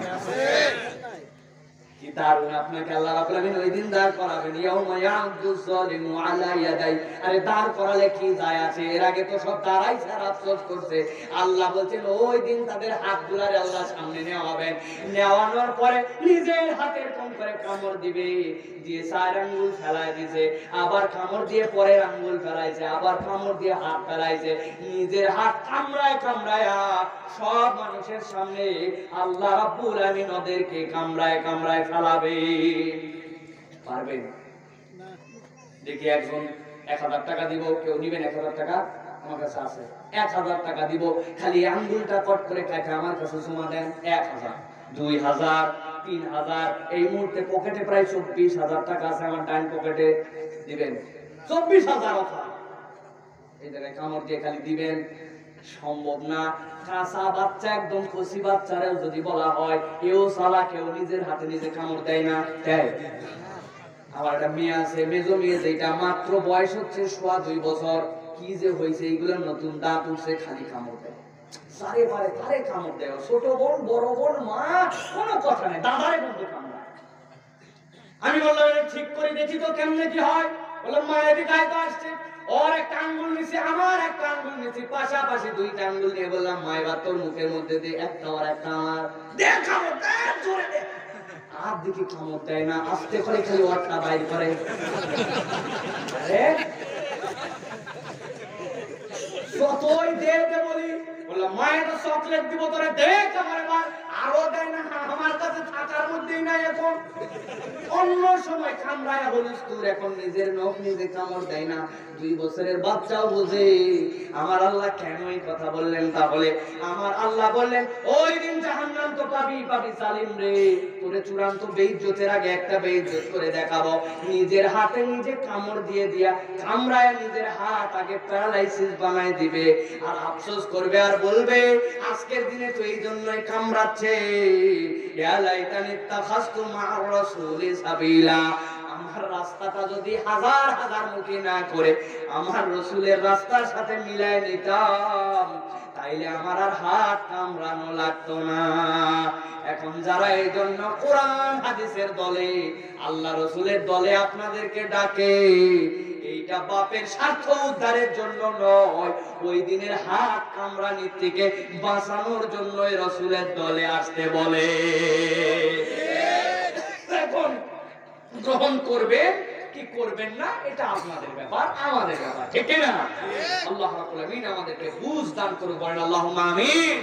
কি দারুণ আপনাকে আল্লাহ রাব্বুল আলামিন ওই দিন দাঁড় করাবেন। ইয়াউমা ইয়া'আদু যালিমু আলা ইয়াদাই। আরে দাঁড় করালে কি যায় আছে, এর আগে তো সব দাঁড়াইছে আর আফসোস করছে। আল্লাহ বলছেন ওই দিন তাদের হাতগুলারে আল্লাহ সামনে নেওয়াবেন, নেওয়ানোর পরে নিজের হাতের কোন করে কামড় দিবে, দিয়ে 4 আঙ্গুল ফেলায় দিয়েছে, আবার কামড় দিয়ে পরের আঙ্গুল ফেলাইছে, আবার কামড় দিয়ে হাত ফেলাইছে, নিজের হাত কামড়ায় কামড়ায়া সব মানুষের সামনে আল্লাহ রাব্বুল আলামিন ওদেরকে কামড়ায় কামড়ায় ফেলাবে। পারবেন? দেখি একজন 1000 টাকা দিব, কেউ নিবেন 1000 টাকা? আমার কাছে আছে 1000 টাকা দিব, খালি আঙ্গুলটা কট করে কাটে আমার কাছে জমা দেন। 1000, 2000, 3000। এই মুহূর্তে পকেটে প্রায় 24000 টাকা আছে আমার ডান পকেটে। দিবেন 24000 অফার। এই জায়গায় কামড় দিয়ে খালি দিবেন সম্ভব না। কাঁচা বাচ্চা, একদম কচি বাচ্চারেও যদি বলা হয়, কেউ সালা, কেউ নিজের হাতে নিজে কামড় দেয় না? দেয়। আমার একটা মেয়ে আছে, মেজো মেয়ে, যেটা মাত্র বয়স হচ্ছে 2.5 বছর, কি যে হয়েছে, এইগুলো নতুন দাঁত উঠছে, খালি কামড় দেয়, সারে পারে তারে কামড় দেয়। ছোট বোন, বড় বোন, মা, কোনো কথা নেই, দাদারে বন্ধু কামড়ায়। আমি বললাম ঠিক করে দেখি তো কেমনে কি হয়। বললাম মা এদিকে আয় তো, আসছে। ওর একটা আঙ্গুল নিচে, আমার একটা আঙ্গুল নিচে, পাশাপাশি 2টা আঙ্গুল নিয়ে বললাম মা এবার তোর মুখের মধ্যে দে, একটা আর একটা আমার, দে কামড় দে, জোরে দে। আর দিকে কামড় দেয় না, আস্তে করে খালি ওরটা বাইর করে। যতই দে দে বলি, বললাম মা এটা চকলেট দিব তোরে, দে আমার এবার, আরো দেয় না, আমার কাছে থাকার মধ্যেই নাই এখন। অন্য সময় কামড়ায় হলিস তোর, এখন নিজের নখ নিজে কামড় দেয় না। 2 বছরের বাচ্চাও বোঝে। আমার আল্লাহ কেন এই কথা বললেন? তাহলে আমার আল্লাহ বললেন ওই দিন জাহান্নাম তো পাবি পাবি জালিম রে, তোরে চূড়ান্ত বেইজ্জতের আগে একটা বেইজ্জত করে দেখাবো। নিজের হাতে নিজে কামড় দিয়ে দিয়া কামড়ায় নিজের হাত আগে প্যারালাইসিস বানায় দিবে, আর আফসোস করবে আর বলবে আজকের দিনে তো এই জন্যই কামড়াচ্ছে, ইয়া লাইতানি তাখাসতু মা'আর রাসূলি সাবিলা। আমার রাস্তাটা যদি হাজার হাজার মুখী না করে আমার রাসূলের রাস্তার সাথে মিলায় নিতাম, তাইলে আমার আর হাত কামড়ানো লাগতো না। এখন যারা এই জন্য কোরআন হাদিসের দলে, আল্লাহ রাসূলের দলে আপনাদেরকে ডাকে, এইটা বাপের স্বার্থ উদ্ধারের জন্য নয়, ওই দিনের হাত কামড়ানি থেকে বাঁচানোর জন্য রাসূলের দলে আসতে বলে। এখন গ্রহণ করবে কি করবেন না, এটা আপনাদের ব্যাপার, আমাদের ব্যাপার, ঠিক না? আল্লাহ রাব্বুল আলামিন আমাদেরকে বুঝ দান করুন, বলেন আল্লাহুম্মা আমিন।